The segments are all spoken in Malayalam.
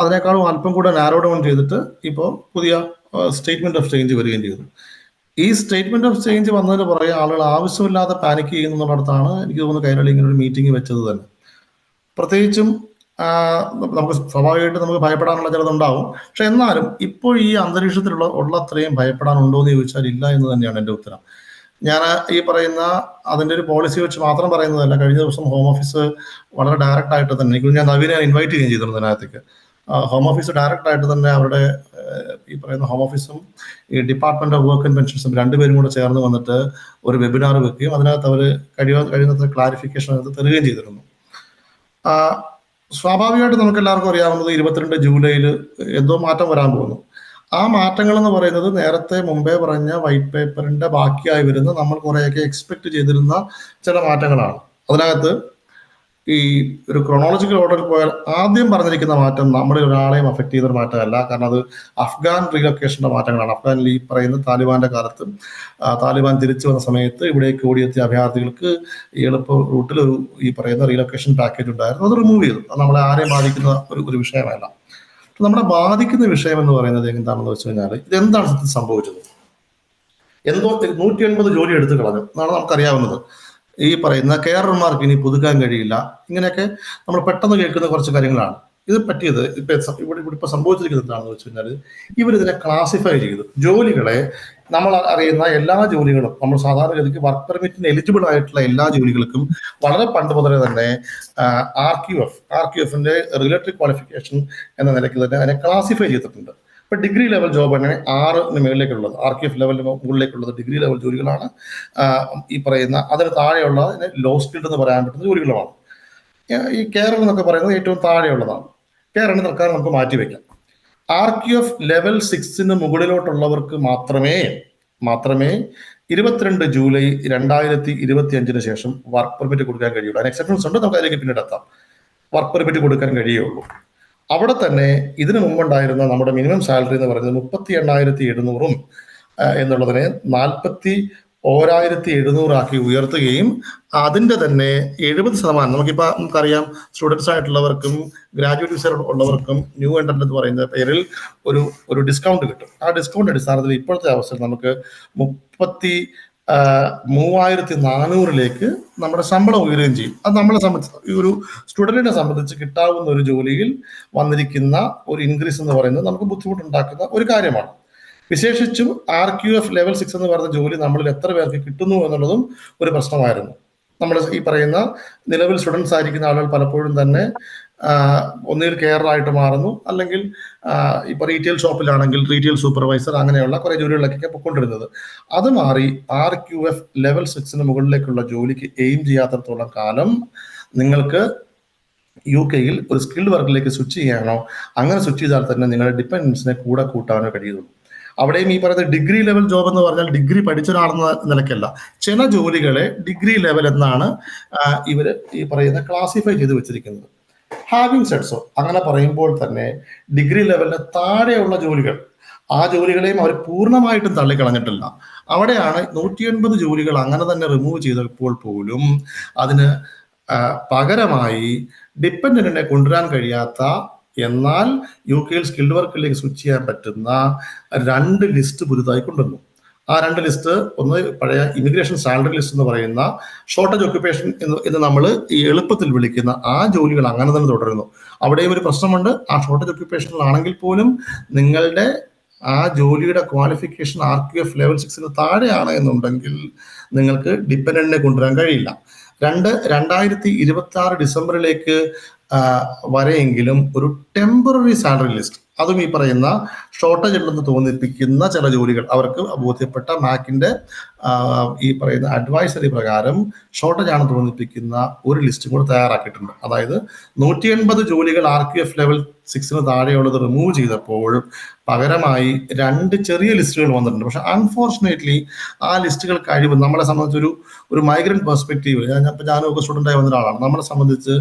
അതിനേക്കാളും അല്പം കൂടെ നാരോ ഡൗൺ ചെയ്തിട്ട് ഇപ്പോൾ പുതിയ സ്റ്റേറ്റ്മെന്റ് ഓഫ് ചേഞ്ച് വരികയും ചെയ്തു. ഈ സ്റ്റേറ്റ്മെന്റ് ഓഫ് ചേഞ്ച് വന്നതിന് പുറകെ ആളുകൾ ആവശ്യമില്ലാതെ പാനിക് ചെയ്യുന്നുള്ളിടത്താണ് എനിക്ക് തോന്നുന്നു കൈരളി ഇങ്ങനെ ഒരു മീറ്റിംഗ് വെച്ചത് തന്നെ. പ്രത്യേകിച്ചും നമുക്ക് സ്വാഭാവികമായിട്ട് നമുക്ക് ഭയപ്പെടാനുള്ള ചിലതുണ്ടാവും. പക്ഷെ എന്നാലും ഇപ്പോൾ ഈ അന്തരീക്ഷത്തിലുള്ള അത്രയും ഭയപ്പെടാനുണ്ടോ എന്ന് ചോദിച്ചാൽ ഇല്ല എന്ന് തന്നെയാണ് എൻ്റെ ഉത്തരം. ഞാൻ ഈ പറയുന്ന അതിൻ്റെ ഒരു പോളിസി വെച്ച് മാത്രം പറയുന്നതല്ല. കഴിഞ്ഞ ദിവസം ഹോം ഓഫീസ് വളരെ ഡയറക്റ്റ് ആയിട്ട് തന്നെ, എനിക്ക് ഞാൻ നവീനെ ഇൻവൈറ്റ് ചെയ്യുകയും ചെയ്തിരുന്നു അതിനകത്തേക്ക്. ഹോം ഓഫീസ് ഡയറക്റ്റ് ആയിട്ട് തന്നെ അവരുടെ ഈ പറയുന്ന ഹോം ഓഫീസും ഈ ഡിപ്പാർട്ട്മെന്റ് ഓഫ് വർക്ക് ആൻഡ് പെൻഷൻസും രണ്ടുപേരും കൂടെ ചേർന്ന് വന്നിട്ട് ഒരു വെബിനാർ വെക്കുകയും അതിനകത്ത് അവർ കഴിയുന്നത്ര ക്ലാരിഫിക്കേഷൻ അതിനകത്ത് തരികയും ചെയ്തിരുന്നു. സ്വാഭാവികമായിട്ട് നമുക്ക് എല്ലാവർക്കും അറിയാവുന്നത് 22 ജൂലൈയിൽ എന്തോ മാറ്റം വരാൻ പോകുന്നു. ആ മാറ്റങ്ങൾ എന്ന് പറയുന്നത് നേരത്തെ മുമ്പേ പറഞ്ഞ വൈറ്റ് പേപ്പറിന്റെ ബാക്കിയായി വരുന്ന നമ്മൾ കുറേയൊക്കെ എക്സ്പെക്ട് ചെയ്തിരുന്ന ചില മാറ്റങ്ങളാണ്. അതിനകത്ത് ഈ ഒരു ക്രോണോളജിക്കൽ ഓർഡറിൽ പോയാൽ ആദ്യം പറഞ്ഞിരിക്കുന്ന മാറ്റം നമ്മളിൽ ഒരാളെയും അഫക്ട് ചെയ്തൊരു മാറ്റമല്ല. കാരണം അത് അഫ്ഗാൻ റീലൊക്കേഷന്റെ മാറ്റങ്ങളാണ്. അഫ്ഗാനിൽ ഈ പറയുന്ന താലിബാന്റെ കാലത്ത് താലിബാൻ തിരിച്ചു വന്ന സമയത്ത് ഇവിടേക്ക് ഓടിയെത്തിയ അഭയാർത്ഥികൾക്ക് എളുപ്പ റൂട്ടിൽ ഈ പറയുന്ന റീലൊക്കേഷൻ പാക്കേജ് ഉണ്ടായിരുന്നു. അത് റിമൂവ് ചെയ്തു. അത് നമ്മളെ ആരെയും ബാധിക്കുന്ന ഒരു വിഷയമല്ല. നമ്മളെ ബാധിക്കുന്ന വിഷയം എന്ന് പറയുന്നത് എന്താണെന്ന് വെച്ച് കഴിഞ്ഞാൽ ഇതെന്താണ് സത്യത്തിൽ സംഭവിച്ചത്? എന്തോ 180 ജോലി എടുത്തു കളഞ്ഞു എന്നാണ് നമുക്കറിയാവുന്നത്. ഈ പറയുന്ന കെയർമാർക്ക് ഇനി പുതുക്കാൻ കഴിയില്ല. ഇങ്ങനെയൊക്കെ നമ്മൾ പെട്ടെന്ന് കേൾക്കുന്ന കുറച്ച് കാര്യങ്ങളാണ്. ഇത് പറ്റിയത് ഇവിടെ ഇപ്പൊ സംഭവിച്ചിരിക്കുന്നത് എന്താണെന്ന് വെച്ച് കഴിഞ്ഞാൽ ഇവരിതിനെ ക്ലാസിഫൈ ചെയ്തു. ജോലികളെ നമ്മൾ അറിയുന്ന എല്ലാ ജോലികളും, നമ്മൾ സാധാരണഗതിക്ക് വർക്ക് പെർമിറ്റിന് എലിജിബിൾ ആയിട്ടുള്ള എല്ലാ ജോലികൾക്കും വളരെ പണ്ട് മുതലേ തന്നെ RQFന്റെ റിലേറ്ററി ക്വാളിഫിക്കേഷൻ എന്ന നിലയ്ക്ക് തന്നെ അതിനെ ക്ലാസിഫൈ ചെയ്തിട്ടുണ്ട്. ഇപ്പൊ ഡിഗ്രി ലെവൽ ജോബ് അങ്ങനെ 6 മേളിലേക്കുള്ളത്, RQF ലെവലിന് മുകളിലേക്കുള്ളത് ഡിഗ്രി ലെവൽ ജോലികളാണ്. ഈ പറയുന്ന അതിന് താഴെയുള്ള ലോ സ്കിൽഡ് എന്ന് പറയാൻ പറ്റുന്ന ജോലികളുമാണ്. ഈ കേരളം എന്നൊക്കെ പറയുന്നത് ഏറ്റവും താഴെയുള്ളതാണ്. കേരളം തൽക്കാലം നമുക്ക് മാറ്റിവെക്കാം. RQF ലെവൽ 6 മുകളിലോട്ടുള്ളവർക്ക് മാത്രമേ 22 ജൂലൈ 2025 ശേഷം വർക്ക് പെർമിറ്റ് കൊടുക്കാൻ കഴിയുള്ളൂ. അതിന് എക്സെപ്ഷൻസ് ഉണ്ട്, നമുക്ക് അതിലേക്ക് പിന്നീട് എത്താം. വർക്ക് പെർമിറ്റ് കൊടുക്കാൻ കഴിയുള്ളൂ. അവിടെ തന്നെ ഇതിനു മുമ്പുണ്ടായിരുന്ന നമ്മുടെ മിനിമം സാലറി എന്ന് പറയുന്നത് 38,700 എന്നുള്ളതിനെ 41,700 ആക്കി ഉയർത്തുകയും അതിന്റെ തന്നെ 70%, നമുക്കറിയാം സ്റ്റുഡൻസ് ആയിട്ടുള്ളവർക്കും ഗ്രാജുവേറ്റ് വിസ ഉള്ളവർക്കും ന്യൂ എൻട്രന്റ് എന്ന് പറയുന്ന പേരിൽ ഒരു ഡിസ്കൗണ്ട് കിട്ടും. ആ ഡിസ്കൗണ്ട് അടിസ്ഥാനത്തിൽ ഇപ്പോഴത്തെ അവസ്ഥയിൽ നമുക്ക് 33,400 നമ്മുടെ ശമ്പളം ഉയരുകയും ചെയ്യും. അത് നമ്മളെ സംബന്ധിച്ച് ഈ ഒരു സ്റ്റുഡന്റിനെ സംബന്ധിച്ച് കിട്ടാവുന്ന ഒരു ജോലിയിൽ വന്നിരിക്കുന്ന ഒരു ഇൻക്രീസ് എന്ന് പറയുന്നത് നമുക്ക് ബുദ്ധിമുട്ടുണ്ടാക്കുന്ന ഒരു കാര്യമാണ്. വിശേഷിച്ചും RQF ലെവൽ 6 എന്ന് പറയുന്ന ജോലി നമ്മളിൽ എത്ര പേർക്ക് കിട്ടുന്നു എന്നുള്ളതും ഒരു പ്രശ്നമായിരുന്നു. നമ്മൾ ഈ പറയുന്ന നിലവിൽ സ്റ്റുഡൻസ് ആയിരിക്കുന്ന ആളുകൾ പലപ്പോഴും തന്നെ ഒന്നുകിൽ കെയറായിട്ട് മാറുന്നു, അല്ലെങ്കിൽ ഇപ്പൊ റീറ്റെയിൽ ഷോപ്പിലാണെങ്കിൽ റീറ്റെയിൽ സൂപ്പർവൈസർ, അങ്ങനെയുള്ള കുറെ ജോലികളിലൊക്കെ പൊക്കൊണ്ടിരുന്നത്. അത് മാറി RQF ലെവൽ 6 മുകളിലേക്കുള്ള ജോലിക്ക് എയിം ചെയ്യാത്തടത്തോളം കാലം നിങ്ങൾക്ക് UK ഒരു സ്കിൽഡ് വർക്കിലേക്ക് സ്വിച്ച് ചെയ്യാനോ, അങ്ങനെ സ്വിച്ച് ചെയ്താൽ തന്നെ നിങ്ങളുടെ ഡിപ്പെൻഡൻസിനെ കൂടെ കൂട്ടാനോ കഴിയുള്ളൂ. അവിടെയും ഈ പറയുന്ന ഡിഗ്രി ലെവൽ ജോബ് എന്ന് പറഞ്ഞാൽ ഡിഗ്രി പഠിച്ച ഒരാളെന്ന നിലയ്ക്കല്ല, ചില ജോലികളെ ഡിഗ്രി ലെവൽ എന്നാണ് ഇവര് ഈ പറയുന്ന ക്ലാസിഫൈ ചെയ്ത് വെച്ചിരിക്കുന്നത്. ഹാവിങ് സെഡ്സോ അങ്ങനെ പറയുമ്പോൾ തന്നെ ഡിഗ്രി ലെവലിന് താഴെയുള്ള ജോലികൾ, ആ ജോലികളെയും അവർ പൂർണ്ണമായിട്ടും തള്ളിക്കളഞ്ഞിട്ടില്ല. അവിടെയാണ് 180 ജോലികൾ അങ്ങനെ തന്നെ റിമൂവ് ചെയ്തപ്പോൾ പോലും അതിന് പകരമായി ഡിപ്പെൻഡന്റിനെ കൊണ്ടുവരാൻ കഴിയാത്ത, എന്നാൽ UK സ്കിൽഡ് വർക്കിലേക്ക് സ്വിച്ച് ചെയ്യാൻ പറ്റുന്ന 2 ലിസ്റ്റ് പുതുതായി കൊണ്ടുവന്നു. ആ 2 ലിസ്റ്റ്, ഒന്ന് പഴയ ഇമിഗ്രേഷൻ സാലറി ലിസ്റ്റ് എന്ന് പറയുന്ന ഷോർട്ടേജ് ഓക്യുപ്പേഷൻ എന്ന് നമ്മൾ ഈ എളുപ്പത്തിൽ വിളിക്കുന്ന ആ ജോലികൾ അങ്ങനെ തന്നെ തുടരുന്നു. അവിടെയും ഒരു പ്രശ്നമുണ്ട്. ആ ഷോർട്ടേജ് ഓക്യുപ്പേഷനിലാണെങ്കിൽ പോലും നിങ്ങളുടെ ആ ജോലിയുടെ ക്വാളിഫിക്കേഷൻ RQF ലെവൽ 6 താഴെയാണ് എന്നുണ്ടെങ്കിൽ നിങ്ങൾക്ക് ഡിപ്പെൻഡന്റിനെ കൊണ്ടുവരാൻ കഴിയില്ല. 2026 ഡിസംബറിലേക്ക് വരെയെങ്കിലും ഒരു ടെമ്പററി സാലറി ലിസ്റ്റ്, അതും ഈ പറയുന്ന ഷോർട്ടേജ് ഉണ്ടെന്ന് തോന്നിപ്പിക്കുന്ന ചില ജോലികൾ, അവർക്ക് ബോധ്യപ്പെട്ട മാക്കിന്റെ ഈ പറയുന്ന അഡ്വൈസറി പ്രകാരം ഷോർട്ടേജ് ആണെന്ന് തോന്നിപ്പിക്കുന്ന ഒരു ലിസ്റ്റും കൂടെ തയ്യാറാക്കിയിട്ടുണ്ട്. അതായത് 180 ജോലികൾ RQF ലെവൽ 6 താഴെയുള്ളത് റിമൂവ് ചെയ്തപ്പോൾ പകരമായി 2 ചെറിയ ലിസ്റ്റുകൾ വന്നിട്ടുണ്ട്. പക്ഷെ അൺഫോർച്ചുനേറ്റ്ലി ആ ലിസ്റ്റുകൾ കഴിവ് നമ്മളെ സംബന്ധിച്ചൊരു മൈഗ്രന്റ് പെർസ്പെക്റ്റീവ്, ഞാനൊക്കെ സ്റ്റുഡൻ്റായി വന്ന ഒരാളാണ്, നമ്മളെ സംബന്ധിച്ച്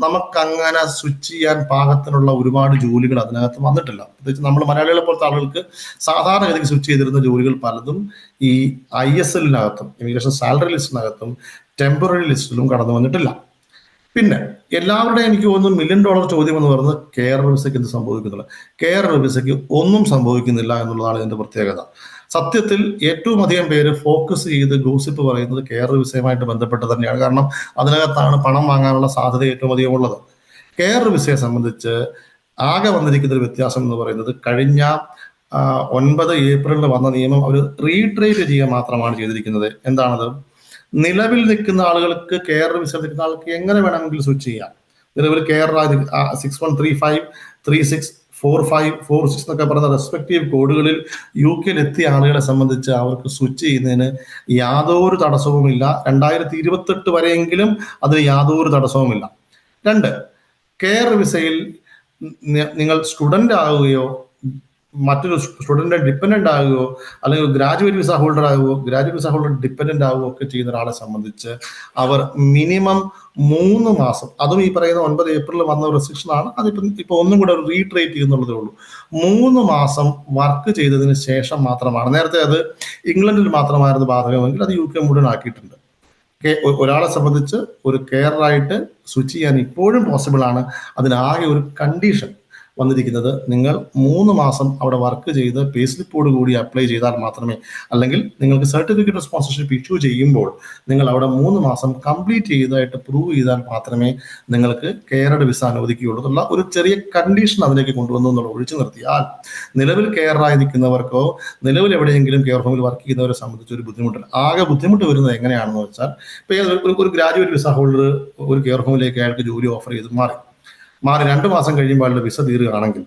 നമുക്കങ്ങനെ സ്വിച്ച് ചെയ്യാൻ പാകത്തിനുള്ള ഒരുപാട് ജോലികൾ അതിനകത്ത് വന്നിട്ടില്ല. പ്രത്യേകിച്ച് നമ്മൾ മലയാളികളെ പോലത്തെ ആളുകൾക്ക് സാധാരണഗതിക്ക് സ്വിച്ച് ചെയ്തിരുന്ന ജോലികൾ പലതും ഈ ISL ഇമിഗ്രേഷൻ സാലറി ലിസ്റ്റിനകത്തും ടെമ്പററി ലിസ്റ്റിലും കടന്നു വന്നിട്ടില്ല. പിന്നെ എല്ലാവരുടെയും എനിക്ക് തോന്നുന്നു $1,000,000 ചോദ്യം എന്ന് പറയുന്നത് കെയർ വിസയ്ക്ക് എന്ത് സംഭവിക്കുന്നില്ല. കെയർ വിസയ്ക്ക് ഒന്നും സംഭവിക്കുന്നില്ല എന്നുള്ളതാണ് ഇതിന്റെ പ്രത്യേകത. സത്യത്തിൽ ഏറ്റവും അധികം പേര് ഫോക്കസ് ചെയ്ത് ഗോസിപ്പ് പറയുന്നത് കെയർ വിസയുമായിട്ട് ബന്ധപ്പെട്ട് തന്നെയാണ്. കാരണം അതിനകത്താണ് പണം വാങ്ങാനുള്ള സാധ്യത ഏറ്റവും അധികം ഉള്ളത്. കെയർ വിസയെ സംബന്ധിച്ച് ആകെ വന്നിരിക്കുന്ന ഒരു വ്യത്യാസം എന്ന് പറയുന്നത് കഴിഞ്ഞ 9 ഏപ്രിലിൽ വന്ന നിയമം അവർ റീട്രേറ്റ് ചെയ്യുക മാത്രമാണ് ചെയ്തിരിക്കുന്നത്. എന്താണത്? നിലവിൽ നിൽക്കുന്ന ആളുകൾക്ക് കെയർ വിസ നിൽക്കുന്ന ആൾക്ക് എങ്ങനെ വേണമെങ്കിലും സ്വിച്ച് ചെയ്യാം. നിലവിൽ കെയർ 6135 36 45 46 എന്നൊക്കെ പറയുന്ന റെസ്പെക്റ്റീവ് കോഡുകളിൽ UK എത്തിയ ആളുകളെ സംബന്ധിച്ച് അവർക്ക് സ്വിച്ച് ചെയ്യുന്നതിന് യാതൊരു തടസ്സവുമില്ല. 2028 വരെയെങ്കിലും അതിന് യാതൊരു തടസ്സവുമില്ല. 2, കെയർ വിസയിൽ നിങ്ങൾ സ്റ്റുഡന്റ് ആവുകയോ മറ്റൊരു സ്റ്റുഡന്റ് ഡിപ്പെൻഡന്റ് ആകുകയോ അല്ലെങ്കിൽ ഗ്രാജുവേറ്റ് വിസ ഹോൾഡർ ആകുകയോ ഗ്രാജുവേറ്റ് വിസ ഹോൾഡർ ഡിപ്പെൻഡന്റ് ആകുകയോ ഒക്കെ ചെയ്യുന്ന ഒരാളെ സംബന്ധിച്ച് അവർ മിനിമം 3 മാസം, അതും ഈ പറയുന്ന 9 ഏപ്രിലിൽ വന്ന റെസ്ട്രിക്ഷൻ ആണ്, അതിപ്പോ ഒന്നും കൂടെ റീട്രേറ്റ് ചെയ്യുന്നുള്ളതേ ഉള്ളൂ. 3 മാസം വർക്ക് ചെയ്തതിന് ശേഷം മാത്രമാണ്. നേരത്തെ അത് ഇംഗ്ലണ്ടിൽ മാത്രമായിരുന്നു ബാധകമെങ്കിൽ അത് UK മുഴുവൻ ആക്കിയിട്ടുണ്ട്. ഒരാളെ സംബന്ധിച്ച് ഒരു കെയറായിട്ട് സ്വിച്ച് ചെയ്യാൻ ഇപ്പോഴും പോസിബിൾ ആണ്. അതിനാകെ ഒരു കണ്ടീഷൻ വന്നിരിക്കുന്നത്, നിങ്ങൾ 3 മാസം അവിടെ വർക്ക് ചെയ്ത് പേ സ്ലിപ്പോട് കൂടി അപ്ലൈ ചെയ്താൽ മാത്രമേ, അല്ലെങ്കിൽ നിങ്ങൾക്ക് സർട്ടിഫിക്കറ്റ് ഓഫ് സ്പോൺസർഷിപ്പ് ഇഷ്യൂ ചെയ്യുമ്പോൾ നിങ്ങൾ അവിടെ 3 മാസം കംപ്ലീറ്റ് ചെയ്തതായിട്ട് പ്രൂവ് ചെയ്താൽ മാത്രമേ നിങ്ങൾക്ക് കെയറുടെ വിസ അനുവദിക്കുകയുള്ളൂ എന്നുള്ള ഒരു ചെറിയ കണ്ടീഷൻ അതിലേക്ക് കൊണ്ടുവന്നു എന്നുള്ള ഒഴിച്ചു നിർത്തിയാൽ നിലവിൽ കെയറായി നിൽക്കുന്നവർക്കോ നിലവിൽ എവിടെയെങ്കിലും കെയർ ഹോമിൽ വർക്ക് ചെയ്യുന്നവരെ സംബന്ധിച്ച് ഒരു ബുദ്ധിമുട്ടില്ല. ആകെ ബുദ്ധിമുട്ട് വരുന്നത് എങ്ങനെയാണെന്ന് വെച്ചാൽ, ഇപ്പൊ ഒരു ഗ്രാജുവേറ്റ് വിസ ഹോൾഡർ ഒരു കെയർ ഹോമിലേക്ക് അയാൾക്ക് ജോലി ഓഫർ ചെയ്ത് മാറി 2 മാസം കഴിയുമ്പോൾ അയാളുടെ വിസ തീരുകയാണെങ്കിൽ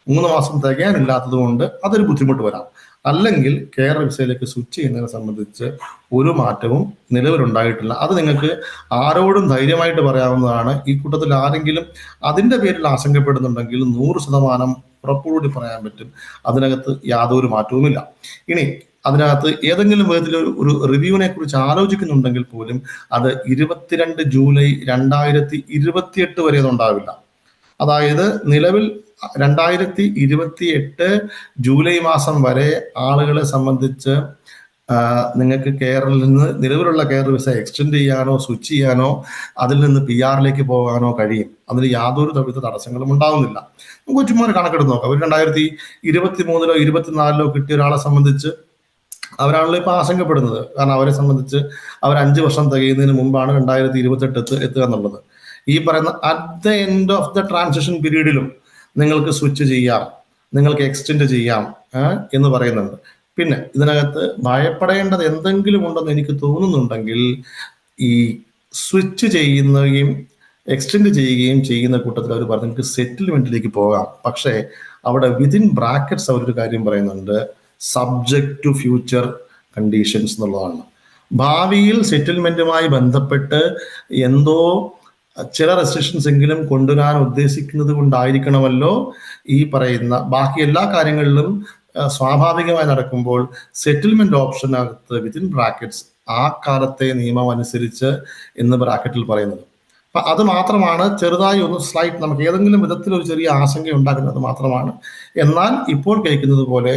3 മാസം തികയാനില്ലാത്തത് കൊണ്ട് അതൊരു ബുദ്ധിമുട്ട് വരാം. അല്ലെങ്കിൽ കെയർ വിസയിലേക്ക് സ്വിച്ച് ചെയ്യുന്നതിനെ സംബന്ധിച്ച് ഒരു മാറ്റവും നിലവിലുണ്ടായിട്ടില്ല. അത് നിങ്ങൾക്ക് ആരോടും ധൈര്യമായിട്ട് പറയാവുന്നതാണ്. ഈ കൂട്ടത്തിൽ ആരെങ്കിലും അതിന്റെ പേരിൽ ആശങ്കപ്പെടുന്നുണ്ടെങ്കിൽ 100% ഉറപ്പോടുകൂടി പറയാൻ പറ്റും, അതിനകത്ത് യാതൊരു മാറ്റവുമില്ല. ഇനി അതിനകത്ത് ഏതെങ്കിലും വിധത്തിൽ ഒരു റിവ്യൂവിനെ കുറിച്ച് ആലോചിക്കുന്നുണ്ടെങ്കിൽ പോലും അത് 22 ജൂലൈ 2028 വരെ ഉണ്ടാവില്ല. അതായത് നിലവിൽ 2028 ജൂലൈ മാസം വരെ ആളുകളെ സംബന്ധിച്ച് നിങ്ങൾക്ക് കെയറിൽ നിന്ന് നിലവിലുള്ള കെയർ വിസ എക്സ്റ്റെൻഡ് ചെയ്യാനോ സ്വിച്ച് ചെയ്യാനോ അതിൽ നിന്ന് PR പോകാനോ കഴിയും. അതിന് യാതൊരു വിധ തടസ്സങ്ങളും ഉണ്ടാവുന്നില്ല. നമുക്ക് ചുമ്മാ ഒരു കണക്കെടുത്ത് നോക്കാം. ഒരു 2023 24 കിട്ടിയ ഒരാളെ സംബന്ധിച്ച് അവരാണല്ലോ ഇപ്പൊ ആശങ്കപ്പെടുന്നത്. കാരണം അവരെ സംബന്ധിച്ച് അവർ 5 വർഷം തികയുന്നതിന് മുമ്പാണ് 2028 എത്തുക എന്നുള്ളത്. ഈ പറയുന്ന at the end of the transition പീരീഡിലും നിങ്ങൾക്ക് സ്വിച്ച് ചെയ്യാം, നിങ്ങൾക്ക് എക്സ്റ്റെൻഡ് ചെയ്യാം എന്ന് പറയുന്നുണ്ട്. പിന്നെ ഇതിനകത്ത് ഭയപ്പെടേണ്ടത് എന്തെങ്കിലും ഉണ്ടെന്ന് എനിക്ക് തോന്നുന്നുണ്ടെങ്കിൽ, ഈ സ്വിച്ച് ചെയ്യുകയും എക്സ്റ്റെൻഡ് ചെയ്യുകയും ചെയ്യുന്ന കൂട്ടത്തിൽ അവർ പറഞ്ഞു നിങ്ങൾക്ക് സെറ്റിൽമെന്റിലേക്ക് പോകാം. പക്ഷേ അവിടെ വിതിൻ ബ്രാക്കറ്റ്സ് അവരൊരു കാര്യം പറയുന്നുണ്ട്, സബ്ജക്ട് ടു ഫ്യൂച്ചർ കണ്ടീഷൻസ് എന്നുള്ളതാണ്. ഭാവിയിൽ സെറ്റിൽമെന്റുമായി ബന്ധപ്പെട്ട് എന്തോ ചില റെസ്ട്രിക്ഷൻസ് എങ്കിലും കൊണ്ടുവരാൻ ഉദ്ദേശിക്കുന്നത് കൊണ്ടായിരിക്കണമല്ലോ ഈ പറയുന്ന ബാക്കി എല്ലാ കാര്യങ്ങളിലും സ്വാഭാവികമായി നടക്കുമ്പോൾ സെറ്റിൽമെന്റ് ഓപ്ഷനകത്ത് വിത്തിൻ ബ്രാക്കറ്റ്സ് ആ കാലത്തെ നിയമം അനുസരിച്ച് എന്ന് ബ്രാക്കറ്റിൽ പറയുന്നത്. അപ്പൊ അത് മാത്രമാണ് ചെറുതായി ഒന്ന് സ്ലൈറ്റ് നമുക്ക് ഏതെങ്കിലും വിധത്തിൽ ഒരു ചെറിയ ആശങ്ക ഉണ്ടാക്കുന്നത് മാത്രമാണ്. എന്നാൽ ഇപ്പോൾ കേൾക്കുന്നത് പോലെ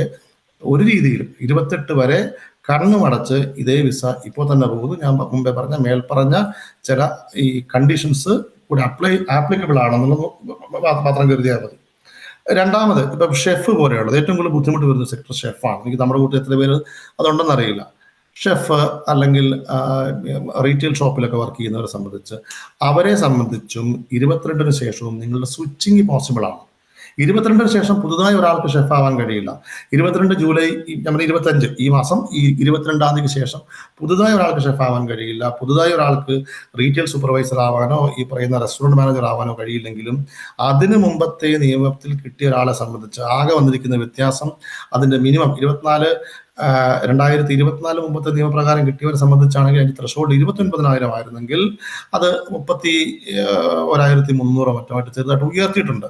ഒരു രീതിയിലും 28 വരെ കണ്ണുമടച്ച് ഇതേ വിസ ഇപ്പോൾ തന്നെ പോകുന്നു. ഞാൻ മുമ്പേ പറഞ്ഞ മേൽപ്പറഞ്ഞ ചില ഈ കണ്ടീഷൻസ് കൂടെ ആപ്ലിക്കബിൾ ആണെന്നുള്ളത് മാത്രം കരുതിയാൽ മതി. രണ്ടാമത് ഇപ്പം ഷെഫ് പോലെയുള്ളത് ഏറ്റവും കൂടുതൽ ബുദ്ധിമുട്ട് വരുന്ന സെക്ടർ ഷെഫാണ്. എനിക്ക് നമ്മുടെ കൂട്ടത്തിൽ എത്ര പേര് അതുണ്ടെന്ന് അറിയില്ല. ഷെഫ് അല്ലെങ്കിൽ റീറ്റെയിൽ ഷോപ്പിലൊക്കെ വർക്ക് ചെയ്യുന്നവരെ സംബന്ധിച്ച് അവരെ സംബന്ധിച്ചും 22 ശേഷവും നിങ്ങളുടെ സ്വിച്ചിങ് പോസിബിൾ ആണ്. 22 ശേഷം പുതുതായി ഒരാൾക്ക് ഷെഫ് ആവാൻ കഴിയില്ല. 22 ജൂലൈ നമ്മുടെ 25 ഈ മാസം ഈ 22-ാം തീയതിക്ക് ശേഷം പുതുതായി ഒരാൾക്ക് ഷെഫ് ആവാൻ കഴിയില്ല. പുതുതായി ഒരാൾക്ക് റീറ്റെയിൽ സൂപ്പർവൈസർ ആവാനോ ഈ പറയുന്ന റെസ്റ്റോറൻറ്റ് മാനേജർ ആവാനോ കഴിയില്ലെങ്കിലും അതിന് മുമ്പത്തെ നിയമത്തിൽ കിട്ടിയ ഒരാളെ സംബന്ധിച്ച് ആകെ വന്നിരിക്കുന്ന വ്യത്യാസം അതിന്റെ മിനിമം 2024 മുമ്പത്തെ നിയമപ്രകാരം കിട്ടിയവരെ സംബന്ധിച്ചാണെങ്കിൽ അതിന്റെ ത്രെഷോൾഡ് 29,000 ആയിരുന്നെങ്കിൽ അത് 31,300 മറ്റുമായിട്ട് ചെറുതായിട്ട് ഉയർത്തിയിട്ടുണ്ട്.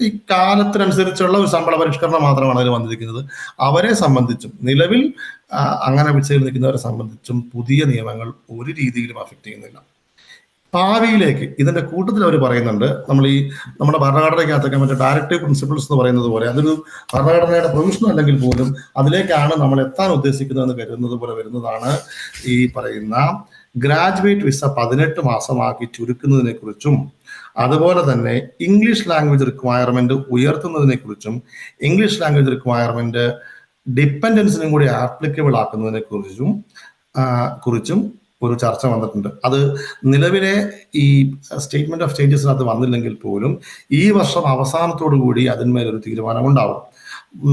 ഈ കാലത്തിനനുസരിച്ചുള്ള ഒരു ശമ്പള പരിഷ്കരണം മാത്രമാണ് അതിൽ വന്നിരിക്കുന്നത്. അവരെ സംബന്ധിച്ചും നിലവിൽ അങ്ങനെ വിസയിൽ നിൽക്കുന്നവരെ സംബന്ധിച്ചും പുതിയ നിയമങ്ങൾ ഒരു രീതിയിലും അഫക്റ്റ് ചെയ്യുന്നില്ല. ഭാവിയിലേക്ക് ഇതിന്റെ കൂട്ടത്തിൽ അവർ പറയുന്നുണ്ട്, നമ്മുടെ ഭരണഘടനയ്ക്കകത്തൊക്കെ മറ്റേ ഡയറക്റ്റീവ് പ്രിൻസിപ്പിൾസ് എന്ന് പറയുന്നത് പോലെ അതൊരു ഭരണഘടനയുടെ പ്രൊവിഷൻ അല്ലെങ്കിൽ പോലും അതിലേക്കാണ് നമ്മൾ എത്താൻ ഉദ്ദേശിക്കുന്നതെന്ന് കരുതുന്നത് പോലെ വരുന്നതാണ് ഈ പറയുന്ന ഗ്രാജുവേറ്റ് വിസ 18 മാസമാക്കി ചുരുക്കുന്നതിനെ കുറിച്ചും അതുപോലെ തന്നെ ഇംഗ്ലീഷ് ലാംഗ്വേജ് റിക്വയർമെന്റ് ഉയർത്തുന്നതിനെ കുറിച്ചും ഇംഗ്ലീഷ് ലാംഗ്വേജ് റിക്വയർമെന്റ് ഡിപ്പെൻഡൻസിനും കൂടി ആപ്ലിക്കബിൾ ആക്കുന്നതിനെ കുറിച്ചും ഒരു ചർച്ച വന്നിട്ടുണ്ട്. അത് നിലവിലെ ഈ സ്റ്റേറ്റ്മെന്റ് ഓഫ് ചേഞ്ചസിനകത്ത് വന്നില്ലെങ്കിൽ പോലും ഈ വർഷം അവസാനത്തോടു കൂടി അതിന്മേലൊരു തീരുമാനമുണ്ടാവും.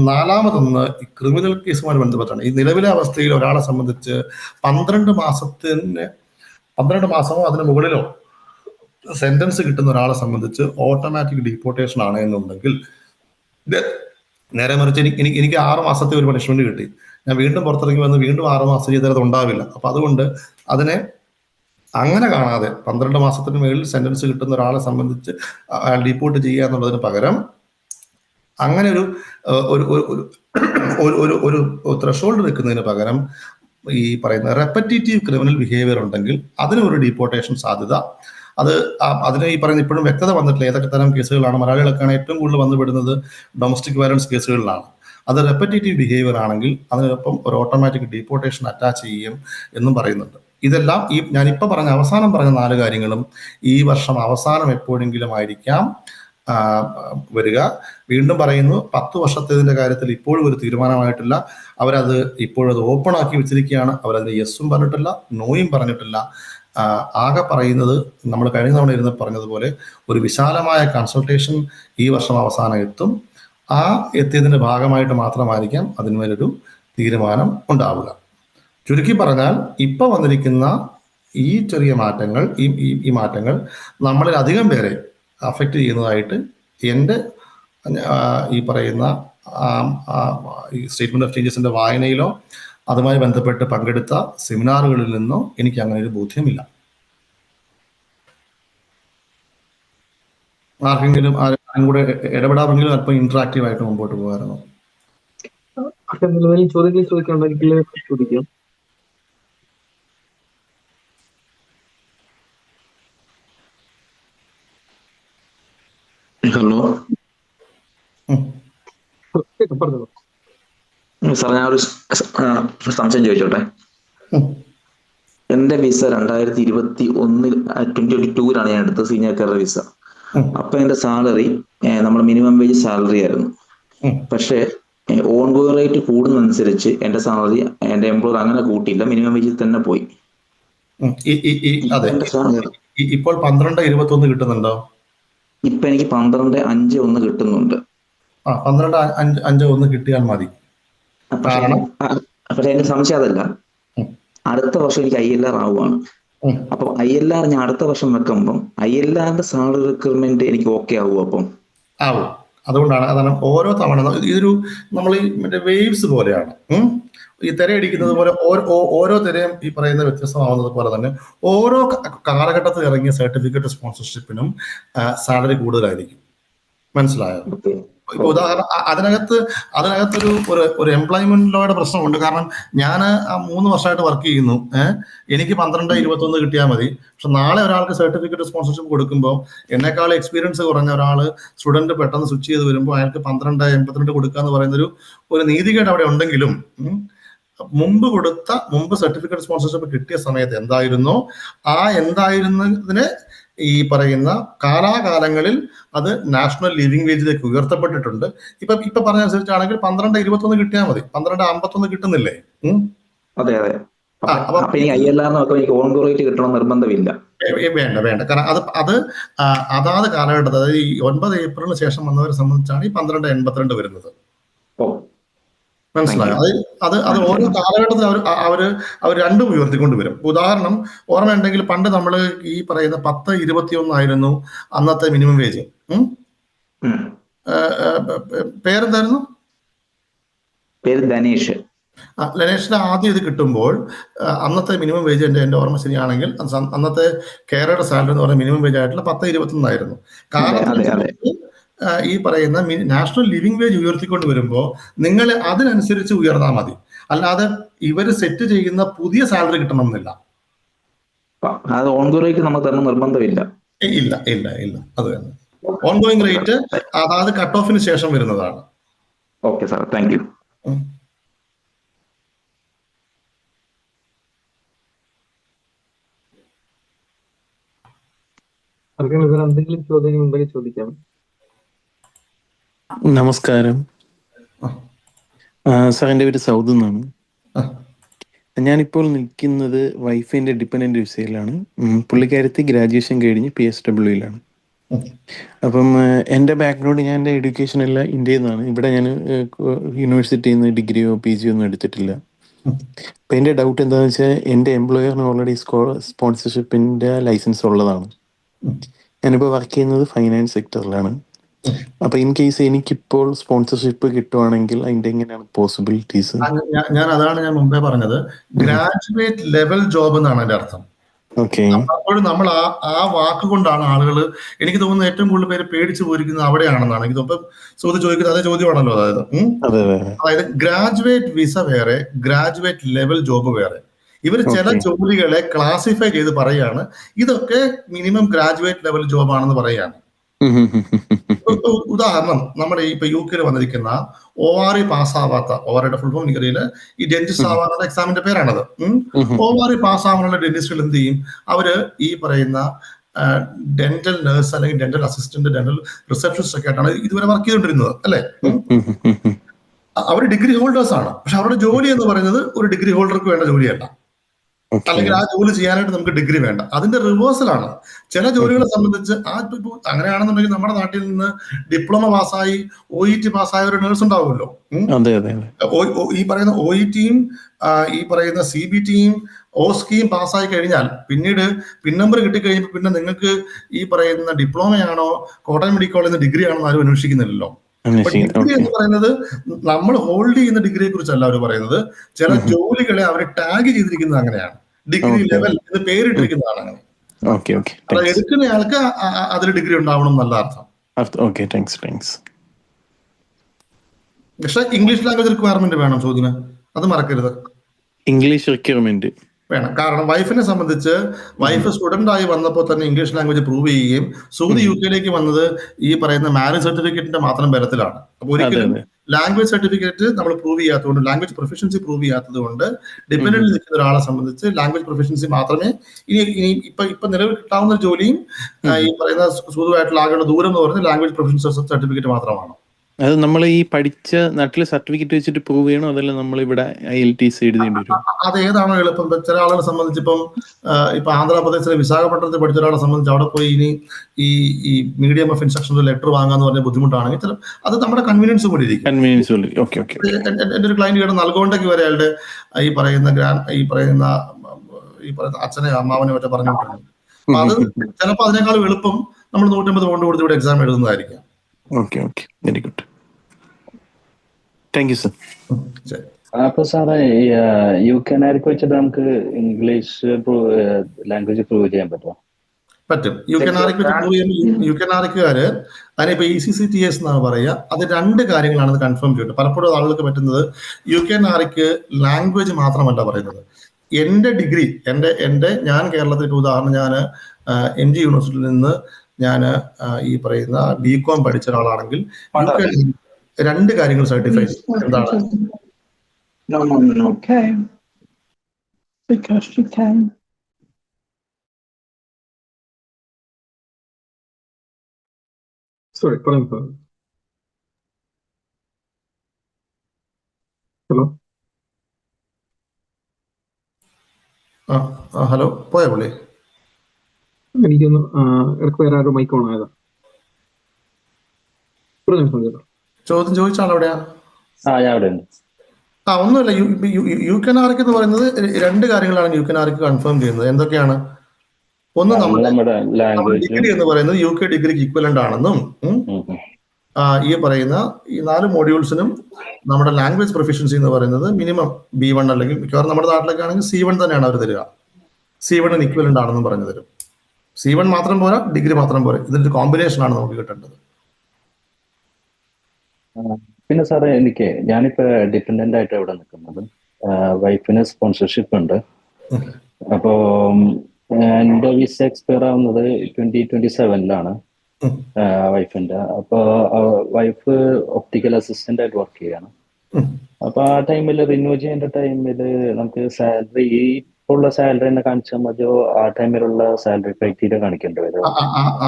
നാലാമതൊന്ന് ഈ ക്രിമിനൽ കേസുമായി ബന്ധപ്പെട്ടാണ്. ഈ നിലവിലെ അവസ്ഥയിൽ ഒരാളെ സംബന്ധിച്ച് 12 മാസമോ അതിന് മുകളിലോ സെന്റൻസ് കിട്ടുന്ന ഒരാളെ സംബന്ധിച്ച് ഓട്ടോമാറ്റിക് ഡീപ്പോർട്ടേഷൻ ആണ് എന്നുണ്ടെങ്കിൽ, നേരെ മറിച്ച് എനിക്ക് 6 മാസത്തെ ഒരു പണിഷ്മെന്റ് കിട്ടി, ഞാൻ വീണ്ടും പുറത്തിറങ്ങി വന്ന് വീണ്ടും 6 മാസം ചെയ്താൽ അത് ഉണ്ടാവില്ല. അപ്പൊ അതുകൊണ്ട് അതിനെ അങ്ങനെ കാണാതെ 12 മാസത്തിന് മുകളിൽ സെന്റൻസ് കിട്ടുന്ന ഒരാളെ സംബന്ധിച്ച് ഡീപ്പോർട്ട് ചെയ്യുക എന്നുള്ളതിന് പകരം അങ്ങനെ ഒരു ത്രഷോൾഡ് വെക്കുന്നതിന് പകരം ഈ പറയുന്ന റെപ്പറ്റേറ്റീവ് ക്രിമിനൽ ബിഹേവിയർ ഉണ്ടെങ്കിൽ അതിന് ഒരു ഡീപ്പോർട്ടേഷൻ സാധ്യത. അതിന് ഈ പറയുന്ന ഇപ്പോഴും വ്യക്തത വന്നിട്ടില്ല ഏതൊക്കെ തരം കേസുകളാണ്. മലയാളികൾക്കാണ് ഏറ്റവും കൂടുതൽ വന്നുപെടുന്നത് ഡൊമസ്റ്റിക് വയലൻസ് കേസുകളിലാണ്. അത് റെപ്പറ്റേറ്റീവ് ബിഹേവിയർ ആണെങ്കിൽ അതിനൊപ്പം ഒരു ഓട്ടോമാറ്റിക് ഡീപ്പോർട്ടേഷൻ അറ്റാച്ച് ചെയ്യും എന്നും പറയുന്നുണ്ട്. ഇതെല്ലാം ഞാനിപ്പോൾ അവസാനം പറഞ്ഞ 4 കാര്യങ്ങളും ഈ വർഷം അവസാനം എപ്പോഴെങ്കിലും ആയിരിക്കാം വരിക. വീണ്ടും പറയുന്നു, 10 വർഷത്തേതിന്റെ കാര്യത്തിൽ ഇപ്പോഴും ഒരു തീരുമാനമായിട്ടില്ല. അവരത് ഇപ്പോഴത് ഓപ്പൺ ആക്കി വെച്ചിരിക്കുകയാണ്. അവരതിന് യെസ്സും പറഞ്ഞിട്ടില്ല, നോയും പറഞ്ഞിട്ടില്ല. ആകെ പറയുന്നത് നമ്മൾ കഴിഞ്ഞ തവണ ഇരുന്ന് പറഞ്ഞതുപോലെ ഒരു വിശാലമായ കൺസൾട്ടേഷൻ ഈ വർഷം അവസാനം എത്തും. ആ എത്തിയതിന്റെ ഭാഗമായിട്ട് മാത്രമായിരിക്കാം അതിന്മേലൊരു തീരുമാനം ഉണ്ടാവുക. ചുരുക്കി പറഞ്ഞാൽ ഇപ്പൊ വന്നിരിക്കുന്ന ഈ ചെറിയ മാറ്റങ്ങൾ ഈ മാറ്റങ്ങൾ നമ്മളിൽ അധികം പേരെ അഫക്റ്റ് ചെയ്യുന്നതായിട്ട് എൻ്റെ ഈ പറയുന്ന ഈ സ്റ്റേറ്റ്മെന്റ് ഓഫ് ചേഞ്ചസിന്റെ വായനയിലോ അതുമായി ബന്ധപ്പെട്ട് പങ്കെടുത്ത സെമിനാറുകളിൽ നിന്നോ എനിക്ക് അങ്ങനെ ഒരു ബോധ്യമില്ല. ആർക്കെങ്കിലും ആരും കൂടെ ഇടപെടാമെങ്കിലും അല്പം ഇന്ററാക്റ്റീവ് ആയിട്ട് മുമ്പോട്ട് പോകാമായിരുന്നു. ചോദ്യങ്ങൾ ചോദിക്കാനുണ്ടെങ്കിൽ ചോദിക്കാം. ഹലോ പറഞ്ഞോളൂ സാർ, ഞാനൊരു സംശയം ചോദിച്ചോട്ടെ. എന്റെ വിസ 2022 ഞാൻ എടുത്തത് സീനിയർ കെയർ വിസ. അപ്പൊ എന്റെ സാലറി നമ്മുടെ മിനിമം വേജ് സാലറി ആയിരുന്നു. പക്ഷെ ഓൺ ഗോയിങ് റേറ്റ് കൂടുന്നതനുസരിച്ച് എന്റെ സാലറി എന്റെ എംപ്ലോയർ അങ്ങനെ കൂട്ടിയില്ല, മിനിമം വേജിൽ തന്നെ പോയി. ഇപ്പോൾ 12.21 കിട്ടുന്നുണ്ടോ? ഇപ്പൊ എനിക്ക് 12.51 കിട്ടുന്നുണ്ട്. 12.51 കിട്ടിയാൽ മതി. പക്ഷെ എന്റെ സംശയം അതല്ല, അടുത്ത വർഷം എനിക്ക് ILR ആവുകയാണ്. അപ്പൊ ILR ഞാൻ അടുത്ത വർഷം വെക്കുമ്പോൾ ILRന്റെ സാലറി റിക്വയർമെന്റ് എനിക്ക് ഓക്കെ ആവും? അപ്പം ആവും. അതാണ് ഓരോ തവണ ഇതൊരു നമ്മൾ ഈ മറ്റേ വേവ്സ് പോലെയാണ്. ഈ തിരയടിക്കുന്നത് പോലെ ഓരോ തിരയും ഈ പറയുന്ന വ്യത്യസ്തമാവുന്നത് പോലെ തന്നെ ഓരോ കാലഘട്ടത്തിൽ ഇറങ്ങിയ സർട്ടിഫിക്കറ്റ് സ്പോൺസർഷിപ്പിനും സാലറി കൂടുതലായിരിക്കും. മനസ്സിലായോ? ഇപ്പൊ ഉദാഹരണം അതിനകത്തൊരു എംപ്ലോയ്മെന്റ് ലോയുടെ പ്രശ്നമുണ്ട്. കാരണം ഞാൻ 3 വർഷമായിട്ട് വർക്ക് ചെയ്യുന്നു. എനിക്ക് 12.21 കിട്ടിയാൽ മതി. പക്ഷെ നാളെ ഒരാൾക്ക് സർട്ടിഫിക്കറ്റ് സ്പോൺസർഷിപ്പ് കൊടുക്കുമ്പോൾ എന്നെക്കാൾ എക്സ്പീരിയൻസ് കുറഞ്ഞ ഒരാള് സ്റ്റുഡന്റ് പെട്ടെന്ന് സ്വിച്ച് ചെയ്ത് വരുമ്പോൾ അയാൾക്ക് 12.82 കൊടുക്കുക എന്ന് പറയുന്ന ഒരു നീതികേട് അവിടെ ഉണ്ടെങ്കിലും മുമ്പ് സർട്ടിഫിക്കറ്റ് സ്പോൺസർഷിപ്പ് കിട്ടിയ സമയത്ത് എന്തായിരുന്നതിന് ഈ പറയുന്ന കാലാകാലങ്ങളിൽ അത് നാഷണൽ ലിവിംഗ് വേജിലേക്ക് ഉയർത്തപ്പെട്ടിട്ടുണ്ട്. ഇപ്പൊ പറഞ്ഞ അനുസരിച്ചാണെങ്കിൽ 12.21 കിട്ടിയാൽ മതി. 12.51 കിട്ടുന്നില്ലേ? അതെ. നിർബന്ധമില്ല. വേണ്ട. കാരണം അത് അതാത് കാലഘട്ടത്തിൽ, അതായത് ഈ 9 ഏപ്രിലിന് ശേഷം വന്നവരെ സംബന്ധിച്ചാണ് ഈ 12.82 വരുന്നത്. മനസ്സിലായോ? അത് ഓരോ കാലഘട്ടത്തിൽ അവർ രണ്ടും ഉയർത്തിക്കൊണ്ട് വരും. ഉദാഹരണം ഓർമ്മയുണ്ടെങ്കിൽ പണ്ട് നമ്മൾ ഈ പറയുന്ന 10.21 ആയിരുന്നു അന്നത്തെ മിനിമം വേജ്. പേരെന്തായിരുന്നു? പേര് ധനേഷ്. ലനേഷിന് ആദ്യം ഇത് കിട്ടുമ്പോൾ അന്നത്തെ മിനിമം വേജ് എൻ്റെ ഓർമ്മ ശരിയാണെങ്കിൽ അന്നത്തെ കേരളയുടെ സാലറി എന്ന് പറയുന്ന മിനിമം വേജ് ആയിട്ടുള്ള 10.21 ആയിരുന്നു. ഈ പറയുന്ന നാഷണൽ ലിവിംഗ് വേജ് ഉയർത്തിക്കൊണ്ട് വരുമ്പോൾ നിങ്ങൾ അതിനനുസരിച്ച് ഉയർന്നാൽ മതി. അല്ലാതെ ഇവര് സെറ്റ് ചെയ്യുന്ന പുതിയ സാലറി കിട്ടണമെന്നില്ല. നിർബന്ധമില്ല. ഇല്ല. അത് തന്നെ ഓൺഗോയിങ് റേറ്റ് അതായത് കട്ട് ഓഫിന് ശേഷം വരുന്നതാണ്. Okay sir, thank you. ആർക്കെങ്കിലും വേറെ എന്തെങ്കിലും ചോദ്യങ്ങൾ ഉണ്ടെങ്കിൽ ചോദിക്കാം. നമസ്കാരം സാർ, എൻ്റെ പേര് സൗദ് എന്നാണ്. ഞാനിപ്പോൾ നിൽക്കുന്നത് വൈഫിൻ്റെ ഡിപ്പെൻഡൻ്റ് വിസയിലാണ്. പുള്ളിക്കാരത്തി ഗ്രാജുവേഷൻ കഴിഞ്ഞ് PSWയിലാണ്. അപ്പം എൻ്റെ ബാക്ക്ഗ്രൗണ്ട്, ഞാൻ എൻ്റെ എഡ്യൂക്കേഷൻ എല്ലാം ഇന്ത്യയിൽ നിന്നാണ്. ഇവിടെ ഞാൻ യൂണിവേഴ്സിറ്റിയിൽ നിന്ന് ഡിഗ്രിയോ PG ഒന്നും എടുത്തിട്ടില്ല. അപ്പം എൻ്റെ ഡൗട്ട് എന്താണെന്ന് വെച്ചാൽ, എൻ്റെ എംപ്ലോയറിന് ഓൾറെഡി സ്പോൺസർഷിപ്പിൻ്റെ ലൈസൻസ് ഉള്ളതാണ്. ഞാനിപ്പോൾ വർക്ക് ചെയ്യുന്നത് ഫൈനാൻസ് സെക്ടറിലാണ്. അപ്പൊ ഇൻ കേസ് എനിക്കിപ്പോൾ സ്പോൺസർഷിപ്പ് കിട്ടുവാണെങ്കിൽ അതിന്റെ എങ്ങനെയാണ് പോസിബിലിറ്റീസ്? ഞാൻ അതാണ് ഞാൻ മുമ്പേ പറഞ്ഞത്, ഗ്രാജുവേറ്റ് ലെവൽ ജോബ് എന്നാണ് അതിന്റെ അർത്ഥം. ഓക്കെ. അപ്പോഴും നമ്മൾ ആ വാക്ക് കൊണ്ടാണ് ആളുകൾ, എനിക്ക് തോന്നുന്നത് ഏറ്റവും കൂടുതൽ പേര് പേടിച്ചു പോയിരിക്കുന്നത് അവിടെയാണെന്നാണ് എനിക്ക് തോന്നുന്നത്. ചോദിക്കുന്നത് അതേ ചോദ്യമാണല്ലോ. അതായത് ഗ്രാജുവേറ്റ് വിസ വേറെ, ഗ്രാജുവേറ്റ് ലെവൽ ജോബ് വേറെ. ഇവർ ചില ജോലികളെ ക്ലാസിഫൈ ചെയ്ത് പറയാണ്, ഇതൊക്കെ മിനിമം ഗ്രാജുവേറ്റ് ലെവൽ ജോബ് ആണെന്ന് പറയാണ്. ഉദാഹരണം, നമ്മുടെ ഇപ്പൊ UK വന്നിരിക്കുന്ന ORE പാസ്സാവാത്ത, OREയുടെ ഫുൾ ഫോം എനിക്കറിയില്ല, ഈ ഡെന്റിസ്റ്റ് ആവാനുള്ള എക്സാമിന്റെ പേരാണത്. ORE പാസ്സാവാനുള്ള ഡെന്റിസ്റ്റുകൾ എന്ത് ചെയ്യും? അവര് ഈ പറയുന്ന ഡെന്റൽ നഴ്സ് അല്ലെങ്കിൽ ഡെന്റൽ അസിസ്റ്റന്റ്, ഡെന്റൽ റിസപ്ഷനിസ്റ്റ് ഒക്കെ ആയിട്ടാണ് ഇതുവരെ വർക്ക് ചെയ്തുകൊണ്ടിരുന്നത്, അല്ലെ? അവർ ഡിഗ്രി ഹോൾഡേഴ്സ് ആണ്. പക്ഷെ അവരുടെ ജോലി എന്ന് പറയുന്നത് ഒരു ഡിഗ്രി ഹോൾഡർക്ക് വേണ്ട ജോലിയല്ല, അല്ലെങ്കിൽ ആ ജോലി ചെയ്യാനായിട്ട് നമുക്ക് ഡിഗ്രി വേണ്ട. അതിന്റെ റിവേഴ്സലാണ് ചില ജോലികളെ സംബന്ധിച്ച്. അങ്ങനെയാണെന്നുണ്ടെങ്കിൽ നമ്മുടെ നാട്ടിൽ നിന്ന് ഡിപ്ലോമ പാസ്സായി OET പാസ്സായ ഒരു നേഴ്സ് ഉണ്ടാവുമല്ലോ. ഈ പറയുന്ന OETയും ഈ പറയുന്ന CBTയും OSCEയും പാസ്സായി കഴിഞ്ഞാൽ പിന്നീട് പിൻ നമ്പർ കിട്ടിക്കഴിയുമ്പോൾ പിന്നെ നിങ്ങൾക്ക് ഈ പറയുന്ന ഡിപ്ലോമയാണോ കോട്ടയം മെഡിക്കൽ കോളേജിൽ ഡിഗ്രി ആണോ ആരും അന്വേഷിക്കുന്നില്ലല്ലോ. ഡിഗ്രി എന്ന് പറയുന്നത് നമ്മൾ ഹോൾഡ് ചെയ്യുന്ന ഡിഗ്രിയെ കുറിച്ചല്ല അവർ പറയുന്നത്. ചില ജോലികളെ അവർ ടാഗ് ചെയ്തിരിക്കുന്നത് അങ്ങനെയാണ്, ഡിഗ്രി ലെവൽ എന്ന് പേരിട്ടിരിക്കുന്നതാണ് അങ്ങനെ. എടുക്കുന്നയാൾക്ക് അതിൽ ഡിഗ്രി ഉണ്ടാവണം എന്നല്ല അർത്ഥം. പക്ഷെ ഇംഗ്ലീഷ് ലാംഗ്വേജ് റിക്വയർമെന്റ് വേണം ചോദ്യം, അത് മറക്കരുത്. ഇംഗ്ലീഷ് റിക്വയർമെന്റ് വേണം. കാരണം വൈഫിനെ സംബന്ധിച്ച്, വൈഫ് സ്റ്റുഡന്റ് ആയി വന്നപ്പോൾ തന്നെ ഇംഗ്ലീഷ് ലാംഗ്വേജ് പ്രൂവ് ചെയ്യുകയും, സൂദി UK വന്നത് ഈ പറയുന്ന മാരേജ് സർട്ടിഫിക്കറ്റിന്റെ മാത്രം ബലത്തിലാണ്. അപ്പൊ ഒരിക്കലും ലാംഗ്വേജ് സർട്ടിഫിക്കറ്റ് നമ്മൾ പ്രൂവ് ചെയ്യാത്തതുകൊണ്ട്, ലാംഗ്വേജ് പ്രൊഫഷൻസി പ്രൂവ് ചെയ്യാത്തത് കൊണ്ട്, ഡിപെൻഡന്റ് നിൽക്കുന്ന ഒരാളെ സംബന്ധിച്ച് ലാംഗ്വേജ് പ്രൊഫഷൻസി മാത്രമേ ഇനി ഇപ്പൊ നിലവിൽ കിട്ടാവുന്ന ജോലിയും ഈ പറയുന്ന സൂദുമായിട്ടുള്ള ആകേണ്ട ദൂരം എന്ന് പറയുന്നത് ലാംഗ്വേജ് പ്രൊഫഷൻസി സർട്ടിഫിക്കറ്റ് മാത്രമാണ്. അത് നമ്മൾ ഈ പഠിച്ച നാട്ടിലെ സർട്ടിഫിക്കറ്റ് വെച്ചിട്ട് പ്രൂവ് ചെയ്യണോ, അതല്ല നമ്മൾ ഇവിടെ IELTS എഴുതേണ്ടി വരും? അത് ഏതാണോ എളുപ്പം. ചില ആളുകളെ സംബന്ധിച്ച് ഇപ്പൊ ആന്ധ്രാപ്രദേശിലെ വിശാഖപട്ടണത്തിൽ പഠിച്ച ഒരാളെ സംബന്ധിച്ച് അവിടെ പോയി ഇനി ഈ മീഡിയം ഓഫ് ഇൻസ്ട്രക്ഷൻ്റെ ലെറ്റർ വാങ്ങാന്ന് പറഞ്ഞ ബുദ്ധിമുട്ടാണെങ്കിൽ അത് നമ്മുടെ കൺവീനിയൻസ് കൂടി ഇരിക്കും. എന്റെ ഒരു ക്ലയന്റ് കേട്ട് നൽകോണ്ടേക്ക് വരെ അയാളുടെ ഈ പറയുന്ന അച്ഛനെ അമ്മാവനെ മറ്റേ പറഞ്ഞുകൊണ്ടിരുന്നു. അപ്പൊ അത് ചിലപ്പോൾ അതിനേക്കാളും എളുപ്പം നമ്മൾ 150 പൗണ്ട് കൊടുത്ത് ഇവിടെ എക്സാം എഴുതുന്നതായിരിക്കാം. Very good, thank you sir. അപ്പൊ സാറേ, UK വെച്ചിട്ട് നമുക്ക് ഇംഗ്ലീഷ് ലാംഗ്വേജ് പ്രൂവ് ചെയ്യാൻ പറ്റുമോ? പറ്റും. UK അതിനിപ്പോ ECCTS എന്നാണ് പറയുക. അത് 2 കാര്യങ്ങളാണ് കൺഫേം ചെയ്തിട്ട്. പലപ്പോഴും ആളുകൾക്ക് പറ്റുന്നത് UK ലാംഗ്വേജ് മാത്രമല്ല പറയുന്നത്. എന്റെ ഡിഗ്രി, ഞാൻ കേരളത്തിൽ ഉദാഹരണം, ഞാൻ MG യൂണിവേഴ്സിറ്റിയിൽ നിന്ന് ഞാൻ ഈ പറയുന്ന BCom പഠിച്ച ഒരാളാണെങ്കിൽ UK 2 കാര്യങ്ങൾ സർട്ടിഫൈ ചെയ്യും. എന്താണ്? സോറി, പറഞ്ഞു. ഹലോ ഹലോ, പോയ പുള്ളി? എനിക്കൊന്ന് ഇടയ്ക്ക് വേറെ ആരോ മൈക്ക് ഓൺ ആയതാ. ചോദ്യം ചോദിച്ച ആളെവിടെയാ? ഒന്നുമില്ല. UK എന്ന് പറയുന്നത് 2 കാര്യങ്ങളാണ് UK കൺഫേം ചെയ്യുന്നത്. എന്തൊക്കെയാണ്? ഒന്ന്, നമ്മുടെ ഡിഗ്രി എന്ന് പറയുന്നത് UK ഡിഗ്രിക്ക് ഈക്വലന്റ് ആണെന്നും, ഈ പറയുന്ന ഈ 4 മോഡ്യൂൾസിനും നമ്മുടെ ലാംഗ്വേജ് പ്രൊഫഷൻസി എന്ന് പറയുന്നത് മിനിമം B1 അല്ലെങ്കിൽ മിക്കവാറും നമ്മുടെ നാട്ടിലൊക്കെ ആണെങ്കിൽ C1 തന്നെയാണ് അവർ തരിക. C1 ഈക്വലന്റ് ആണെന്നും പറഞ്ഞു തരും. C1 മാത്രം പോരാ, ഡിഗ്രി മാത്രം പോരാ, ഇതിന്റെ കോമ്പിനേഷൻ ആണ് നമുക്ക് കിട്ടേണ്ടത്. പിന്നെ സാറേ, ഞാനിപ്പോ ഡിപെൻഡന്റ് ആയിട്ട് ഇവിടെ നിൽക്കുന്നത്. വൈഫിന് സ്പോൺസർഷിപ്പ് ഉണ്ട്. അപ്പോ എന്റെ വിസ എക്സ്പയർ ആവുന്നത് 2027 വൈഫിന്റെ. അപ്പൊ വൈഫ് ഒപ്റ്റിക്കൽ അസിസ്റ്റന്റ് ആയിട്ട് വർക്ക് ചെയ്യാണ്. അപ്പൊ ആ ടൈമിൽ റിന്യൂ ചെയ്യേണ്ട ടൈമിൽ നമുക്ക് സാലറി ഇപ്പൊ ഉള്ള സാലറി തന്നെ കാണിച്ചാൽ മതിയോ, ആ ടൈമിലുള്ള സാലറി ക്രൈറ്റീരിയ കാണിക്കേണ്ടി വരുമോ?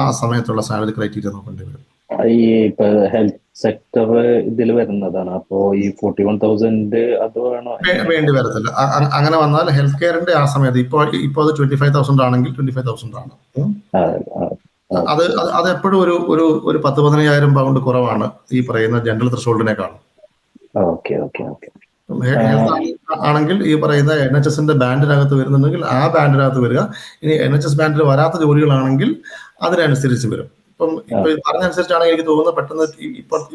ആ സമയത്തുള്ള സാലറി ക്രൈറ്റീരിയ നോക്കേണ്ടി വരും. ഈ ഇപ്പൊ ഹെൽത്ത് സെക്ടർ ഇതിൽ വരുന്നതാണ്, അപ്പോ ഈ 41,000 അത് വേണോ? വേണ്ടി വരത്തില്ല. അങ്ങനെ വന്നാൽ ഹെൽത്ത് കെയറിന്റെ ആ സമയത്ത് ഇപ്പോൾ അത് 25,000 ആണെങ്കിൽ 25,000 ആണ്. അത് എപ്പോഴും ഒരു 10-15,000 പൗണ്ട് കുറവാണ് ഈ പറയുന്ന ജനറൽ ത്രെഷോൾഡിനേക്കാളും. Okay okay okay. ഹെൽത്ത് ആണെങ്കിൽ ഈ പറയുന്ന NHSന്റെ ബാൻഡിനകത്ത് വരുന്നുണ്ടെങ്കിൽ ആ ബാൻഡിനകത്ത് വരിക. ഇനി NHS ബാൻഡിൽ വരാത്ത ജോലികളാണെങ്കിൽ അതിനനുസരിച്ച് വരും. ഇപ്പൊ പറഞ്ഞനുസരിച്ചാണെങ്കിൽ എനിക്ക് തോന്നുന്നത് പെട്ടെന്ന്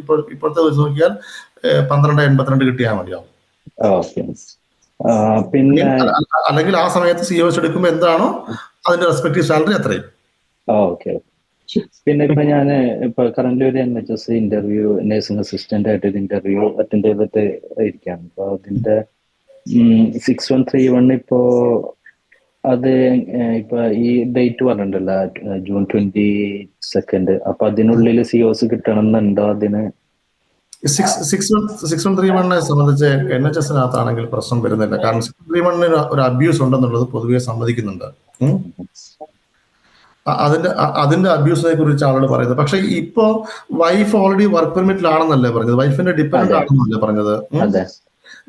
ഇപ്പോഴത്തെ വെച്ച് നോക്കിയാൽ 12.82 കിട്ടിയാൽ മതിയാവും. പിന്നെ അല്ലെങ്കിൽ ആ സമയത്ത് COS എടുക്കുമ്പോൾ എന്താണോ അതിന്റെ റെസ്പെക്റ്റീവ് സാലറി അത്രയും. ഓക്കെ. പിന്നെ ഇപ്പൊ ഞാൻ ഇപ്പൊ കറന്റ് ഒരു NHS ഇന്റർവ്യൂ, നഴ്സിംഗ് അസിസ്റ്റന്റ് ആയിട്ട് ഇന്റർവ്യൂ അറ്റൻഡ് ചെയ്തിട്ട് ഇരിക്കുകയാണ്. അപ്പൊ അതിന്റെ 6131 ഇപ്പോ അത് ഇപ്പൊ ഈ ഡേറ്റ് പറഞ്ഞിട്ടുണ്ടല്ലോ, June 22. അപ്പൊ അതിനുള്ളിൽ COS കിട്ടണം എന്നുണ്ടോ? അതിന് 6131 സംബന്ധിച്ച് NHSനകത്താണെങ്കിൽ പ്രശ്നം വരുന്നില്ല. കാരണം 6131 ഒരു അബ്യൂസ് ഉണ്ടെന്നുള്ളത് പൊതുവെ സമ്മതിക്കുന്നുണ്ട്. അതിന്റെ അബ്യൂസിനെ കുറിച്ച് ആളുകൾ പറയുന്നത്. പക്ഷെ ഇപ്പോ വൈഫ് ഓൾറെഡി വർക്ക് പെർമിറ്റിലാണെന്നല്ലേ പറഞ്ഞത്, വൈഫിന്റെ ഡിപ്പെൻഡന്റ് ആണെന്നല്ലേ പറഞ്ഞത്.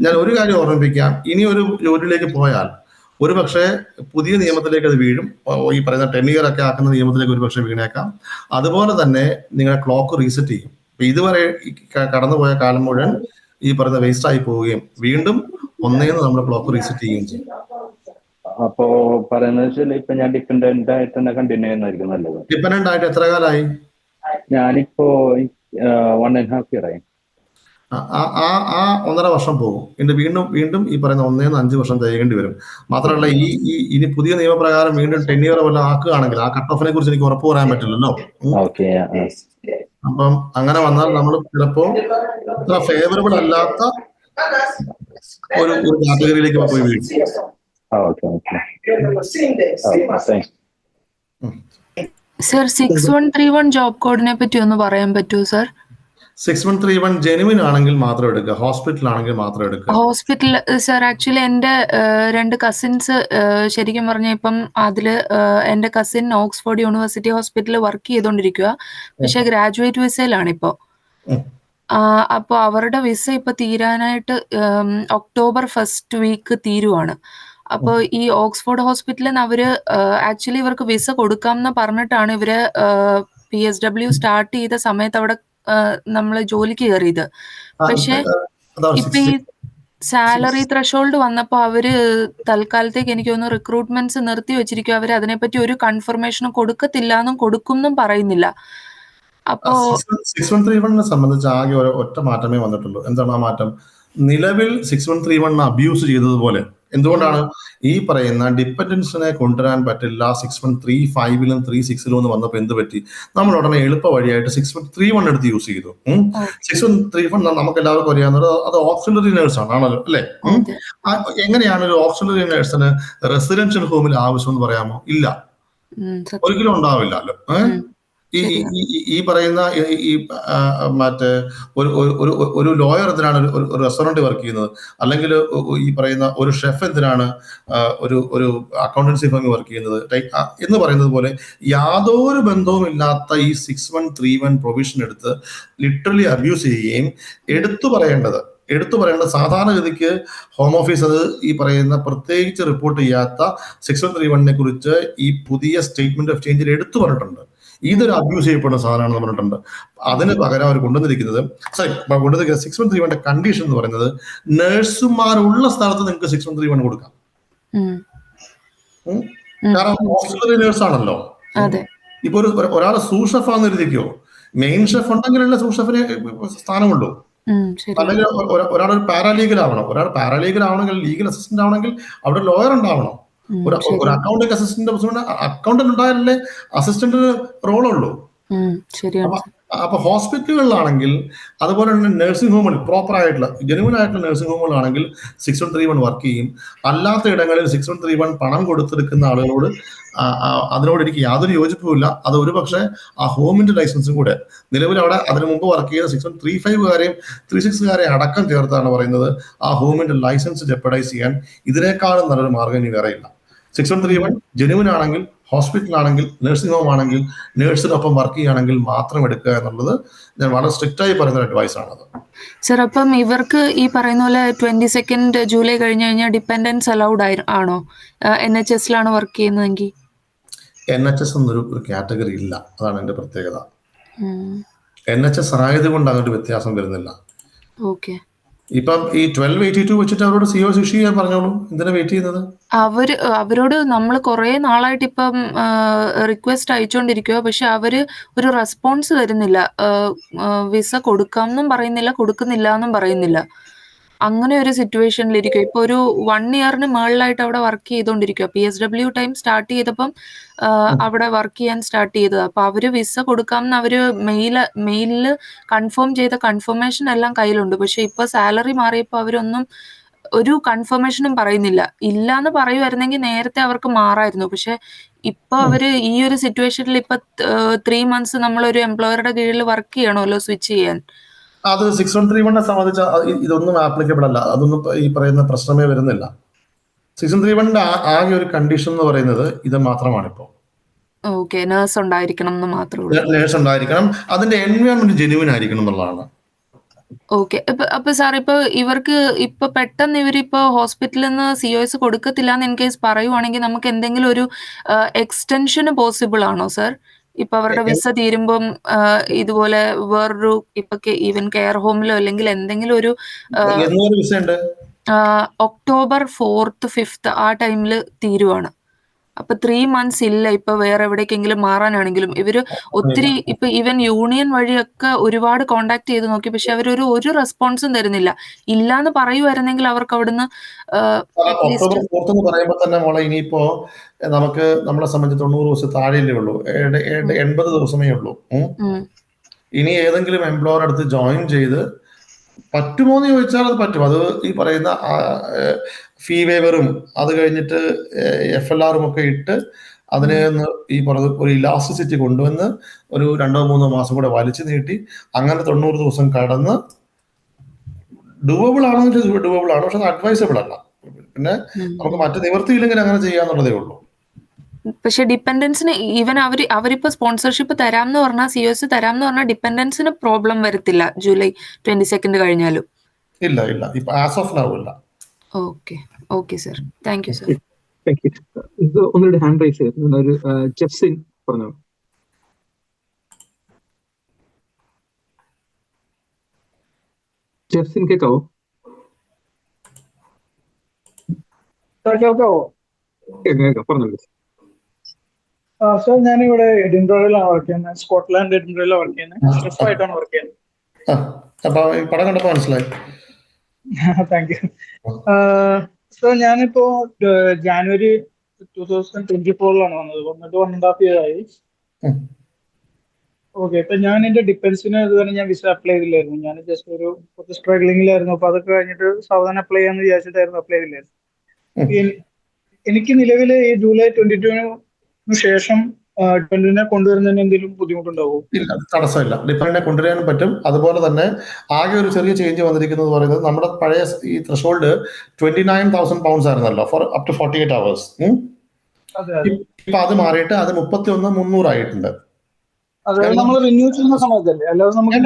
ഞാൻ ഒരു കാര്യം ഓർമ്മിപ്പിക്കാം, ഇനി ഒരു ജോലിയിലേക്ക് പോയാൽ ഒരു പക്ഷേ പുതിയ നിയമത്തിലേക്ക് അത് വീഴും. ഈ പറയുന്ന 10 ഇയർ ഒക്കെ ആക്കുന്ന നിയമത്തിലേക്ക് ഒരു പക്ഷേ വീണേക്കാം. അതുപോലെ തന്നെ നിങ്ങളുടെ ക്ലോക്ക് റീസെറ്റ് ചെയ്യും. ഇതുവരെ കടന്നുപോയ കാലം മുഴുവൻ ഈ പറയുന്ന വേസ്റ്റ് ആയി പോവുകയും വീണ്ടും ഒന്നേന്ന് നമ്മൾ ക്ലോക്ക് റീസെറ്റ് ചെയ്യുകയും ചെയ്യും. അപ്പോ പറയുന്നത് വെച്ചാൽ ഇപ്പൊ ഞാൻ ഡിപ്പെൻഡന്റ് ആയിട്ട് തന്നെ കണ്ടിന്യൂ ചെയ്യുന്നതായിരിക്കും നല്ലത്. ഡിപ്പെൻഡന്റ് ആയിട്ട് എത്ര കാലമായി? ഞാനിപ്പോ 1.5 year ആയി. ആ 1.5 വർഷം പോകും. വീണ്ടും ഈ പറയുന്ന 1-5 വർഷം തികയേണ്ടി വരും. മാത്രമല്ല ഇനി പുതിയ നിയമപ്രകാരം വീണ്ടും 10 ഇയർ വല്ല ആക്കുകയാണെങ്കിൽ ആ കട്ട് ഓഫിനെ കുറിച്ച് എനിക്ക് ഉറപ്പ് പറയാൻ പറ്റില്ലല്ലോ. അപ്പം അങ്ങനെ വന്നാൽ നമ്മൾ ചിലപ്പോ അത്ര ഫേവറബിൾ അല്ലാത്ത ഒരു കാറ്റഗറിയിലേക്ക് പോയി വീഴും. സർ 6131 ജോബ് കോഡിനെ പറ്റി ഒന്ന് പറയാൻ പറ്റുമോ സർ? 6131 ജെനുവിൻ ആണെങ്കിൽ മാത്രം എടുക്കുക, ഹോസ്പിറ്റൽ ആണെങ്കിൽ മാത്രം എടുക്കുക. ഹോസ്പിറ്റൽ സർ, ആക്ച്വലി എൻ്റെ 2 കസിൻസ് ശരിക്കും പറഞ്ഞാൽ ഇപ്പം അതില് എൻ്റെ കസിൻ ഓക്സ്ഫോർഡ് യൂണിവേഴ്സിറ്റി ഹോസ്പിറ്റലിൽ വർക്ക് ചെയ്തുകൊണ്ടിരിക്കുക. പക്ഷെ ഗ്രാജുവേറ്റ് വിസയിലാണ് ഇപ്പോൾ. അപ്പോൾ അവരുടെ വിസ ഇപ്പൊ തീരാനായിട്ട് October 1st വീക്ക് തീരുവാണ്. അപ്പോൾ ഈ ഓക്സ്ഫോർഡ് ഹോസ്പിറ്റലിൽ നിന്ന് അവര് ആക്ച്വലി ഇവർക്ക് വിസ കൊടുക്കാമെന്ന് പറഞ്ഞിട്ടാണ് ഇവര് PSW സ്റ്റാർട്ട് ചെയ്ത സമയത്ത് അവിടെ നമ്മള് ജോലിക്ക് കയറിയത്. പക്ഷെ ഇപ്പൊ ഈ സാലറി ത്രഷോൾഡ് വന്നപ്പോ അവര് തൽക്കാലത്തേക്ക് എനിക്ക് തോന്നുന്നു റിക്രൂട്ട്മെന്റ്സ് നിർത്തി വെച്ചിരിക്കും. അവര് അതിനെപ്പറ്റി ഒരു കൺഫർമേഷനും കൊടുക്കത്തില്ലാന്നും കൊടുക്കുന്നും പറയുന്നില്ല. അപ്പോ 6131 സംബന്ധിച്ച് ആകെ ഒറ്റ മാറ്റമേ വന്നിട്ടുള്ളൂ. എന്താണ് ആ മാറ്റം? നിലവിൽ 6131 അബ്യൂസ് ചെയ്തതുപോലെ എന്തുകൊണ്ടാണ് ഈ പറയുന്ന ഡിപ്പെൻഡൻസിനെ കൊണ്ടുവരാൻ പറ്റില്ല 6135 36 വന്നപ്പോ എന്ത് പറ്റി? നമ്മൾ ഉടനെ എളുപ്പ വഴിയായിട്ട് 6131 എടുത്ത് യൂസ് ചെയ്തു. 6131 നമുക്ക് എല്ലാവർക്കും അറിയാവുന്നത് അത് ഓക്സിലറി നേഴ്സ് ആണല്ലോ അല്ലെ? എങ്ങനെയാണ് ഒരു ഓക്സിലറി നേഴ്സിന് റെസിഡൻഷ്യൽ ഹോമിൽ ആവശ്യം എന്ന് പറയാമോ? ഇല്ല, ഒരിക്കലും ഉണ്ടാവില്ലല്ലോ. ഈ പറയുന്ന ഈ മറ്റേ ഒരു ലോയർ എന്തിനാണ് ഒരു റെസ്റ്റോറന്റ് വർക്ക് ചെയ്യുന്നത്? അല്ലെങ്കിൽ ഈ പറയുന്ന ഒരു ഷെഫ് എന്തിനാണ് ഒരു അക്കൗണ്ടൻസി ഫേമിൽ വർക്ക് ചെയ്യുന്നത് എന്ന് പറയുന്നത് പോലെ യാതൊരു ബന്ധവും ഇല്ലാത്ത ഈ 6131 പ്രൊവിഷൻ എടുത്ത് ലിറ്ററലി അബ്യൂസ് ചെയ്യുകയും എടുത്തു പറയേണ്ടത് സാധാരണഗതിക്ക് ഹോം ഓഫീസ് അത് ഈ പറയുന്ന പ്രത്യേകിച്ച് റിപ്പോർട്ട് ചെയ്യാത്ത 6131 കുറിച്ച് ഈ പുതിയ സ്റ്റേറ്റ്മെന്റ് ഓഫ് ചേഞ്ചിൽ എടുത്തു പറഞ്ഞിട്ടുണ്ട്. ഇതൊരു അബ്യൂസ് ചെയ്യപ്പെടുന്ന സാധനമാണെന്ന് പറഞ്ഞിട്ടുണ്ട്. അതിന് പകരം അവർ കൊണ്ടുവന്നിരിക്കുന്നത് 6131 കണ്ടീഷൻ എന്ന് പറയുന്നത് നഴ്സുമാരുള്ള സ്ഥലത്ത് നിങ്ങൾക്ക് 6131 കൊടുക്കാം. കാരണം ഓക്സിലറി നേഴ്സ് ആണല്ലോ. ഇപ്പൊ ഒരാൾ സൂഷഫാന്ന് എഴുതിക്കോ, മെയിൻ ഷെഫ് ഉണ്ടെങ്കിലല്ലേ സൂഷഫിന് സ്ഥാനമുള്ളൂ. അല്ലെങ്കിൽ ഒരാളൊരു പാരാലീഗൽ ആവണം. ഒരാൾ പാരാലീഗൽ ആവണമെങ്കിൽ ലീഗൽ അസിസ്റ്റന്റ് ആവണമെങ്കിൽ അവിടെ ലോയർ ഉണ്ടാവണം. ഒരു അക്കൗണ്ടന്റ് ഉണ്ടായാലല്ലേ അസിസ്റ്റന്റ് റോളുള്ളൂ. അപ്പൊ ഹോസ്പിറ്റലുകളിലാണെങ്കിൽ, അതുപോലെ തന്നെ നഴ്സിംഗ് ഹോമിൽ പ്രോപ്പർ ആയിട്ടുള്ള ജെനുവൻ ആയിട്ടുള്ള നഴ്സിംഗ് ഹോമുകളാണെങ്കിൽ 6131 വർക്ക് ചെയ്യും. അല്ലാത്ത ഇടങ്ങളിൽ 6131 പണം കൊടുത്തെടുക്കുന്ന ആളുകളോട് അതിനോട് എനിക്ക് യാതൊരു യോജിപ്പുമില്ല. അത് ഒരു പക്ഷേ ആ ഹോമിന്റെ ലൈസൻസും കൂടെ നിലവിൽ അവിടെ അതിനു മുമ്പ് വർക്ക് ചെയ്ത 6135കാരെയും 36കാരെ അടക്കം ചേർത്താണ് പറയുന്നത് ആ ഹോമിന്റെ ലൈസൻസ് ജെപ്പഡൈസ് ചെയ്യാൻ ഇതിനേക്കാളും നല്ലൊരു മാർഗ്ഗം ഇനി വേറെ ഇല്ല. 6131 ജെനുവൻ ആണെങ്കിൽ, ഹോസ്പിറ്റലാണെങ്കിൽ, നഴ്സിംഗ് ഹോം ആണെങ്കിൽ, നേഴ്സിനൊപ്പം വർക്ക് ചെയ്യുകയാണെങ്കിൽ മാത്രം എടുക്കുക എന്നുള്ളത് ഞാൻ വളരെ സ്ട്രിക്റ്റ് ആയി പറയുന്ന അഡ്വൈസ് ആണത്. സർ, അപ്പം ഇവർക്ക് ഈ പറയുന്ന പോലെ 22 ജൂലൈ കഴിഞ്ഞ് കഴിഞ്ഞാൽ ഡിപ്പെൻഡൻസ് അലൗഡ് ആണോ? NHS-ലാണ് വർക്ക് ചെയ്യുന്നതെങ്കിൽ NHS എന്നൊരു കാറ്റഗറി ഇല്ല, അതാണ് എൻ്റെ പ്രത്യേകത. NHS ആയതുകൊണ്ട് അങ്ങോട്ട് വ്യത്യാസം വരുന്നില്ല. ഓക്കെ. ഇപ്പം ഈ 1282 വെച്ചിട്ട് അവരോട് COS ഇഷ്യൂ ചെയ്യാൻ പറഞ്ഞോളൂ. എന്തിനാ വെയിറ്റ് ചെയ്യുന്നത്? അവരോട് നമ്മൾ കുറേ നാളായിട്ട് ഇപ്പം റിക്വസ്റ്റ് അയച്ചുകൊണ്ടിരിക്കുക. പക്ഷെ അവര് ഒരു റെസ്പോൺസ് തരുന്നില്ല. വിസ കൊടുക്കാമെന്നും പറയുന്നില്ല, കൊടുക്കുന്നില്ല എന്നും പറയുന്നില്ല. അങ്ങനെ ഒരു സിറ്റുവേഷനിലിരിക്കും. ഇപ്പൊ ഒരു 1 ഇയറിന് മുകളിലായിട്ട് അവിടെ വർക്ക് ചെയ്തുകൊണ്ടിരിക്കുക. PSW ടൈം സ്റ്റാർട്ട് ചെയ്തപ്പം അവിടെ വർക്ക് ചെയ്യാൻ സ്റ്റാർട്ട് ചെയ്തത്. അപ്പൊ അവര് വിസ കൊടുക്കാമെന്ന് അവര് മെയിലില് കൺഫേം ചെയ്ത കൺഫർമേഷൻ എല്ലാം കയ്യിലുണ്ട്. പക്ഷെ ഇപ്പൊ സാലറി മാറിയപ്പോ അവരൊന്നും ഒരു കൺഫർമേഷനും പറയുന്നില്ല. ഇല്ലാന്ന് പറയുമായിരുന്നെങ്കിൽ നേരത്തെ അവർക്ക് മാറായിരുന്നു. പക്ഷെ ഇപ്പൊ അവര് ഈ ഒരു സിറ്റുവേഷനിൽ ഇപ്പൊ 3 മന്ത്സ് നമ്മളൊരു എംപ്ലോയറുടെ കീഴിൽ വർക്ക് ചെയ്യണമല്ലോ സ്വിച്ച് ചെയ്യാൻ. അത് 6131 സംബന്ധിച്ച ഇതൊന്നും ആപ്ലിക്കബിൾ അല്ല. അതൊന്നും ഈ പറയുന്ന പ്രശ്നമേ വരുന്നില്ല. 6131 ആകെ ഒരു കണ്ടീഷൻ എന്ന് പറയുന്നത് ഇത് മാത്രമാണ്. ഇപ്പോൾ ഓക്കെ, നേഴ്സ് ഉണ്ടായിരിക്കണം എന്ന് മാത്രമേ ഉള്ളൂ. നേഴ്സ് ഉണ്ടായിരിക്കണം, അതിന്റെ എൻവയോൺമെന്റ് ജെനുവിൻ ആയിരിക്കണം എന്നുള്ളതാണ്. ഓക്കെ. അപ്പൊ സാർ, ഇപ്പൊ ഇവർക്ക് ഇപ്പൊ പെട്ടെന്ന് ഇവരിപ്പോ ഹോസ്പിറ്റലിൽ നിന്ന് COS കൊടുക്കത്തില്ല എന്ന് ഇൻ കേസ് പറയുവാണെങ്കിൽ നമുക്ക് എന്തെങ്കിലും ഒരു എക്സ്റ്റൻഷന് പോസിബിൾ ആണോ സാർ? ഇപ്പൊ അവരുടെ വിസ തീരുമ്പം ഇതുപോലെ വേറൊരു ഇപ്പൊ ഈവൻ കെയർ ഹോമിലോ അല്ലെങ്കിൽ എന്തെങ്കിലും ഒരു എന്നൊരു വിസ ഉണ്ട്. October 4th 5th ആ ടൈമിൽ തീരുവാണ്. അപ്പൊ 3 മന്ത്സ് ഇല്ല ഇപ്പൊ വേറെ എവിടേക്കെങ്കിലും മാറാനാണെങ്കിലും. ഇവര് ഒത്തിരി ഇപ്പൊ ഈവൻ യൂണിയൻ വഴിയൊക്കെ ഒരുപാട് കോണ്ടാക്ട് ചെയ്ത് നോക്കി. പക്ഷെ അവരൊരു റെസ്പോൺസും തരുന്നില്ല. ഇല്ലാന്ന് പറയുമായിരുന്നെങ്കിൽ അവർക്ക് അവിടുന്ന് October 4th എന്ന് പറയുമ്പോൾ തന്നെ മോളെ ഇനിയിപ്പോ നമുക്ക് നമ്മളെ സംബന്ധിച്ച് 90 ദിവസം താഴെയല്ലേ ഉള്ളൂ, 80 ദിവസമേ ഉള്ളൂ. ഇനി ഏതെങ്കിലും എംപ്ലോയർ അടുത്ത് ജോയിൻ ചെയ്ത് പറ്റുമോ എന്ന് ചോദിച്ചാൽ അത് പറ്റും. അത് ഈ പറയുന്ന ഫീ വേവറും അത് കഴിഞ്ഞിട്ട് FLR-ഉം ഒക്കെ ഇട്ട് അതിനെ ഈ പറഞ്ഞ ഒരു ഇലാസ്റ്റിസിറ്റി കൊണ്ടുവന്ന് ഒരു 2-3 മാസം കൂടെ വലിച്ചു നീട്ടി അങ്ങനെ 90 ദിവസം കടന്ന് ഡൂവബിൾ ആണെന്ന് വെച്ചാൽ ഡൂവബിൾ ആണ്. പക്ഷെ അത് അഡ്വൈസബിൾ അല്ല. പിന്നെ നമുക്ക് മറ്റു നിവൃത്തിയില്ലെങ്കിൽ അങ്ങനെ ചെയ്യാന്നുള്ളതേ ഉള്ളൂ. പക്ഷെ ഡിപ്പെൻഡൻസിന് ഈവൻ അവരിപ്പോ സ്പോൺസർഷിപ്പ് തരാമെന്ന് പറഞ്ഞാൽ COS തരാമെന്ന് പറഞ്ഞാൽ ഡിപ്പെൻഡൻസിന് പ്രോബ്ലം വരത്തില്ല ജൂലൈ 22 കഴിഞ്ഞാലും? ഇല്ല ഇപ്പൊ ആസ് ഓഫ് നൗ ഇല്ല. Okay sir, thank you sir. Thank U. ഇത് ഒന്നുകൂടി ഹാൻഡ് റൈസ് ചെയ്തു ഒരു ജെഫ്സിൻ പറഞ്ഞു. ജെഫ്സിൻ കേൾക്കാവോ? കേൾക്കാം, പറഞ്ഞോളൂ. സർ, ഞാനിവിടെ എഡിൻബറയിലാണ് വർക്ക് ചെയ്യുന്നത്. സ്കോട്ട്ലാൻഡ് എഡിൻബറയിലാണ് വർക്ക് ചെയ്യുന്നത്. ഷെഫായിട്ടാണ് വർക്ക് ചെയ്യുന്നത്. പടം കണ്ടപ്പോ മനസ്സിലായി. Thank you. സർ, ഞാനിപ്പോ ജാനുവരി 2024 വന്നത്. വന്നിട്ട് 1.5 year ആയി. ഓക്കെ. ഇപ്പൊ ഞാൻ എന്റെ ഡിഫൻസിന് ഇതുവരെ ഞാൻ വിസ അപ്ലൈ ചെയ്തില്ലായിരുന്നു. ഞാൻ ജസ്റ്റ് കുറച്ച് സ്ട്രഗ്ലിംഗിലായിരുന്നു. അപ്പൊ അതൊക്കെ കഴിഞ്ഞിട്ട് സാവധാനം അപ്ലൈ ചെയ്യാന്ന് വിചാരിച്ചിട്ടായിരുന്നു അപ്ലൈ ചെയ്തില്ലായിരുന്നു. എനിക്ക് നിലവിൽ ഈ ജൂലൈ 22 ശേഷം ഡിപെൻഡന്റിനെ കൊണ്ടുവരുന്നതിന് എന്തെങ്കിലും ബുദ്ധിമുട്ടുണ്ടാവോ? ഇല്ല, തടസ്സമില്ല. ഡിപെൻഡന്റിനെ കൊണ്ടുവരാൻ പറ്റും. അതുപോലെ തന്നെ ആകെ ഒരു ചെറിയ ചേഞ്ച് വന്നിരിക്കുന്നത് പറയുന്നത് നമ്മുടെ പഴയ ഈ ത്രെഷോൾഡ് 29,000 pounds ആയിരുന്നല്ലോ ഫോർ അപ് ടു 48 hours. ഇപ്പൊ അത് മാറിയിട്ട് അത് 31,300 ആയിട്ടുണ്ട്. നമ്മൾ റിന്യൂ ചെയ്യുന്ന സമയത്തല്ലേ? അല്ലാതെ നമുക്ക്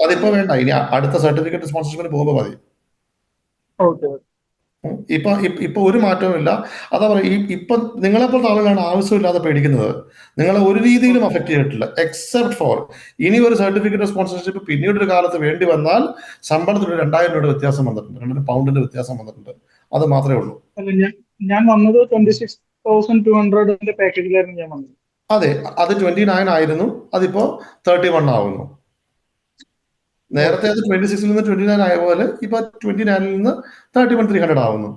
അതിപ്പോ വേണ്ട, ഇനി അടുത്ത സർട്ടിഫിക്കറ്റ് സ്പോൺസർഷിപ്പിന് പോകുമ്പോൾ മതി. ഓക്കെ. ഇപ്പൊ ഒരു മാറ്റവും ഇല്ല. അതാ പറയുക, ഇപ്പൊ നിങ്ങളെപ്പോലത്തെ ആളുകളാണ് ആവശ്യമില്ലാതെ പേടിക്കുന്നത്. നിങ്ങളെ ഒരു രീതിയിലും അഫക്ട് ചെയ്തിട്ടില്ല എക്സെപ്റ്റ് ഫോർ ഇനി ഒരു സർട്ടിഫിക്കറ്റ് സ്പോൺസർഷിപ്പ് പിന്നീട് ഒരു കാലത്ത് വേണ്ടി വന്നാൽ ശമ്പളത്തിൽ 2,000 രൂപയുടെ വ്യത്യാസം വന്നിട്ടുണ്ട്, 2 പൗണ്ടിന്റെ വ്യത്യാസം വന്നിട്ടുണ്ട്. അത് മാത്രമേ ഉള്ളൂ. ഞാൻ വന്നത് 26,200 പാക്കേജിലായിരുന്നു ഞാൻ വന്നത്. അതെ, അത് 29 ആയിരുന്നു, അതിപ്പോ 31 ആവുന്നു. നേരത്തെ അത് 26 നിന്ന് 29 ആയ പോലെ ഇപ്പൊ 29 നിന്ന് 31,300 ആവുന്നു.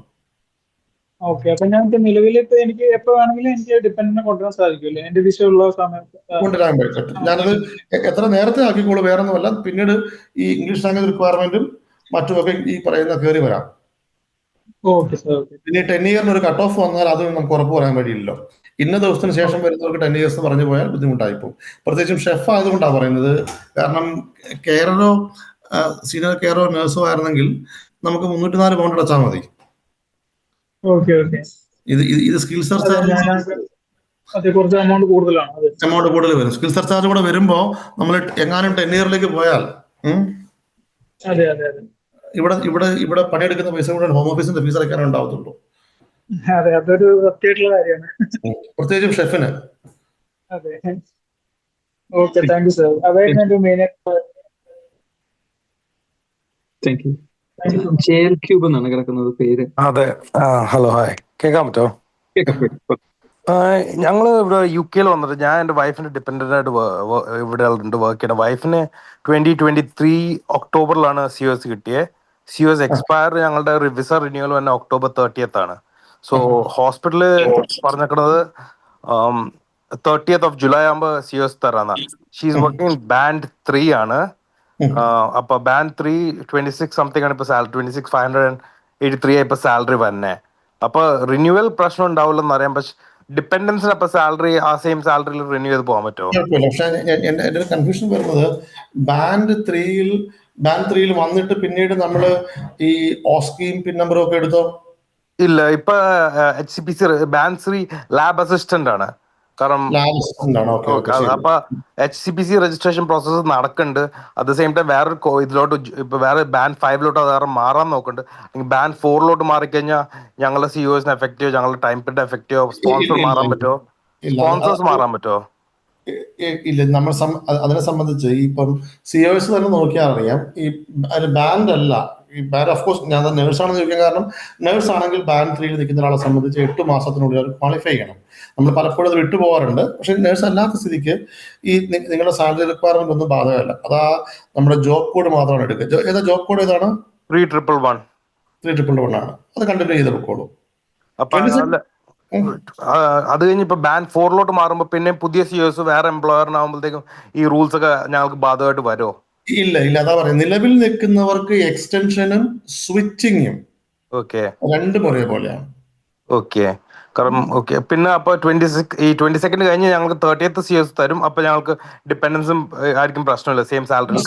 ഓക്കെ, അപ്പൊ ഞാൻ നിലവിൽ ഇപ്പൊ എനിക്ക് എപ്പോ വേണമെങ്കിലും എനിക്ക് ഡിപ്പെൻഡന്റിനെ കൊണ്ടുവരാൻ സാധിക്കുമല്ലേ എന്റെ വിസ ഉള്ള സമയത്ത്? കൊണ്ടുവരാൻ പറ്റും. ഞാനത് എത്ര നേരത്തെ ആക്കിക്കോളൂ, വേറെ ഒന്നുമല്ല. പിന്നീട് ഈ ഇംഗ്ലീഷ് ലാംഗ്വേജ് റിക്വയർമെന്റും മറ്റുമൊക്കെ ഈ പറയുന്ന കയറി വരാം. Okay sir, okay. പിന്നെ 10 ഇയറിന് ഒരു കട്ട് ഓഫ് വന്നാൽ അത് നമുക്ക് ഉറപ്പ് പറയാൻ വഴിയില്ലല്ലോ. ഇന്ന ദിവസത്തിന് ശേഷം വരുന്നവർക്ക് 10 ഇയേഴ്സ് പറഞ്ഞു പോയാൽ ബുദ്ധിമുട്ടായിപ്പോൾ. പ്രത്യേകിച്ചും ഷെഫ് ആയതുകൊണ്ടാണ് പറയുന്നത്. കാരണം കെയറോ സീനിയർ കെയറോ നഴ്സോ ആയിരുന്നെങ്കിൽ നമുക്ക് 304 പൗണ്ട് അടച്ചാൽ മതി. Okay, okay. ഇത് സ്കിൽ സർചാർജ് അതെ, കുറച്ച് എമൗണ്ട് കൂടുതലാണ്. അതെ, എമൗണ്ട് കൂടുതൽ വരും. സ്കിൽ സർചാർജ് കൂടെ വരുമ്പോൾ നമ്മൾ എങ്ങാനും 10 ഇയറിലേക്ക് പോയാൽ അതെ, അതെ, അതെ. ഇവിടെ പണിയെടുക്കുന്ന പൈസ കൂടെ ഹോം ഓഫീസിന്റെ ഫീസ് അടയ്ക്കാനേ ഉണ്ടാവത്തുള്ളൂ. അതെ, അതൊരു സത്യമായിട്ടുള്ള കാര്യമാണ്. പ്രത്യേകിച്ചും ഷെഫിന്. അതെ. Okay, thank you sir. അതായിരുന്നു എന്റെ main. Thank you. Gel cube എന്നാണ് കിടക്കുന്നത് പേര്. അതെ. Hello, hi. കേൾക്കാൻ പറ്റോ? കേൾക്കാം. ഞങ്ങൾ ഇവിടെ UK വന്നിട്ട് ഞാൻ എൻ്റെ വൈഫിന് ഡിപ്പെൻഡൻ്റ് ആയിട്ട് ഇവിടെ ഉണ്ട് വർക്ക് ചെയ്യണം. വൈഫിന് 2023 ഒക്ടോബറിലാണ് COS കിട്ടിയത്. COS എക്സ്പയർ ഞങ്ങളുടെ വിസ റിന്യൂവൽ തന്നെ October 30th ആണ്. സോ ഹോസ്പിറ്റല് പറഞ്ഞേക്കണത് 30th of July ആകുമ്പോൾ COS തരാന്നാണ്. ഷീസ് വർക്കിംഗ് ബാൻഡ് 3 ആണ്. അപ്പൊ ബാൻഡ് 3 26 സംതിങ് ആണ് ഇപ്പൊ സാലറി. 26,583 ഇപ്പൊ സാലറി തന്നെ. അപ്പൊ റിന്യൂവൽ പ്രശ്നം ഉണ്ടാവില്ലെന്ന് അറിയാം. പക്ഷെ ഡിപ്പെൻഡൻസിന് അപ്പൊ സാലറി ആ സെയിം സാലറിയിൽ റിന്യൂ ചെയ്ത് പോകാൻ പറ്റുമോ? കുഴപ്പമില്ല. പക്ഷെ എന്റെ ഒരു കൺഫ്യൂഷൻ വരുന്നത് ബാൻഡ് ത്രീയിൽ വന്നിട്ട് പിന്നീട് നമ്മൾ ഈ ഓസ്കിയും പിൻ നമ്പറും ഒക്കെ എടുത്തോ? ഇല്ല, ഇപ്പൊ HCPC ബാൻഡ് 3 ലാബ് അസിസ്റ്റന്റ് ആണ്. കാരണം അപ്പൊ HCPC രജിസ്ട്രേഷൻ പ്രോസസ്സ് നടക്കുന്നുണ്ട്. അറ്റ് ദ സെയിം ടൈം വേറൊരു ഇതിലോട്ട് ഇപ്പൊ വേറെ ബാൻഡ് 5ലോട്ട് അത് മാറാൻ നോക്കുന്നുണ്ട്. ബാൻഡ് 4ലോട്ട് മാറിക്കഴിഞ്ഞാൽ ഞങ്ങളുടെ COSന് എഫക്റ്റ് ചെയ്യോ, ഞങ്ങളുടെ ടൈം പിഡ് എഫക്റ്റ് ചെയ്യോ, സ്പോൺസർ മാറാൻ പറ്റുമോ, സ്പോൺസേഴ്സ് മാറാൻ പറ്റുമോ? ഇല്ല. നമ്മൾ അതിനെ സംബന്ധിച്ച് ഇപ്പം COS തന്നെ നോക്കിയാൽ അറിയാം. ഈ ബാൻഡ് അല്ല, ഈ ബാൻഡ് ഓഫ്കോഴ്സ് ഞാൻ നേഴ്സാണെന്ന് ചോദിക്കാൻ കാരണം നേഴ്സ് ആണെങ്കിൽ ബാൻഡ് 3 നിൽക്കുന്ന ഒരാളെ സംബന്ധിച്ച് 8 മാസത്തിനുള്ളിൽ അവർ ക്വാളിഫൈ ചെയ്യണം. നമ്മൾ പലപ്പോഴും അത് വിട്ടുപോകാറുണ്ട്. പക്ഷെ നേഴ്സ് അല്ലാത്ത സ്ഥിതിക്ക് ഈ നിങ്ങളുടെ സാലറി റിക്വയർമെന്റ് ഒന്നും ബാധകമല്ല. അതാ നമ്മുടെ ജോബ് കോഡ് മാത്രമാണ് എടുക്കുക. ഏതാ ജോബ് കോഡ്? ഏതാണ്? 3,111 ആണ്. അത് കണ്ടിന്യൂ ചെയ്ത് വെക്കോളൂ. അപ്പൊ അത് കഴിഞ്ഞ് ഇപ്പൊ ബാൻഡ് 4ലോട്ട് മാറുമ്പോ പിന്നെ പുതിയ COS വേറെ എംപ്ലോയറിനാകുമ്പോഴത്തേക്കും ഈ റൂൾസ് ഒക്കെ ഞങ്ങൾക്ക് ബാധകമായിട്ട് വരുമോ? ഇല്ല. അതാ പറയാം, നിലവിൽ നിൽക്കുന്നവർക്ക് എക്സ്റ്റൻഷനും സ്വിച്ചിങ്ങും രണ്ടും ഒരേപോലെയാണ്. ഓക്കെ. കാരണം ഓക്കെ. പിന്നെ അപ്പൊ 22nd കഴിഞ്ഞ് ഞങ്ങൾക്ക് 30th COS തരും. അപ്പൊ ഞങ്ങൾക്ക് ഡിപ്പെൻഡൻസും ആയിരിക്കും പ്രശ്നമില്ല, സെയിം സാലറി.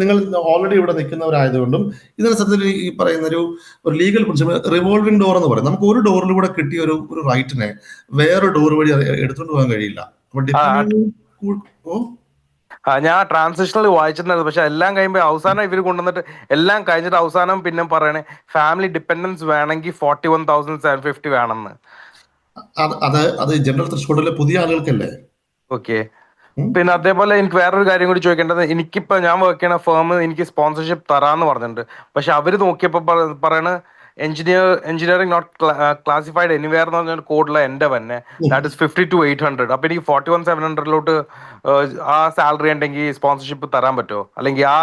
നിങ്ങൾ ഓൾറെഡി ഇവിടെ നിൽക്കുന്നവരായതുകൊണ്ടും ഇതിനെ സത്യത്തിൽ ഈ പറയുന്ന ഒരു ലീഗൽ പ്രിൻസിപ്പിൾ റിവോൾവിംഗ് ഡോർ എന്ന് പറയും. നമുക്ക് ഒരു ഡോറിലൂടെ കിട്ടിയ ഒരു റൈറ്റിനെ വേറെ ഡോർ വഴി എടുത്തുകൊണ്ട് പോകാൻ കഴിയില്ല. ഞാൻ ട്രാൻസിഷണൽ വായിച്ചിട്ടുണ്ടായിരുന്നു. പക്ഷെ എല്ലാം കഴിയുമ്പോൾ അവസാനം ഇവർ കൊണ്ടുവന്നിട്ട് എല്ലാം കഴിഞ്ഞിട്ട് അവസാനം പിന്നെ പറയണേ ഫാമിലി ഡിപ്പെൻഡൻസ് വേണമെങ്കിൽ 41,750 വേണമെന്ന്. അത് ജനറൽ ത്രെഷോൾഡിലെ പുതിയ ആളുകൾക്കല്ലേ. ഓക്കെ. പിന്നെ അതേപോലെ എനിക്ക് വേറൊരു കാര്യം കൂടി ചോദിക്കേണ്ടത്, എനിക്കിപ്പോ ഞാൻ വർക്ക് ചെയ്യണ ഫേം എനിക്ക് സ്പോൺസർഷിപ്പ് തരാന്ന് പറഞ്ഞിട്ടുണ്ട്. പക്ഷെ അവര് നോക്കിയപ്പോ പറയണ എഞ്ചിനീയറിംഗ് നോട്ട് ക്ലാസിഫൈഡ് എനിവെയർ എന്ന് പറഞ്ഞ കോഡിലെ എന്റെ തന്നെ ദാറ്റ് ഇസ് 52,800. അപ്പൊ എനിക്ക് 41,700 ആ സാലറി ഉണ്ടെങ്കിൽ സ്പോൺസർഷിപ്പ് തരാൻ പറ്റുമോ? അല്ലെങ്കിൽ ആ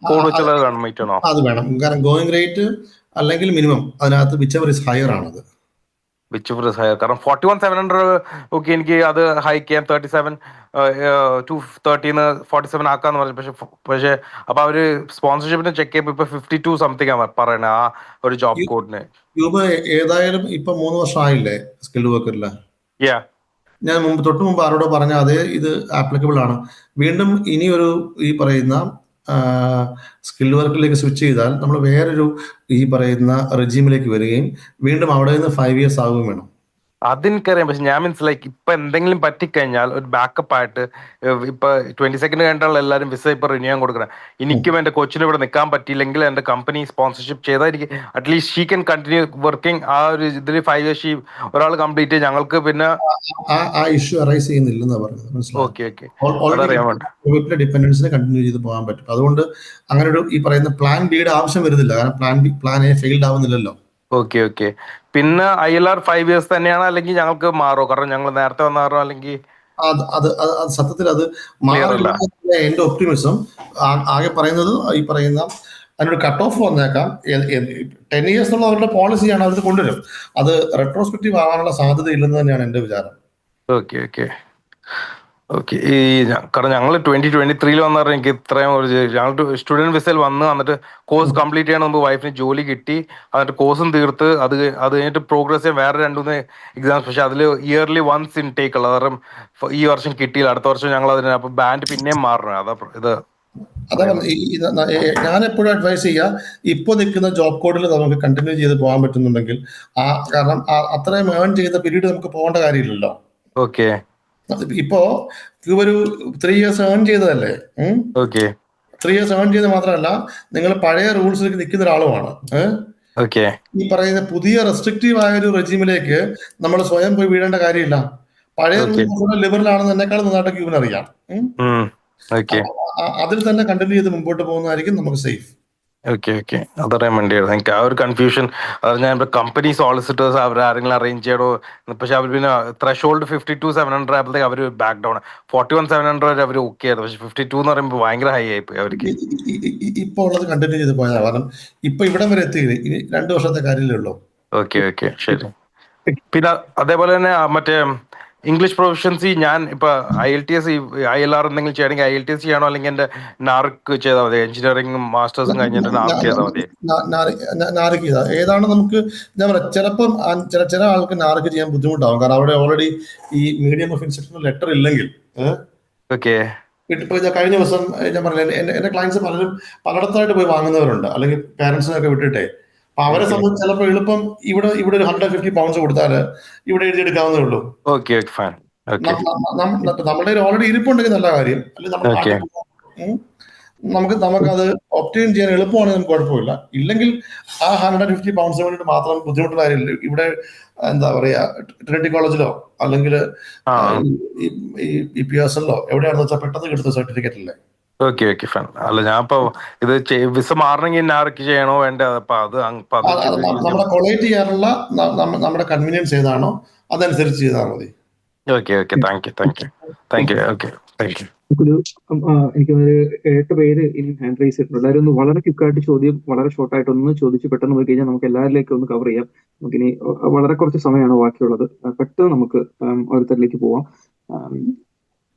കോഡ് വെച്ചുള്ളത് വേണം മീറ്റണോ? അത് വേണം. കാരണം ഗോയിങ് റേറ്റ് അല്ലെങ്കിൽ മിനിമം അതിനകത്ത് വിച്ചെവർ ഇസ് ഹയർ ആണത്. കാരണം 41,700 ഓക്കെ, എനിക്ക് അത് ഹൈക്ക് ചെയ്യാം. 37 230 47 ആക്കാന്ന് പറഞ്ഞു. പക്ഷെ അപ്പൊ അവര് സ്പോൺസർഷിപ്പിന് ചെക്ക് ചെയ്യുമ്പോ ഇപ്പൊ 52 സംതിങ് ആണ് പറയണേ ആ ഒരു ജോബ് കോഡിന്. ഏതായാലും ഇപ്പൊ 3 വർഷം ആയില്ലേ സ്കിൽഡ് വർക്കറില്. Yeah. ഞാൻ തൊട്ട് മുമ്പ് ആരോടോ പറഞ്ഞ അതേ ഇത് ആപ്ലിക്കബിൾ ആണ്. വീണ്ടും ഇനി ഒരു ഈ പറയുന്ന സ്കിൽ വർക്കിലേക്ക് സ്വിച്ച് ചെയ്താൽ നമ്മൾ വേറൊരു ഈ പറയുന്ന റെജീമിലേക്ക് വരികയും വീണ്ടും അവിടെ നിന്ന് 5 years ആവുകയും വേണം. അതെനിക്കറിയാം. പക്ഷെ ഞാൻ മനസ്സിലാക്കി ഇപ്പൊ എന്തെങ്കിലും പറ്റിക്കഴിഞ്ഞാൽ ഒരു ബാക്കപ്പ് ആയിട്ട് ഇപ്പൊ 22nd കഴിഞ്ഞിട്ടുള്ള എല്ലാവരും വിസ ഇപ്പൊ റിന്യൂ ചെയ്യാൻ കൊടുക്കണം. എനിക്കും എന്റെ കൊച്ചിനും ഇവിടെ നിൽക്കാൻ പറ്റിയില്ലെങ്കിൽ എന്റെ കമ്പനി സ്പോൺസർഷിപ്പ് ചെയ്താൽ എനിക്ക് at least she can continue working. ആ ഒരു ഇതിൽ 5 years ഒരാൾ കംപ്ലീറ്റ് ചെയ്ത് ഞങ്ങൾക്ക് പിന്നെ ആ ഇഷ്യൂ അറൈസ് ചെയ്യുന്നില്ലെന്നാ പറഞ്ഞത്. മനസ്സിലായി. ഡിപ്പെൻഡൻസിനെ കണ്ടിന്യൂ ചെയ്ത് പോകാൻ പറ്റും. അതുകൊണ്ട് അങ്ങനെ ഒരു ഈ പറയുന്ന പ്ലാൻ ബിയുടെ ആവശ്യം വരുന്നില്ല. കാരണം പ്ലാൻ എ ഫെയിൽഡ് ആവുന്നില്ലല്ലോ. ഓക്കെ. പിന്നെ ILR 5 years തന്നെയാണ്, അല്ലെങ്കിൽ ഞങ്ങൾക്ക് മാറോ? കാരണം ഞങ്ങൾ നേരത്തെ വന്നാറോ അല്ലെങ്കിൽ സത്യത്തിൽ അത് മാറില്ല. എന്റെ ഒപ്റ്റിമിസം ആകെ പറയുന്നത് ഈ പറയുന്ന അതിനൊരു കട്ട് ഓഫ് വന്നേക്കാം. 10 ഇയേഴ്സ് എന്നുള്ള അവരുടെ പോളിസിയാണ്, അവർ കൊണ്ടുവരും. അത് റെട്രോസ്പെക്റ്റീവ് ആവാനുള്ള സാധ്യത ഇല്ലെന്ന് തന്നെയാണ് എൻ്റെ വിചാരം. Okay okay okay. കാരണം ഞങ്ങൾ 2023 വന്ന പറഞ്ഞാൽ എനിക്ക് ഇത്രയും ഒരു ഞങ്ങൾ സ്റ്റുഡൻറ് വിസയിൽ എന്നിട്ട് കോഴ്സ് കംപ്ലീറ്റ് ചെയ്യണ മുമ്പ് വൈഫിന് ജോലി കിട്ടി, എന്നിട്ട് കോഴ്സും തീർത്ത് അത് കഴിഞ്ഞിട്ട് പ്രോഗ്രസ് ചെയ്യാൻ വേറെ 2-3 എക്സാംസ്. പക്ഷെ അതിൽ ഇയർലി വൺസ് ഇൻടേക്ക് ഉള്ളത്, കാരണം ഈ വർഷം കിട്ടിയില്ല, അടുത്ത വർഷം ഞങ്ങൾ അതിന് അപ്പൊ ബാൻഡ് പിന്നെയും മാറണം. അതാ ഇത്. അതാ ഞാൻ എപ്പോഴും അഡ്വൈസ് ചെയ്യുക, ഇപ്പോൾ നിൽക്കുന്ന ജോബ് കോഡിൽ നമുക്ക് കണ്ടിന്യൂ ചെയ്ത് പോകാൻ പറ്റുന്നുണ്ടെങ്കിൽ കാരണം അത്രയും ഏൺ ചെയ്ത പീരീഡ് നമുക്ക് പോകേണ്ട കാര്യമില്ലല്ലോ. ഓക്കെ. ഇപ്പോ ഒരു 3 ഇയേഴ്സ് ഏൺ ചെയ്തതല്ലേ. ഓക്കെ 3 ഇയേഴ്സ് ഏൺ ചെയ്ത് മാത്രമല്ല, നിങ്ങൾ പഴയ റൂൾസിലേക്ക് നിൽക്കുന്ന ഒരാളുമാണ്. ഓക്കെ. ഈ പറയുന്ന പുതിയ റെസ്ട്രിക്റ്റീവ് ആയ ഒരു റെജീമിലേക്ക് നമ്മൾ സ്വയം പോയി വീഴേണ്ട കാര്യമില്ല. പഴയ റൂൾസ് ലിബറൽ ആണെന്ന് എന്നെക്കാളും നന്നായിട്ട് ഇവന് അറിയാം. അതിൽ തന്നെ കണ്ടിന്യൂ ചെയ്ത് മുമ്പോട്ട് പോകുന്നതായിരിക്കും നമുക്ക് സേഫ്. Okay okay. അതറിയാൻ വേണ്ടിയായിരുന്നു എനിക്ക് ആ ഒരു കൺഫ്യൂഷൻ. അത് ഞാൻ ഇപ്പൊ കമ്പനി സോളിസിറ്റേഴ്സ് അവർ ആരെങ്കിലും അറേഞ്ച് ചെയ്യണോ, പക്ഷെ അവർ പിന്നെ ത്രഷോൾഡ് 52,700 ആയപ്പോഴത്തേക്ക് അവർ ബാക്ക് ഡൗൺ. 41,700 വരെ അവർ ഓക്കെ ആയിരുന്നു, പക്ഷെ 52 എന്ന് പറയുമ്പോൾ ഭയങ്കര ഹൈ ആയിപ്പോയി അവർക്ക്. ഇപ്പൊ ഉള്ളത് കണ്ടിന്യൂ ചെയ്ത് പോയാൽ, കാരണം ഇപ്പൊ ഇവിടം വരെ എത്തി, ഇനി 2 വർഷത്തെ കാര്യമല്ലേ ഉള്ളൂ. ഓക്കെ ഓക്കെ ശരി. പിന്നെ അതേപോലെ തന്നെ മറ്റേ ഇംഗ്ലീഷ് പ്രൊഫഷൻസി, ഞാൻ ഇപ്പൊ IELTS ILR എന്തെങ്കിലും ചെയ്യണമെങ്കിൽ IELTS ചെയ്യണോ, അല്ലെങ്കിൽ എന്റെ നാർക്ക് ചെയ്താൽ മതി? എഞ്ചിനീയറിംഗും മാസ്റ്റേഴ്സും കഴിഞ്ഞിട്ട് നാർക്ക് ചെയ്താൽ മതി? നാർക്ക് ചെയ്താൽ ഏതാണ് നമുക്ക്, ഞാൻ പറയാം, ചിലപ്പം ചില ആൾക്ക് നാർക്ക് ചെയ്യാൻ ബുദ്ധിമുട്ടാവും, കാരണം അവിടെ ഓൾറെഡി ഈ മീഡിയം ഓഫ് ഇൻസ്ട്രക്ഷൻ ലെറ്റർ ഇല്ലെങ്കിൽ. ഓക്കെ. ഇപ്പൊ കഴിഞ്ഞ ദിവസം ഞാൻ പറഞ്ഞില്ല, എന്റെ ക്ലയൻസ് പലരും പലയിടത്തായിട്ട് പോയി വാങ്ങുന്നവരുണ്ട്, അല്ലെങ്കിൽ പാരന്റ്സിനൊക്കെ വിട്ടിട്ടേ. അപ്പൊ അവരെ സംബന്ധിച്ച് ചിലപ്പോൾ എളുപ്പം ഇവിടെ ഒരു 150 പൗണ്ട്സ് കൊടുത്താൽ ഇവിടെ എഴുതിയെടുക്കാവുന്നേ ഉള്ളൂ. Okay fine. നമ്മുടെ ഓൾറെഡി ഇരിപ്പുണ്ടെങ്കിൽ നല്ല കാര്യം, അല്ലെങ്കിൽ നമുക്കത് ഒപ്റ്റെയിൻ ചെയ്യാൻ എളുപ്പമാണെങ്കിൽ നമുക്ക് കുഴപ്പമില്ല. ഇല്ലെങ്കിൽ ആ 150 പൗണ്ട്സിന് വേണ്ടിയിട്ട് മാത്രം ബുദ്ധിമുട്ടുള്ള കാര്യമില്ല. ഇവിടെ എന്താ പറയാ, ട്രിനിറ്റി കോളേജിലോ അല്ലെങ്കിൽ ഈ PSL എവിടെയാണെന്ന് വെച്ചാൽ പെട്ടെന്ന് കിട്ടുന്ന സർട്ടിഫിക്കറ്റ് അല്ലേ. Okay okay fine. അല്ല ഞാൻ ഇപ്പൊ ഇത് വിസ മാറണമെങ്കിൽ നാർക്ക് ചെയ്യണോ വേണ്ട? നമ്മുടെ കൊളേറ്റ് ചെയ്യാനുള്ള നമ്മുടെ കൺവീനിയൻസ് ഏതാണോ അതനുസരിച്ച് ചെയ്താൽ മതി. Okay okay. Thank U. Okay thank U. എനിക്കൊരു 8 പേര് ഇനി ഹാൻഡ് റൈസ് ചെയ്തിട്ടുണ്ട്. എല്ലാവരും ഒന്ന് വളരെ ക്വിക്കായിട്ട് ചോദ്യം വളരെ ഷോർട്ടായിട്ട് ഒന്ന് ചോദിച്ച് പെട്ടെന്ന് പോയി കഴിഞ്ഞാൽ നമുക്ക് എല്ലാവരിലേക്കും ഒന്ന് കവർ ചെയ്യാം. നമുക്കിനി വളരെ കുറച്ച് സമയമാണ് ബാക്കിയുള്ളത്. പെട്ടെന്ന് നമുക്ക് ഓരോരുത്തരിലേക്ക് പോവാം.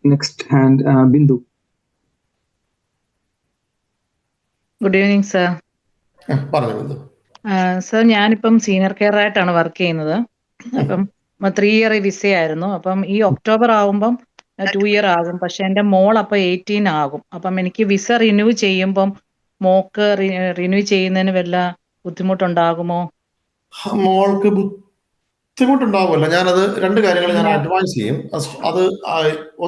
Next hand Bindu. Good evening sir. Sir, ഞാനിപ്പം സീനിയർ കെയർ ആയിട്ടാണ് വർക്ക് ചെയ്യുന്നത്. അപ്പം 3 ഇയർ വിസയായിരുന്നു. അപ്പം ഈ ഒക്ടോബർ ആകുമ്പം 2 ഇയർ ആകും. പക്ഷെ എൻ്റെ മോൾ അപ്പം 18 ആകും. അപ്പം എനിക്ക് വിസ റിന്യൂ ചെയ്യുമ്പം മോക്ക് റിന്യൂ ചെയ്യുന്നതിന് വല്ല ബുദ്ധിമുട്ടുണ്ടാകുമോ? മോൾക്ക് ബുദ്ധിമുട്ടുണ്ടാകുമല്ലോ. ഞാനത് 2 കാര്യങ്ങൾ ഞാൻ അഡ്വൈസ് ചെയ്യും. അത്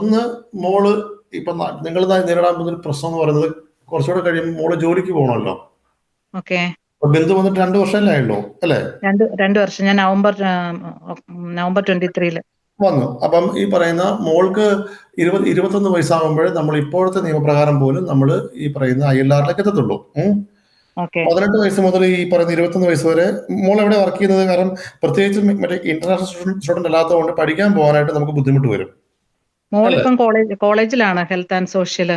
ഒന്ന്, മോള് ഇപ്പൊ നിങ്ങൾ നേരിടാൻ പോകുന്ന പ്രശ്നം എന്ന് പറയുന്നത്, കുറച്ചുകൂടെ കഴിയുമ്പോൾ മോള് ജോലിക്ക് പോകണമല്ലോ. ഓക്കെ. ബിന്ദു വന്നിട്ട് 2 വർഷമല്ലേ ആയുള്ളൂ അല്ലേ? 2 വർഷം. ഞാൻ നവംബർ 23 വന്നു. അപ്പം ഈ പറയുന്ന മോൾക്ക് 21 വയസ്സാകുമ്പോഴേ നമ്മൾ ഇപ്പോഴത്തെ നിയമപ്രകാരം പോലും നമ്മൾ ഈ പറയുന്ന ILRലേക്ക് എത്തത്തുള്ളൂ. 18 വയസ്സ് മുതൽ ഈ പറയുന്ന 21 വയസ്സ് വരെ മോൾ എവിടെ വർക്ക് ചെയ്യുന്നത്? കാരണം പ്രത്യേകിച്ച് മറ്റേ ഇന്റർനാഷണൽ സ്റ്റുഡന്റ് അല്ലാത്തതുകൊണ്ട് പഠിക്കാൻ പോകാനായിട്ട് നമുക്ക് ബുദ്ധിമുട്ട് വരും. മോളിപ്പം കോളേജിലാണ്, ഹെൽത്ത് ആൻഡ് സോഷ്യൽ.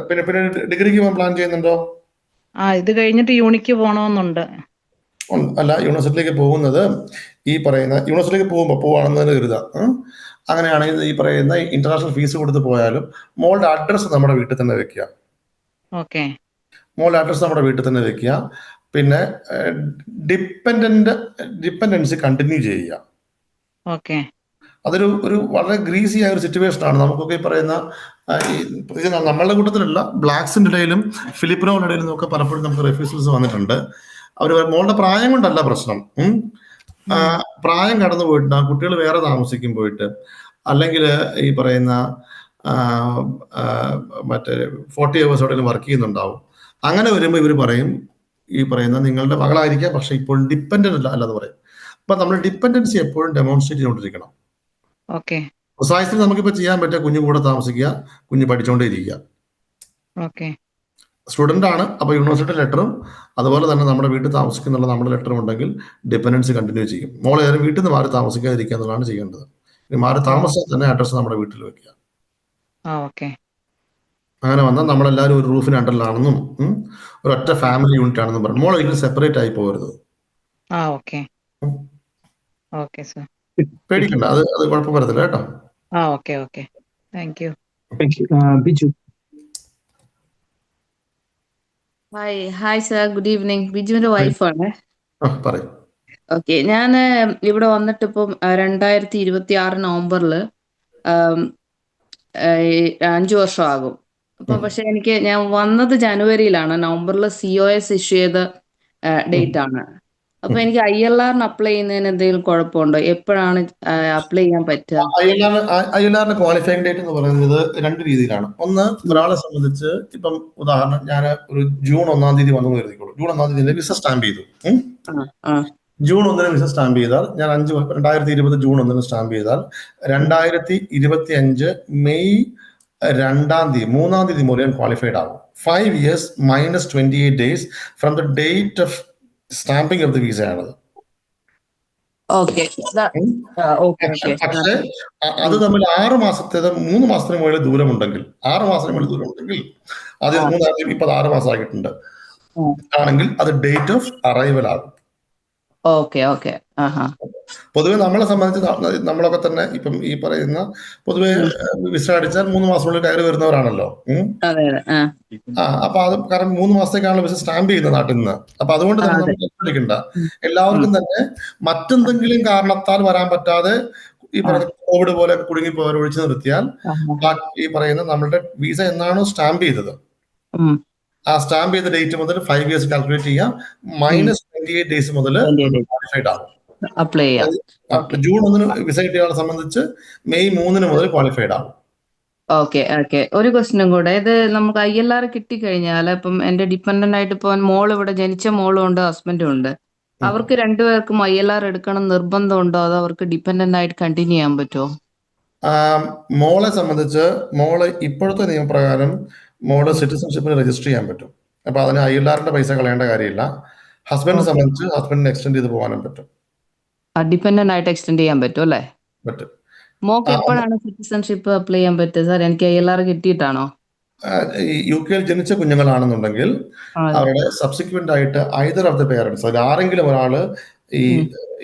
പിന്നെ ഡിഗ്രിക്ക് പോകാൻ പ്ലാൻ ചെയ്യുന്നുണ്ടോ? ഇത് കഴിഞ്ഞിട്ട് യൂണിക്ക് പോകണമെന്നുണ്ട്. അല്ല, യൂണിവേഴ്സിറ്റിയിലേക്ക് പോകുന്നത് ഈ പറയുന്ന യൂണിവേഴ്സിറ്റിയിലേക്ക് പോവാണെന്ന് കരുതാം. അങ്ങനെയാണെങ്കിൽ ഈ പറയുന്ന ഇന്റർനാഷണൽ ഫീസ് കൊടുത്ത് പോയാലും മോളുടെ അഡ്രസ്സ് നമ്മുടെ വീട്ടിൽ തന്നെ വെക്കുക. മോളുടെ അഡ്രസ്സ് നമ്മുടെ വീട്ടിൽ തന്നെ വെക്കുക. പിന്നെ ഡിപ്പെൻഡൻസി കണ്ടിന്യൂ ചെയ്യുക. അതൊരു വളരെ ഗ്രീസി ആയ ഒരു സിറ്റുവേഷൻ ആണ്. നമുക്കൊക്കെ ഈ പറയുന്ന നമ്മളുടെ കൂട്ടത്തിലല്ല, ബ്ലാക്സിന്റെ ഇടയിലും ഫിലിപ്പിനോയുടെ ഇടയിലും ഒക്കെ പലപ്പോഴും നമുക്ക് റെഫ്യൂസൽസ് വന്നിട്ടുണ്ട്. അവര് മോളുടെ പ്രായം കൊണ്ടല്ല പ്രശ്നം. പ്രായം കടന്നു പോയിട്ട് കുട്ടികൾ വേറെ താമസിക്കും പോയിട്ട്, അല്ലെങ്കിൽ ഈ പറയുന്ന മറ്റേ 40 hours എവിടെയെങ്കിലും വർക്ക് ചെയ്യുന്നുണ്ടാവും. അങ്ങനെ വരുമ്പോൾ ഇവർ പറയും, ഈ പറയുന്ന നിങ്ങളുടെ മകളായിരിക്കാം, പക്ഷെ ഇപ്പോൾ ഡിപ്പെൻഡന്റ് അല്ലെന്ന് പറയും. അപ്പൊ നമ്മൾ ഡിപ്പെൻഡൻസി എപ്പോഴും ഡെമോൺസ്ട്രേറ്റ് ചെയ്തുകൊണ്ടിരിക്കണം. പ്രിസൈസ്ലി നമുക്കിപ്പോ ചെയ്യാൻ പറ്റുക കുഞ്ഞു കൂടെ താമസിക്കുക, കുഞ്ഞ് പഠിച്ചുകൊണ്ടേ ഇരിക്കുക. സ്റ്റുഡന്റ് ആണ്, അപ്പൊ യൂണിവേഴ്സിറ്റി ലെറ്ററും അതുപോലെ തന്നെ നമ്മുടെ വീട്ടിൽ താമസിക്കുന്നുള്ള നമ്മുടെ ലെറ്ററും ഉണ്ടെങ്കിൽ ഡിപ്പെൻഡൻസി കണ്ടിന്യൂ ചെയ്യും. മോളെ ഏതായാലും വീട്ടിൽ നിന്ന് മാറി താമസിക്കാതിരിക്കുക എന്നുള്ളതാണ് ചെയ്യേണ്ടത്. മാറി താമസിച്ചാൽ തന്നെ അഡ്രസ്സ് നമ്മുടെ വീട്ടിൽ വെക്കുക. അങ്ങനെ വന്നാൽ നമ്മളെല്ലാവരും ഒരു റൂഫിന് അണ്ടറിലാണെന്നും ഒരൊറ്റ ഫാമിലി യൂണിറ്റ് ആണെന്നും പറഞ്ഞു. മോൾ ഒരിക്കലും സെപ്പറേറ്റ് ആയി പോകരുത്. Okay okay sir. പേടിക്കണ്ട, അത് കുഴപ്പം വരത്തില്ല കേട്ടോ. Okay okay, thank you. Biju. Hi sir, good evening. ബിജുവിന്റെ വൈഫാണ്. പറയും. ഓക്കെ, ഞാൻ ഇവിടെ വന്നിട്ട് ഇപ്പം 2026 നവംബറിൽ 5 വർഷമാകും. അപ്പൊ പക്ഷെ ഞാൻ വന്നത് ജനുവരിയിലാണ്. നവംബറിൽ COS ഇഷ്യൂ ചെയ്ത ഡേറ്റ് ആണ്. അപ്പൊ എനിക്ക് ILRന് അപ്ലൈ ചെയ്യുന്നതിന് എന്തെങ്കിലും കുഴപ്പമുണ്ടോ? എപ്പോഴാണ് അപ്ലൈ ചെയ്യാൻ പറ്റുക? ILRന്റെ ക്വാളിഫയിങ് ഡേറ്റ് എന്ന് പറയുന്നത് 2 രീതിയിലാണ്. ഒന്ന്, ഒരാളെ സംബന്ധിച്ച് ഇപ്പം ഉദാഹരണം ഞാൻ ഒരു ജൂൺ 1 തീയതി വന്നു കരുതിക്കോളൂ. ജൂൺ 1 വിസ സ്റ്റാമ്പ് ചെയ്തു. ജൂൺ 1 വിസ സ്റ്റാമ്പ് ചെയ്താൽ ഞാൻ 2020 ജൂൺ 1 സ്റ്റാമ്പ് ചെയ്താൽ 2025 മെയ് 3 തീയതി മുതൽ ഞാൻ ക്വാളിഫൈഡ് ആകും. 5 years minus 28 days from the date of stamping of the visa ആണത്. പക്ഷേ അത് തമ്മിൽ 6 മാസത്തേത് 3 മാസത്തിന് മുകളിൽ ദൂരമുണ്ടെങ്കിൽ, 6 മാസത്തിന് മുകളിൽ ദൂരമുണ്ടെങ്കിൽ, അത് 6 മാസമായിട്ടുണ്ട് ആണെങ്കിൽ അത് ഡേറ്റ് ഓഫ് അറൈവൽ ആകും. പൊതുവെ നമ്മളെ സംബന്ധിച്ച് നമ്മളൊക്കെ തന്നെ ഇപ്പം ഈ പറയുന്ന പൊതുവെ വിസ അടിച്ചാൽ 3 മാസത്തിനുള്ളിൽ കയറി വരുന്നവരാണല്ലോ. അപ്പൊ അത് കാരണം 3 മാസത്തേക്കാണല്ലോ വിസ സ്റ്റാമ്പ് ചെയ്യുന്നത് നാട്ടിൽ നിന്ന്. അപ്പൊ അതുകൊണ്ട് തന്നെ നമ്മൾ ശ്രദ്ധിക്കണ്ട. എല്ലാവർക്കും തന്നെ മറ്റെന്തെങ്കിലും കാരണത്താൽ വരാൻ പറ്റാതെ ഈ പറയുന്ന കോവിഡ് പോലെ കുടുങ്ങിപ്പോയവർ ഒഴിച്ചു നിർത്തിയാൽ ഈ പറയുന്ന നമ്മളുടെ വിസ എന്നാണോ സ്റ്റാമ്പ് ചെയ്തത്, ആ സ്റ്റാമ്പ് ചെയ്ത ഡേറ്റ് മുതൽ 5 years കാൽക്കുലേറ്റ് ചെയ്യാം. minus 28 days മുതൽ ക്വാളിഫൈഡ് ആകും. അപ്ലൈ ചെയ്യാം. ജൂൺ 1 വിസ കിട്ടിയയാളെ സംബന്ധിച്ച് മെയ് 3 മുതൽ ക്വാളിഫൈഡ് ആകും. ഓക്കെ, ഒരു ക്വസ്റ്റ്യനും കൂടെ. ഇത് നമുക്ക് ILR കിട്ടിക്കഴിഞ്ഞാൽ ഇപ്പം എന്റെ ഡിപ്പെൻഡന്റ് ആയിട്ട് ഇപ്പൊ ഇവിടെ ജനിച്ച മോളും ഉണ്ട്, ഹസ്ബൻഡും ഉണ്ട്. അവർക്ക് രണ്ടുപേർക്കും ILR എടുക്കണം നിർബന്ധമുണ്ടോ, അതോ അവർക്ക് ഡിപ്പെൻഡന്റ് ആയിട്ട് കണ്ടിന്യൂ ചെയ്യാൻ പറ്റുമോ? മോളെ സംബന്ധിച്ച് മോള് ഇപ്പോഴത്തെ നിയമപ്രകാരം മോള് സിറ്റിസൺഷിപ്പിന് രജിസ്റ്റർ ചെയ്യാൻ പറ്റും. അപ്പൊ അതിന് ILRന്റെ പൈസ കളയേണ്ട കാര്യമില്ല. ഹസ്ബൻഡിനെ സംബന്ധിച്ച് ഹസ്ബൻഡിന് എക്സ്റ്റെൻഡ് ചെയ്ത് പോകാനും പറ്റും. ഡിപ്പെൻഡന്റ് ആയിട്ട് എക്സ്റ്റെൻഡ് ചെയ്യാൻ പറ്റും അല്ലേ? പറ്റും. മോക്ക് എപ്പോഴാണ് സിറ്റിസൺഷിപ്പ് അപ്ലൈ ചെയ്യാൻ പറ്റുക സാർ? എനിക്ക് ILR കിട്ടിയിട്ടാണോ? UK ജനിച്ച കുഞ്ഞുങ്ങളാണെന്നുണ്ടെങ്കിൽ അവരുടെ സബ്സിക്വന്റ് ആയിട്ട് ഐദർ ഓഫ് ദ പേരൻസ്, അതിൽ ആരെങ്കിലും ഒരാള്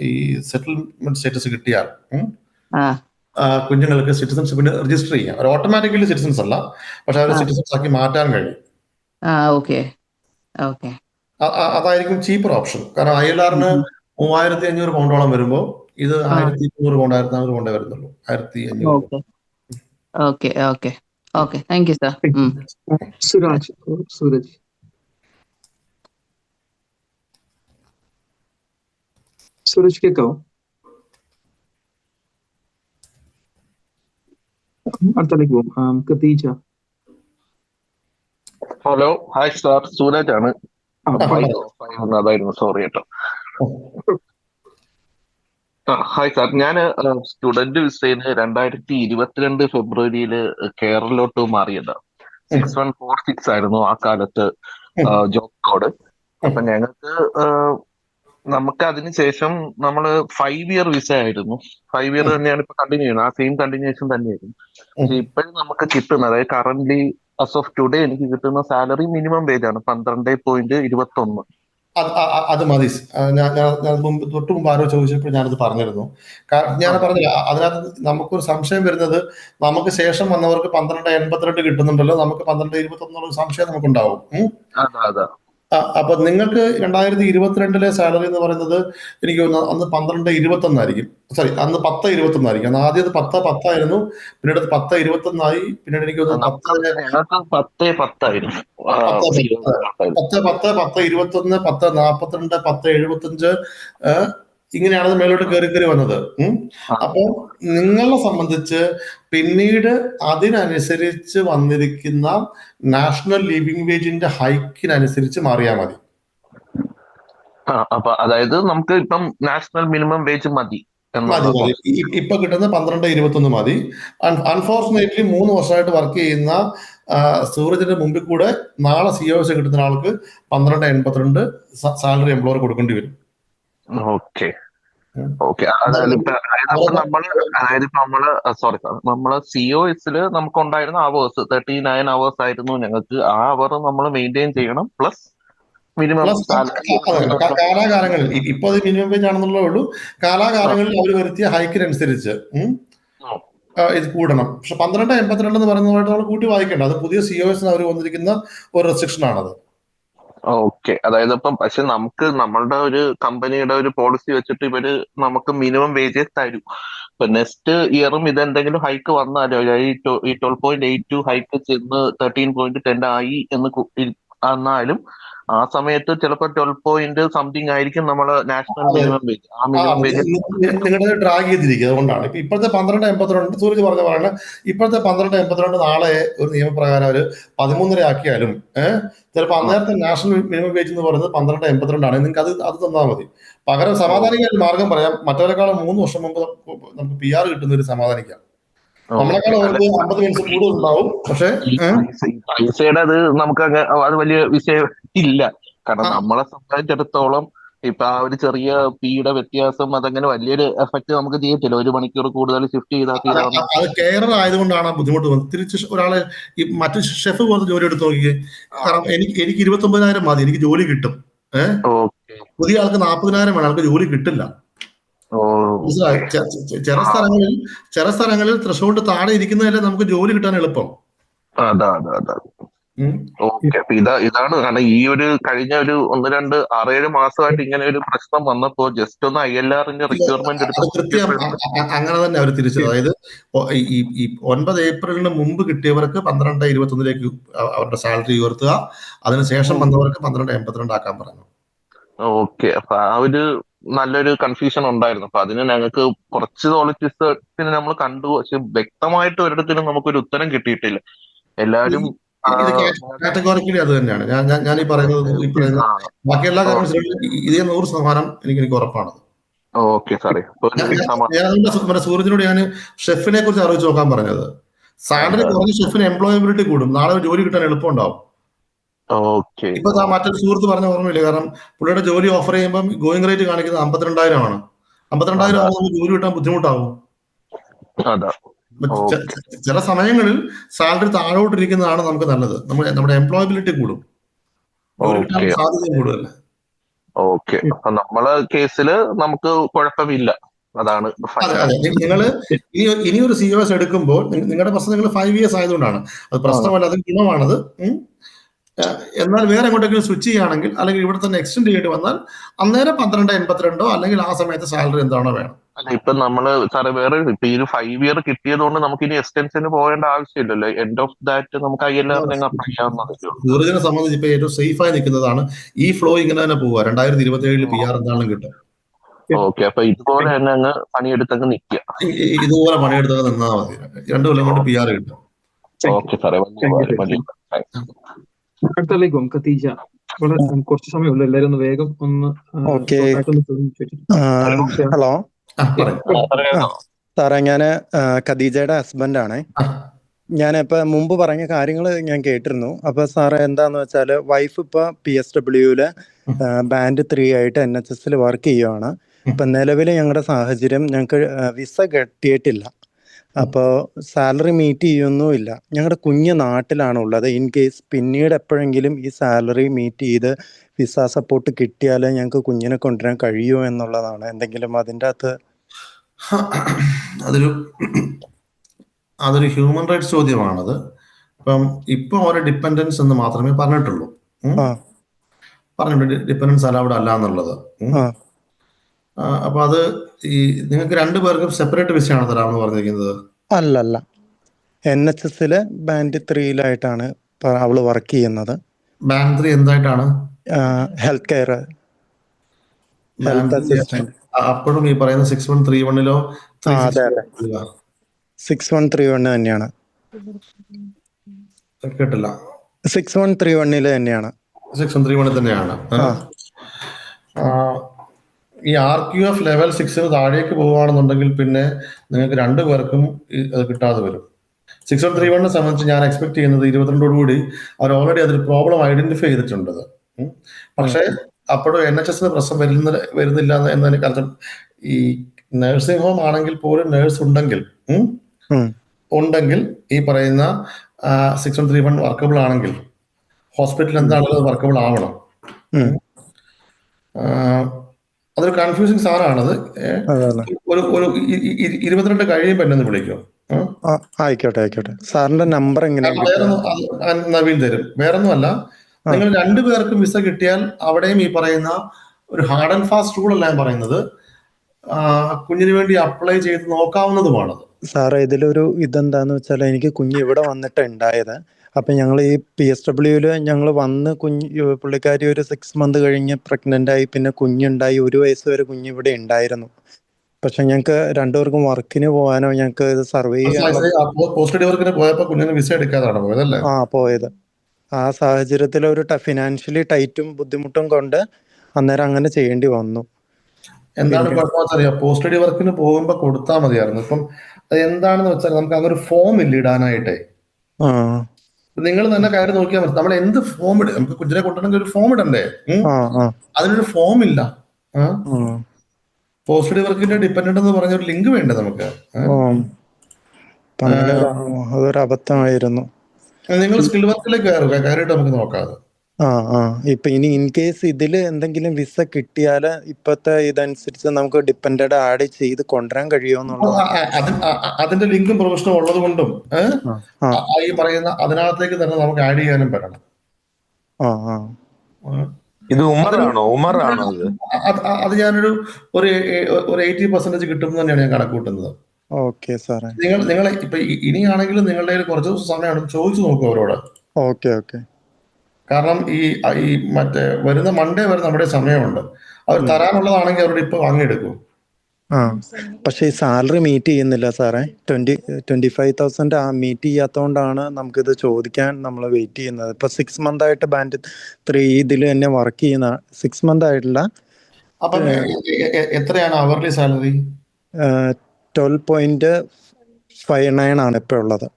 ഈ സെറ്റിൽമെന്റ് സ്റ്റേറ്റസ് കിട്ടിയാൽ കുഞ്ഞുങ്ങൾക്ക് സിറ്റിസൺഷിപ്പിന് രജിസ്റ്റർ ചെയ്യാം. അവർ ഓട്ടോമാറ്റിക്കലി സിറ്റിസൺസ് അല്ല, പക്ഷെ അവരെ സിറ്റിസൺസ് ആക്കി മാറ്റാൻ കഴിയും. അതായിരിക്കും ചീപ്പർ ഓപ്ഷൻ. കാരണം ILRന് 3500 പൗണ്ടോളം വരുമ്പോൾ ഇത് 1200 പൗണ്ട് 1400 പൗണ്ടേ വരുന്നുള്ളൂ. 1500. Okay, thank you sir. Sooraj കേൾക്കാവോ? അടുത്തേക്ക് പോകും. Khadeeja. Hello, hi sir, Sooraj ആണ്. അതായിരുന്നു, സോറി കേട്ടോ. ഹായ് സാർ, ഞാൻ സ്റ്റുഡന്റ് വിസയിൽ 2022 ഫെബ്രുവരിയില് കേരളോട്ട് മാറിയതാണ്. 6146 ആയിരുന്നു ആ കാലത്ത് ജോബ് കോഡ്. അപ്പൊ ഞങ്ങൾക്ക് നമുക്ക് അതിനുശേഷം നമ്മള് 5 year വിസ ആയിരുന്നു. 5 year തന്നെയാണ് ഇപ്പൊ കണ്ടിന്യൂ ചെയ്യുന്നത്. ആ സെയിം കണ്ടിന്യൂഷൻ തന്നെയായിരുന്നു. പക്ഷെ ഇപ്പോഴും നമുക്ക് കിട്ടുന്നത്, അതായത് കറന്റ്ലി ആസ് ഓഫ് ടുഡേ എനിക്ക് കിട്ടുന്ന സാലറി മിനിമം വേജ് ആണ് 12.21. അത് മതി. ഞാൻ തൊട്ട് മുമ്പ് ആരോ ചോദിച്ചപ്പോൾ ഞാനത് പറഞ്ഞിരുന്നു. ഞാൻ പറഞ്ഞില്ല, അതിനകത്ത് നമുക്കൊരു സംശയം വരുന്നത്, നമുക്ക് ശേഷം വന്നവർക്ക് 12.82 കിട്ടുന്നുണ്ടല്ലോ, നമുക്ക് 12.21 സംശയം നമുക്കുണ്ടാവും. അപ്പൊ നിങ്ങൾക്ക് 2022 സാലറി എന്ന് പറയുന്നത് എനിക്ക് അന്ന് 12.21 ആയിരിക്കും. സോറി, അന്ന് 10.21 ആയിരിക്കും. അന്ന് ആദ്യം 10.10 ആയിരുന്നു, പിന്നീട് 10.21 പിന്നീട് എനിക്ക് 10.10 10.10 10.21 10.42 10.75 ഇങ്ങനെയാണ് മേലോട്ട് കയറി വന്നത്. അപ്പൊ നിങ്ങളെ സംബന്ധിച്ച് പിന്നീട് അതിനനുസരിച്ച് വന്നിരിക്കുന്ന നാഷണൽ ലിവിംഗ് വേജിന്റെ ഹൈക്കിനനുസരിച്ച് മാറിയാൽ മതി. അപ്പൊ അതായത് നമുക്ക് ഇപ്പം നാഷണൽ മിനിമം വേജ് മതി. ഇപ്പൊ കിട്ടുന്ന 12.21 മതി. അൺഫോർച്ചുനേറ്റ്ലി 3 വർഷമായിട്ട് വർക്ക് ചെയ്യുന്ന സൂരജിന്റെ മുമ്പിൽ കൂടെ നാളെ COS കിട്ടുന്ന ആൾക്ക് 12.82 സാലറി എംപ്ലോയർ കൊടുക്കേണ്ടി വരും. Okay, okay. അതായത് ഇപ്പൊ നമ്മള് COSല് നമുക്ക് ഉണ്ടായിരുന്ന അവേഴ്സ് 39 അവേഴ്സ് ആയിരുന്നു ഞങ്ങൾക്ക്. ആ അവർ നമ്മൾ മെയിൻറ്റെയിൻ ചെയ്യണം, പ്ലസ് മിനിമം പ്ലസ് സാലറി. കാലാകാലങ്ങളിൽ ഇപ്പൊ അത് മിനിമം വേജ് ആണെന്നുള്ളേ ഉള്ളൂ. കാലാകാലങ്ങളിൽ അവർ വരുത്തിയ ഹൈക്കിനനുസരിച്ച് ഇത് കൂടണം. പക്ഷെ 12.82 എന്ന് പറയുന്നതുമായിട്ട് നമ്മൾ കൂട്ടി വായിക്കേണ്ട. അത് പുതിയ COS അവർ വന്നിരിക്കുന്ന ഒരു റെസ്ട്രിക്ഷൻ ആണത്. ഓക്കെ. അതായത് ഇപ്പം പക്ഷെ നമുക്ക് നമ്മളുടെ ഒരു കമ്പനിയുടെ ഒരു പോളിസി വെച്ചിട്ട് ഇവര് നമുക്ക് മിനിമം വേജസ് തരും. ഇപ്പൊ നെക്സ്റ്റ് ഇയറും ഇതെന്തെങ്കിലും ഹൈക്ക് വന്നാലോ, ഈ 12.82 ഹൈക്ക് ചെന്ന് 13.10 ആയി എന്നാലും ആ സമയത്ത് ചിലപ്പോൾ 12 സംതിങ് ആയിരിക്കും നമ്മളെ നാഷണൽ മിനിമം വേജ്. ആ മിനിമം വേജ് നിങ്ങളുടെ ഡ്രാഗ് ചെയ്തിരിക്കുക. അതുകൊണ്ടാണ് ഇപ്പോഴത്തെ 12.82 സൂരജ് പറഞ്ഞ പോലെ ഇപ്പോഴത്തെ 12.82 നാളെ ഒരു നിയമപ്രകാരം അവർ 13.5 ആക്കിയാലും ചിലപ്പോൾ അന്നേരത്തെ നാഷണൽ മിനിമം വേജ് എന്ന് പറയുന്നത് 12.82 ആണ്. നിങ്ങൾക്ക് അത് തന്നാൽ മതി. പകരം സമാധാനിക്കാൻ ഒരു മാർഗം പറയാം. മറ്റവരെക്കാളും 3 വർഷം മുമ്പ് നമുക്ക് PR കിട്ടുന്ന ഒരു സമാധാനിക്കാം. നമ്മളെക്കാളും അവർക്ക് 50 മിനിറ്റ്സ് കൂടുതൽ ഉണ്ടാവും. പക്ഷെ പൈസയുടെ അത് നമുക്ക് അത് വലിയ വിഷയം ഇല്ല. കാരണം നമ്മളെ സംബന്ധിച്ചിടത്തോളം ഇപ്പൊ ആ ഒരു ചെറിയ പിയുടെ വ്യത്യാസം അതങ്ങനെ വലിയൊരു എഫക്ട് നമുക്ക് ചെയ്യത്തില്ല. 1 മണിക്കൂർ കൂടുതൽ ഷിഫ്റ്റ് ചെയ്താൽ തീരാവുന്ന. അത് കെയറർ ആയതുകൊണ്ടാണ് ആ ബുദ്ധിമുട്ട് വന്നത്. തിരിച്ച് ഒരാളെ ഈ മറ്റു ഷെഫ് പോലത്തെ ജോലി എടുത്ത് നോക്കിയേ. കാരണം എനിക്ക് 29,000 മതി, എനിക്ക് ജോലി കിട്ടും. പുതിയ ആൾക്ക് 40,000 വേണം, ആൾക്ക് ജോലി കിട്ടില്ല. ചില സ്ഥലങ്ങളിൽ ത്രഷോൾഡ് താഴെ ഇരിക്കുന്നതല്ലേ നമുക്ക് ജോലി കിട്ടാൻ എളുപ്പം. അതാ. ഓക്കെ. അപ്പൊ ഇതാണ് കാരണം ഈ ഒരു കഴിഞ്ഞ ഒരു 1-2-6-7 മാസമായിട്ട് ഇങ്ങനെ ഒരു പ്രശ്നം വന്നപ്പോ ജസ്റ്റ് ഒന്ന് ILRന്റെ റിക്വയർമെന്റ് കൃത്യം അങ്ങനെ തന്നെ അവർ തിരിച്ചത്. അതായത് ഈ 9 ഏപ്രിലിന് മുമ്പ് കിട്ടിയവർക്ക് 12.21 അവരുടെ സാലറി ഉയർത്തുക, അതിനുശേഷം വന്നവർക്ക് 12.82 ആക്കാൻ പറഞ്ഞു. ഓക്കെ. അപ്പൊ ആ ഒരു നല്ലൊരു കൺഫ്യൂഷൻ ഉണ്ടായിരുന്നു. അപ്പൊ അതിന് ഞങ്ങൾക്ക് കുറച്ച് സോളിസിറ്റേഴ്സിന് നമ്മൾ കണ്ടു, പക്ഷെ വ്യക്തമായിട്ട് ഒരിടത്തിനും നമുക്കൊരു ഉത്തരം കിട്ടിയിട്ടില്ല. എല്ലാവരും കാറ്റഗോറിക്കലി അത് തന്നെയാണ് ഞാൻ ഈ പറയുന്നത്. ബാക്കി എല്ലാ കാര്യങ്ങളും ഇതേ 100% എനിക്ക് ഉറപ്പാണ്. ഓക്കെ സാറേ. സൂരജിനോട് ഞാൻ ഷെഫിനെ കുറിച്ച് അറിയിച്ചു നോക്കാൻ പറഞ്ഞത്. സാലറി കുറഞ്ഞ ഷെഫിന് എംപ്ലോയബിലിറ്റി കൂടും, നാളെ ജോലി കിട്ടാൻ എളുപ്പം ഉണ്ടാവും. ഇപ്പൊ മറ്റൊരു സുഹൃത്ത് പറഞ്ഞ ഓർമ്മയില്ല. കാരണം പുള്ളിയുടെ ജോലി ഓഫർ ചെയ്യുമ്പോൾ ഗോയിങ് റേറ്റ് കാണിക്കുന്നത് 52,000 ആണ്. 52,000 ആകുമ്പോൾ ജോലി കിട്ടാൻ ബുദ്ധിമുട്ടാവും. ചില സമയങ്ങളിൽ സാലറി താഴോട്ടിരിക്കുന്നതാണ് നമുക്ക് നല്ലത്. നമ്മുടെ എംപ്ലോയബിലിറ്റി കൂടും, സാധ്യതയും കൂടുതൽ. ഓക്കെ. അപ്പൊ നമ്മളെ കേസില് നമുക്ക് കുഴപ്പമില്ല. അതാണ് നിങ്ങൾ ഇനിയൊരു COS എടുക്കുമ്പോൾ നിങ്ങളുടെ പ്രശ്നം നിങ്ങൾ 5 years ആയതുകൊണ്ടാണ്. അത് പ്രശ്നമല്ല, അത് ഗുണമാണത്. എന്നാൽ വേറെ എങ്ങോട്ടെങ്കിലും സ്വിച്ച് ചെയ്യുകയാണെങ്കിൽ അല്ലെങ്കിൽ ഇവിടെ തന്നെ എക്സ്റ്റെൻഡ് ചെയ്യേണ്ടി വന്നാൽ അന്നേരം 12.82 അല്ലെങ്കിൽ ആ സമയത്ത് സാലറി എന്താണോ വേണം. അല്ല, ഇപ്പൊ നമ്മള് സാറേ വേറെ ഇപ്പൊ ഈ ഒരു 5 year കിട്ടിയത് കൊണ്ട് നമുക്ക് ഇനി എക്സ്റ്റൻഷന് പോകേണ്ട ആവശ്യമില്ലല്ലോ. എൻഡ് ഓഫ് ദാറ്റ് നമുക്ക് ILR അപ്ലൈ ചെയ്യാവുന്നതേ ഉള്ളൂ. സൂരജിനെ സംബന്ധിച്ച് ഇപ്പൊ ഏറ്റവും സേഫ് ആയി നിൽക്കുന്നതാണ് ഈ ഫ്ലോ. ഇങ്ങനെ തന്നെ പോവുക. 2027 PR എന്താണെങ്കിലും കിട്ടും. ഓക്കെ. അപ്പൊ ഇതുപോലെ തന്നെ അങ്ങ് പണിയെടുത്തങ്ങ് നിൽക്കുക. ഇതുപോലെ പണിയെടുത്തൊക്കെ നിന്നാൽ മതി. 2 കൊല്ലം കൊണ്ട് PR കിട്ടും. ഓക്കെ സാറേ. അടുത്തല്ലേക്കും ഖദീജ. വളരെ കുറച്ച് സമയമുള്ളൂ. എല്ലാവരും ഒന്ന് വേഗം ഒന്ന്. ഹലോ സാറേ, ഞാന് ഖദീജയുടെ ഹസ്ബൻഡാണ്. ഞാനിപ്പോ മുമ്പ് പറഞ്ഞ കാര്യങ്ങൾ ഞാൻ കേട്ടിരുന്നു. അപ്പൊ സാറേ എന്താന്ന് വെച്ചാല് വൈഫ് ഇപ്പൊ PSWല് ബാൻഡ് 3 ആയിട്ട് NHSൽ വർക്ക് ചെയ്യുവാണ്. ഇപ്പൊ നിലവിൽ ഞങ്ങളുടെ സാഹചര്യം ഞങ്ങൾക്ക് വിസ കിട്ടിയിട്ടില്ല. അപ്പോൾ സാലറി മീറ്റ് ചെയ്യൊന്നുമില്ല. ഞങ്ങളുടെ കുഞ്ഞ് നാട്ടിലാണുള്ളത്. ഇൻ കേസ് പിന്നീട് എപ്പോഴെങ്കിലും ഈ സാലറി മീറ്റ് ചെയ്ത് വിസ സപ്പോർട്ട് കിട്ടിയാൽ ഞങ്ങൾക്ക് കുഞ്ഞിനെ കൊണ്ടുവരാൻ കഴിയുമോ എന്നുള്ളതാണ്. എന്തെങ്കിലും അതിൻ്റെ അകത്ത് അതൊരു ഹ്യൂമൻ റൈറ്റ്സ് ചോദ്യമാണത്. ഇപ്പം ഇപ്പൊ ഒരു ഡിപ്പെൻഡൻസ് എന്ന് മാത്രമേ പറഞ്ഞിട്ടുള്ളൂ. പറഞ്ഞിട്ടുണ്ട് ഡിപ്പെൻഡൻസ് അലൗഡ് അല്ല എന്നുള്ളത്. അപ്പൊ അത് ഈ നിങ്ങൾക്ക് 2 പേർക്കും സെപ്പറേറ്റ് വിസയാണ് തരാമെന്ന് പറഞ്ഞിരിക്കുന്നത്? അല്ലല്ല, NHSല് ബാൻഡ് 3യിലായിട്ടാണ് അവള് വർക്ക് ചെയ്യുന്നത്. ബാൻഡ് 3 എന്തായിട്ടാണ്? Health care assistant. അപ്പോഴും ഈ പറയുന്ന 6131ലോ? അതെ അതെ, 6131 തന്നെയാണ്. കേട്ടില്ല. 6131 തന്നെയാണ്. 6131 തന്നെയാണ്. ഈ RQF ലെവൽ 6 താഴേക്ക് പോവുകയാണെന്നുണ്ടെങ്കിൽ പിന്നെ നിങ്ങൾക്ക് 2 പേർക്കും അത് കിട്ടാതെ വരും. 6131 സംബന്ധിച്ച് ഞാൻ എക്സ്പെക്ട് ചെയ്യുന്നത് 22 കൂടി അവർ ഓൾറെഡി അതൊരു പ്രോബ്ലം ഐഡന്റിഫൈ ചെയ്തിട്ടുണ്ട്. പക്ഷേ അപ്പോഴും NHS പ്രശ്നം വരുന്നില്ല എന്നതിന് കാരണം ഈ നഴ്സിംഗ് ഹോം ആണെങ്കിൽ പോലും നേഴ്സ് ഉണ്ടെങ്കിൽ ഈ പറയുന്ന 6131 വർക്കബിൾ ആണെങ്കിൽ ഹോസ്പിറ്റൽ എന്താണെങ്കിലും വർക്കബിൾ ആവണം. അതൊരു കൺഫ്യൂസിങ് സാധനമാണത്. ഒരു 22 കഴിയുമ്പോൾ എന്നെ വിളിക്കും. ആയിക്കോട്ടെ. സാറിന്റെ നമ്പർ നവീൻ തരും. വേറൊന്നുമല്ല, നിങ്ങൾ രണ്ടുപേർക്കും വിസ കിട്ടിയാൽ അവിടെയും ഈ പറയുന്ന ഒരു ഹാർഡ് ആൻഡ് ഫാസ്റ്റ് റൂൾ അല്ല ഞാൻ പറയുന്നത്, കുഞ്ഞിന് വേണ്ടി അപ്ലൈ ചെയ്ത് നോക്കാവുന്നതുമാണ്. സാറേ ഇതിലൊരു ഇതെന്താന്ന് വെച്ചാൽ എനിക്ക് കുഞ്ഞ് ഇവിടെ വന്നിട്ട് ഉണ്ടായത്. അപ്പൊ ഞങ്ങൾ ഈ PSW ഞങ്ങൾ വന്ന് പുള്ളിക്കാരി ഒരു 6 മന്ത് കഴിഞ്ഞ് പ്രഗ്നന്റ് ആയി, പിന്നെ കുഞ്ഞുണ്ടായി. 1 വയസ്സ് വരെ കുഞ്ഞ് ഇവിടെ ഉണ്ടായിരുന്നു. പക്ഷെ ഞങ്ങൾക്ക് രണ്ടുപേർക്കും വർക്കിന് പോകാനോ ഞങ്ങൾക്ക് ഇത് സർവേ പോയത്. ആ സാഹചര്യത്തിൽ ഒരു ഫിനാൻഷ്യലി ടൈറ്റും ബുദ്ധിമുട്ടും കൊണ്ട് അന്നേരം അങ്ങനെ ചെയ്യേണ്ടി വന്നു. എന്താണ് കുഴപ്പമെന്നറിയാം, പോസ്റ്റ് സ്റ്റഡി വർക്കിന് പോകുമ്പോ കൊടുത്താൽ മതിയായിരുന്നു. ഇപ്പം എന്താണെന്ന് വെച്ചാൽ നമുക്ക് അതൊരു ഫോം ഇല്ല ഇടാനായിട്ടേ. നിങ്ങൾ തന്നെ കാര്യം നോക്കിയാൽ മതി. നമ്മൾ എന്ത് ഫോം ഇടും, നമുക്ക് കുഞ്ഞിനെ കൊണ്ടുവരണമെങ്കിൽ ഒരു ഫോം ഇടണ്ടേ? അതിനൊരു ഫോം ഇല്ല. പോസ്റ്റ് സ്റ്റഡി വർക്കിന്റെ ഡിപ്പെൻഡന്റ് എന്ന് പറഞ്ഞ ഒരു ലിങ്ക് വേണ്ടേ നമുക്ക്? അതൊരു അബദ്ധമായിരുന്നു. നിങ്ങൾ സ്കിൽ വർക്കിലേക്ക് കയറിയിട്ട് നമുക്ക് നോക്കാം. ഇപ്പൊ ഇനി ഇൻ കേസ് ഇതില് എന്തെങ്കിലും വിസ കിട്ടിയാല് ഇപ്പത്തെ ഇതനുസരിച്ച് നമുക്ക് ഡിപ്പെൻഡന്റ് ആഡ് ചെയ്ത് കൊണ്ടുവരാൻ കഴിയുമെന്നുള്ളത് അതിന്റെ ലിങ്കും പ്രൊഫഷനും ഉള്ളത് കൊണ്ടും ഈ പറയുന്ന അതിനകത്തേക്ക് തന്നെ നമുക്ക് ആഡ് ചെയ്യാനും പറ്റണം. ഇത് ഉമറാണോ അത് ഞാനൊരു 80% കിട്ടും തന്നെയാണ് ഞാൻ കണക്കൂട്ടുന്നത്. ഓക്കെ സാറേ. നിങ്ങൾ ഇപ്പൊ ഇനിയാണെങ്കിലും നിങ്ങളുടെ കുറച്ച് ദിവസം സമയമാണ്, ചോദിച്ചു നോക്കൂ അവരോട്. ഓക്കെ. കാരണം ഈ മറ്റേ വരുന്ന മൺഡേ വരെ നമ്മുടെ സമയമുണ്ട്. അവർ തരാനുള്ളതാണെങ്കിൽ അവരോട് ഇപ്പൊ വാങ്ങിയെടുക്കും. പക്ഷെ ഈ സാലറി മീറ്റ് ചെയ്യുന്നില്ല സാറേ. 25,000 മീറ്റ് ചെയ്യാത്തോണ്ടാണ് നമുക്കിത് ചോദിക്കാൻ നമ്മൾ വെയിറ്റ് ചെയ്യുന്നത്. ഇപ്പൊ 6 മന്ത് ആയിട്ട് ബാൻഡ് 3 ഇതിൽ തന്നെ വർക്ക് ചെയ്യുന്ന 6 മന്ത് ആയിട്ടില്ല. അപ്പൊ എത്രയാണ് അവർലി സാലറി? 12.59 ആണ് ഇപ്പൊ ഉള്ളത്.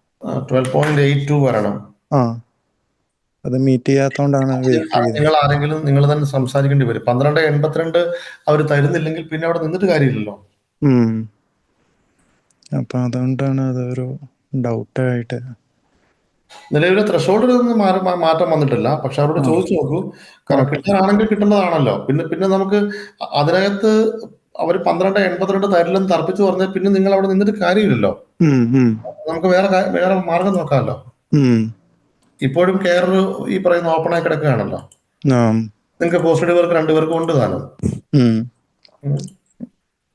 12.82 വരണം. അത് മീറ്റ് ചെയ്യാത്തോണ്ടാണ് നിങ്ങൾ ആരെങ്കിലും നിങ്ങൾ തന്നെ സംസാരിക്കേണ്ടി വരും. 12.82 അവർ തരുന്നില്ലെങ്കിൽ പിന്നെ അവിടെ നിന്നിട്ട് കാര്യമില്ലല്ലോ. അപ്പൊ അതുകൊണ്ടാണ് അതൊരു ഡൗട്ടായിട്ട്. നിലവിലെ ത്രഷോൾഡിലൊന്നും മാറ്റം വന്നിട്ടില്ല. പക്ഷെ അവരോട് ചോദിച്ചു നോക്കൂ. കാരണം കിട്ടാനാണെങ്കിൽ കിട്ടുന്നതാണല്ലോ. പിന്നെ നമുക്ക് അതിനകത്ത് അവർ 12.82 തരില്ലെന്ന് തർപ്പിച്ചു പറഞ്ഞാൽ പിന്നെ നിങ്ങൾ അവിടെ നിന്നിട്ട് കാര്യമില്ലല്ലോ. നമുക്ക് വേറെ മാർഗം നോക്കാമല്ലോ. ഇപ്പോഴും കെയർ ഈ പറയുന്ന ഓപ്പൺ ആയി കിടക്കുകയാണല്ലോ. നിങ്ങൾക്ക് പോസ്റ്റ് സ്റ്റഡി വർക്ക് 2 പേർക്കും ഉണ്ട് താനും.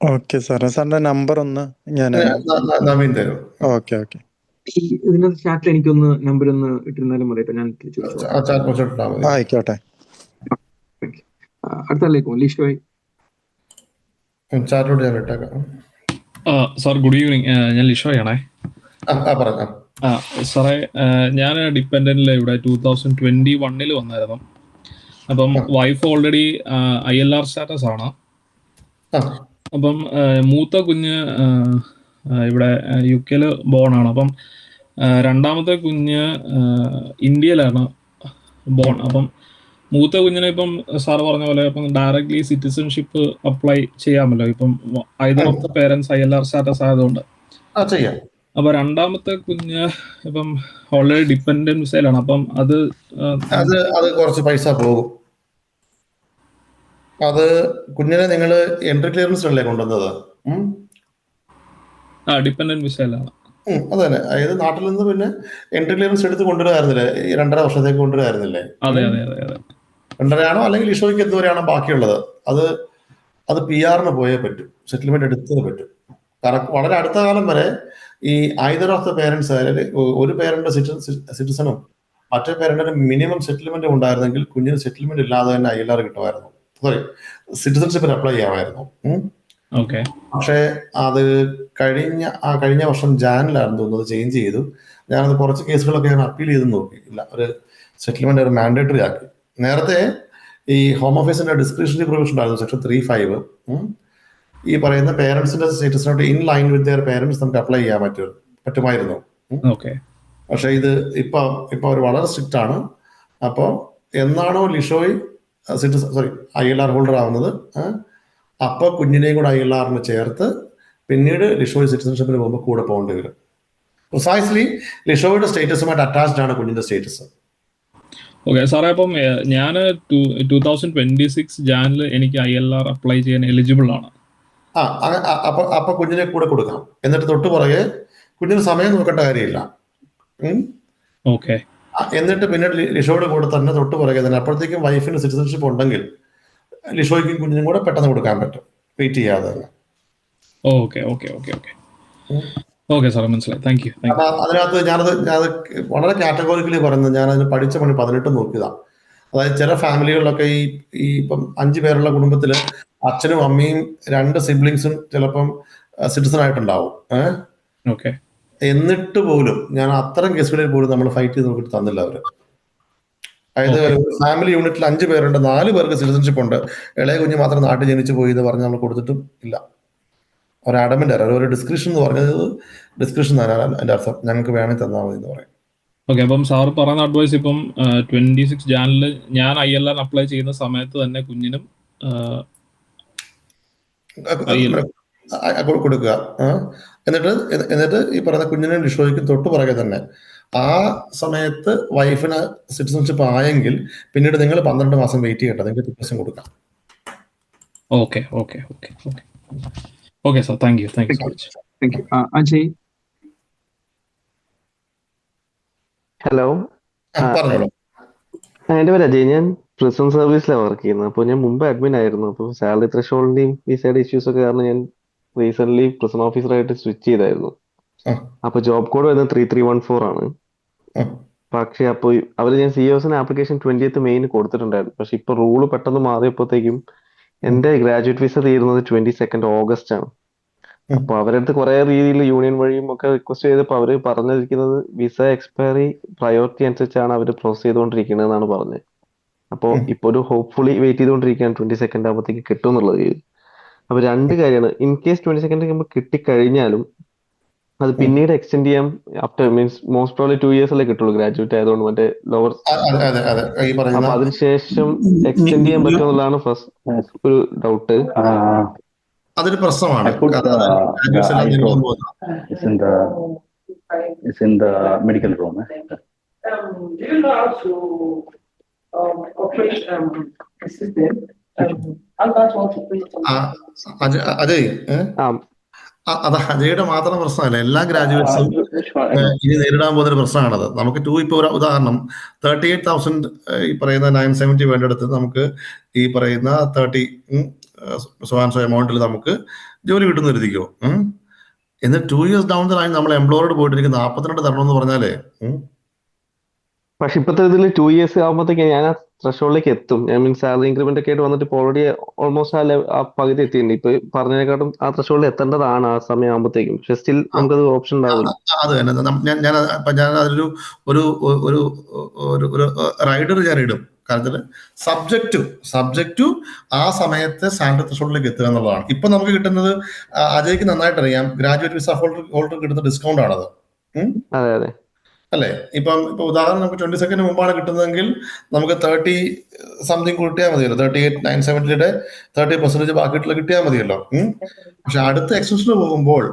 ഓക്കെ സാറേ. സാറിന്റെ നമ്പർ ഒന്ന് ഞാൻ നവീൻ തരും. ഓക്കെ. ഇതിനകത്ത് ചാറ്റിൽ എനിക്കൊന്ന് നമ്പർ ഒന്ന് ഇട്ടിരുന്നാലും മതി. ഞാൻ ആയിക്കോട്ടെ. അടുത്തല്ലേക്കും ലിഷോയ് ചാറ്റോട് ഞാൻ ഇട്ടേക്കാം. Sir good evening. ഞാൻ ലിഷോയാണേ. സാറേ ഞാൻ ഡിപ്പെൻഡന്റിൽ ഇവിടെ 2021 വന്നായിരുന്നു. അപ്പം വൈഫ് ഓൾറെഡി ILR സ്റ്റാറ്റസ് ആണ്. അപ്പം മൂത്ത കുഞ്ഞ് ഇവിടെ UK ബോൺ ആണ്. അപ്പം രണ്ടാമത്തെ കുഞ്ഞ് ഇന്ത്യയിലാണ് ബോൺ. അപ്പം മൂത്ത കുഞ്ഞിനെ ഇപ്പം സാർ പറഞ്ഞ പോലെ ഇപ്പം ഡയറക്ട്ലി സിറ്റിസൺഷിപ്പ് അപ്ലൈ ചെയ്യാമല്ലോ. ഇപ്പം either of the parents ILR status ആയതുകൊണ്ട്. അപ്പൊ രണ്ടാമത്തെ കുഞ്ഞ് ഇപ്പം ഓൾറെഡി ഡിപ്പെൻഡന്റ് വിസയിലാണ്. അപ്പം അത് കുറച്ച് പൈസ പോകും. അത് കുഞ്ഞിനെ നിങ്ങൾ എൻട്രി ക്ലിയറൻസ് അല്ലേ കൊണ്ടുവന്നത്? ഡിപ്പെൻഡന്റ് വിസയിലാണ്. അത് തന്നെ. അതായത് നാട്ടിൽ നിന്ന് പിന്നെ എൻട്രി ക്ലിയറൻസ് എടുത്ത് കൊണ്ടുവരായിരുന്നില്ലേ? 2.5 വർഷത്തേക്ക് കൊണ്ടുവരായിരുന്നില്ലേ? 2.5 ആണോ അല്ലെങ്കിൽ ഇഷോയ്ക്ക് എന്തുവരെയാണോ ബാക്കിയുള്ളത്? അത് PR പോയേ പറ്റും, സെറ്റിൽമെന്റ് എടുത്തേ പറ്റും. കാരണം വളരെ അടുത്ത കാലം വരെ ഈ ഐദർ ഓഫ് ദ പേരൻസ്, അതായത് ഒരു പേരന്റ് സിറ്റിസണും മറ്റേ പേരന്റിന് മിനിമം സെറ്റിൽമെന്റ് ഉണ്ടായിരുന്നെങ്കിൽ കുഞ്ഞിന് സെറ്റിൽമെന്റ് ഇല്ലാതെ തന്നെ ILR കിട്ടുമായിരുന്നു. സോറി, സിറ്റിസൺഷിപ്പിന് അപ്ലൈ ചെയ്യാമായിരുന്നു. പക്ഷേ അത് കഴിഞ്ഞ വർഷം ജാനിലായിരുന്നു തോന്നുന്നത് ചേഞ്ച് ചെയ്തു. ഞാനത് കുറച്ച് കേസുകളൊക്കെ ഞാൻ അപ്പീൽ ചെയ്ത് നോക്കി. ഇല്ല, ഒരു സെറ്റിൽമെന്റ് ഒരു മാൻഡേറ്ററി ആക്കി. നേരത്തെ ഈ ഹോം ഓഫീസിന്റെ ഡിസ്ക്രിപ്ഷണറി പ്രൊവിഷൻ ഉണ്ടായിരുന്നു, സെക്ഷൻ 3(5). ഈ പറയുന്ന പേരൻസിന്റെ സ്റ്റേറ്റസിനോട്ട് in line with their parents നമുക്ക് അപ്ലൈ ചെയ്യാൻ പറ്റുമായിരുന്നു. പക്ഷെ ഇത് ഇപ്പൊ അവർ വളരെ സ്ട്രിക്റ്റ് ആണ്. അപ്പോൾ എന്നാണോ ലിഷോയ് ILR ഹോൾഡർ ആവുന്നത്. അപ്പോൾ കുഞ്ഞിനെയും കൂടെ ILRന് ചേർത്ത് പിന്നീട് ലിഷോയ് സിറ്റിസൺഷിപ്പിന് പോകുമ്പോൾ കൂടെ പോകേണ്ടി വരും. പ്രിസൈസ്ലി ലിഷോയുടെ സ്റ്റേറ്റസുമായിട്ട് അറ്റാച്ച്ഡ് ആണ് കുഞ്ഞിന്റെ സ്റ്റേറ്റസ്. ഓക്കെ സാറേ, അപ്പം ഞാൻ 2026 ജാനിൽ എനിക്ക് ILR അപ്ലൈ ചെയ്യാൻ എലിജിബിൾ ആണ്. അപ്പൊ കുഞ്ഞിനെ കൂടെ കൊടുക്കാം. എന്നിട്ട് തൊട്ട് പുറകെ കുഞ്ഞിന് സമയം നോക്കേണ്ട കാര്യമില്ല. ഓക്കെ. എന്നിട്ട് പിന്നീട് ലിഷോയുടെ കൂടെ തന്നെ തൊട്ട് പുറകെ തന്നെ അപ്പോഴത്തേക്കും വൈഫിന് സിറ്റിസൺഷിപ്പ് ഉണ്ടെങ്കിൽ ലിഷോയ്ക്കും കുഞ്ഞിനും കൂടെ പെട്ടെന്ന് കൊടുക്കാൻ പറ്റും, വെയിറ്റ് ചെയ്യാതെ തന്നെ. Okay okay okay okay okay സാറേ, മനസ്സിലായി. Thank you. അപ്പൊ അതിനകത്ത് ഞാനത് വളരെ കാറ്റഗോറിക്കലി പറയുന്നത്, ഞാനതിന് പഠിച്ച പണി 18 നോക്കിയതാണ്. അതായത് ചില ഫാമിലികളിലൊക്കെ ഈ ഇപ്പം 5 പേരുള്ള കുടുംബത്തിൽ അച്ഛനും അമ്മയും 2 സിബ്ലിങ്സും ചിലപ്പം സിറ്റിസൺ ആയിട്ടുണ്ടാവും. ഓക്കെ. എന്നിട്ട് പോലും ഞാൻ അത്തരം കേസുകളിൽ പോലും നമ്മൾ ഫൈറ്റ് ചെയ്ത് നോക്കിയിട്ട് തന്നില്ല അവര്. അതായത് ഒരു ഫാമിലി യൂണിറ്റിൽ 5 പേരുണ്ട്, 4 പേർക്ക് സിറ്റിസൺഷിപ്പ് ഉണ്ട്, ഇളയ കുഞ്ഞ് മാത്രം നാട്ടിൽ ജനിച്ചു പോയി എന്ന് പറഞ്ഞ് നമ്മൾ കൊടുത്തിട്ടും ഇല്ല. ഒരു അഡമന്റ് ആണ്, ഒരു ഡിസ്ക്രിപ്ഷൻ എന്ന് പറഞ്ഞത് ഡിസ്ക്രിപ്ഷൻ തരാൻ എൻ്റെ അർത്ഥം, ഞങ്ങൾക്ക് വേണമെങ്കിൽ തന്നാൽ മതി എന്ന് പറയും. ഓക്കെ. അപ്പം സാർ പറയുന്ന അഡ്വൈസ് ഇപ്പം 26 ജാനിൽ ഞാൻ ILR അപ്ലൈ ചെയ്യുന്ന സമയത്ത് തന്നെ കുഞ്ഞിനും കൊടുക്കുക. എന്നിട്ട് ഈ പറയുന്ന കുഞ്ഞിനും ലിഷോയ്ക്കും തൊട്ട് പുറകെ തന്നെ ആ സമയത്ത് വൈഫിന് സിറ്റിസൺഷിപ്പ് ആയെങ്കിൽ പിന്നീട് നിങ്ങൾ 12 മാസം വെയിറ്റ് ചെയ്യട്ടെ, നിങ്ങൾക്ക് വ്യത്യാസം കൊടുക്കാം. Okay okay okay okay okay sir, thank you so much. Thank you. Ajay. Hello, പറഞ്ഞോളൂ. എൻ്റെ പേര് അജയ്. ഞാൻ പ്രിസൺ സർവീസിലാണ് വർക്ക് ചെയ്യുന്നത്. അപ്പോൾ ഞാൻ മുമ്പ് അഡ്മിൻ ആയിരുന്നു. അപ്പോൾ സാലറി ത്രഷോൾഡിന്റെയും വിസയുടെ ഇഷ്യൂസ് ഒക്കെ കാരണം ഞാൻ റീസെന്റ് പ്രിസൺ ഓഫീസറായിട്ട് സ്വിച്ച് ചെയ്തായിരുന്നു. അപ്പോൾ ജോബ് കോഡ് വരുന്നത് 3314 ആണ്. പക്ഷെ അപ്പോൾ ഞാൻ COസിന് ആപ്ലിക്കേഷൻ 20th മെയിന് കൊടുത്തിട്ടുണ്ടായിരുന്നു. പക്ഷെ ഇപ്പൊ റൂള് പെട്ടെന്ന് മാറിയപ്പോഴത്തേക്കും എന്റെ ഗ്രാജുവേറ്റ് വിസ തീരുന്നത് 22nd ഓഗസ്റ്റ് ആണ്. അപ്പൊ അവരടുത്ത് കുറെ രീതിയിൽ യൂണിയൻ വഴിയും ഒക്കെ റിക്വസ്റ്റ് ചെയ്തപ്പോൾ അവര് പറഞ്ഞിരിക്കുന്നത് വിസ എക്സ്പയറി പ്രയോറിറ്റി അനുസരിച്ചാണ് അവർ പ്രോസസ് ചെയ്തുകൊണ്ടിരിക്കുന്നത് എന്നാണ് പറഞ്ഞത്. അപ്പോൾ ഇപ്പൊ ഒരു ഹോപ്പ്ഫുള്ളി വെയിറ്റ് ചെയ്തുകൊണ്ടിരിക്കുകയാണ് 22nd ആകുമ്പോഴത്തേക്ക് കിട്ടും എന്നുള്ളത്. അപ്പൊ 2 കാര്യമാണ്. ഇൻ കേസ് 22nd കിട്ടിക്കഴിഞ്ഞാലും അത് പിന്നീട് എക്സ്റ്റെൻഡ് ചെയ്യാം. After means most probably 2 years അല്ലേ കിട്ടുള്ളൂ ഗ്രാജുവേറ്റ് ആയതുകൊണ്ട്, മറ്റേ ലോവർ. അപ്പൊ അതിനുശേഷം എക്സ്റ്റെൻഡ് ചെയ്യാൻ പറ്റുമെന്നുള്ളതാണ് ഫസ്റ്റ് ഒരു ഡൗട്ട്. അതൊരു പ്രശ്നമാണ്. മെഡിക്കൽ റൂം അജയുടെ മാത്രം പ്രശ്നമല്ല, എല്ലാ ഗ്രാജുവേറ്റ്സും ഇനി നേരിടാൻ പോകുന്ന ഒരു പ്രശ്നമാണത്. നമുക്ക് ഇപ്പൊ ഒരു ഉദാഹരണം 38,000 ഈ പറയുന്ന 970 വേണ്ടിടത്ത് നമുക്ക് ഈ പറയുന്ന 30 എമൗണ്ടിൽ നമുക്ക് ജോലി കിട്ടുന്ന കരുതിക്കോ. എന്നിട്ട് 2 years ഡൗൺ ദ ലൈൻ നമ്മൾ എംപ്ലോയറോട് പോയിട്ട് എനിക്ക് 42 തരണമെന്ന് പറഞ്ഞാലേ. പക്ഷെ ഇപ്പത്തെ ഇതിൽ 2 years ആകുമ്പോഴത്തേക്ക് ഞാൻ ആ ത്രഷോളിലേക്ക് എത്തും. ഐ മീൻ സാലറി ഇൻക്രിമെന്റ് ഒക്കെ ആയിട്ട് വന്നിട്ട് ഇപ്പോൾ ഓൾറെഡി ഓൾമോസ്റ്റ് ആ പകുതി എത്തിയിട്ടുണ്ട്. ഇപ്പൊ പറഞ്ഞതിനെക്കാട്ടും ആ ത്രഷോളിൽ എത്തേണ്ടതാണ് ആ സമയം ആകുമ്പോഴത്തേക്കും. പക്ഷെ സ്റ്റിൽ നമുക്കത് ഓപ്ഷൻ ഉണ്ടാവില്ല. അത് തന്നെ ഞാൻ അതിലൊരു ഒരു റൈഡർ ഞാൻ ഇടും. കാരണം സബ്ജക്റ്റു ആ സമയത്ത് സാലറി ത്രഷോൾഡിലേക്ക് എത്തുക എന്നുള്ളതാണ്. ഇപ്പൊ നമുക്ക് കിട്ടുന്നത് അജയ്ക്ക് നന്നായിട്ട് അറിയാം, ഗ്രാജുവേറ്റ് വിസ ഹോൾഡർ കിട്ടുന്ന ഡിസ്കൗണ്ട് ആണത്. അതെ അതെ അല്ലേ? ഇപ്പം ഉദാഹരണം നമുക്ക് 22nd മുമ്പാണ് കിട്ടുന്നതെങ്കിൽ നമുക്ക് 30 സംതിങ് കിട്ടിയാൽ മതിയല്ലോ. 38,970 30% ബാക്കിയിട്ടുള്ള കിട്ടിയാൽ മതിയല്ലോ. പക്ഷെ അടുത്ത എക്സ്റ്റൻഷന് പോകുമ്പോൾ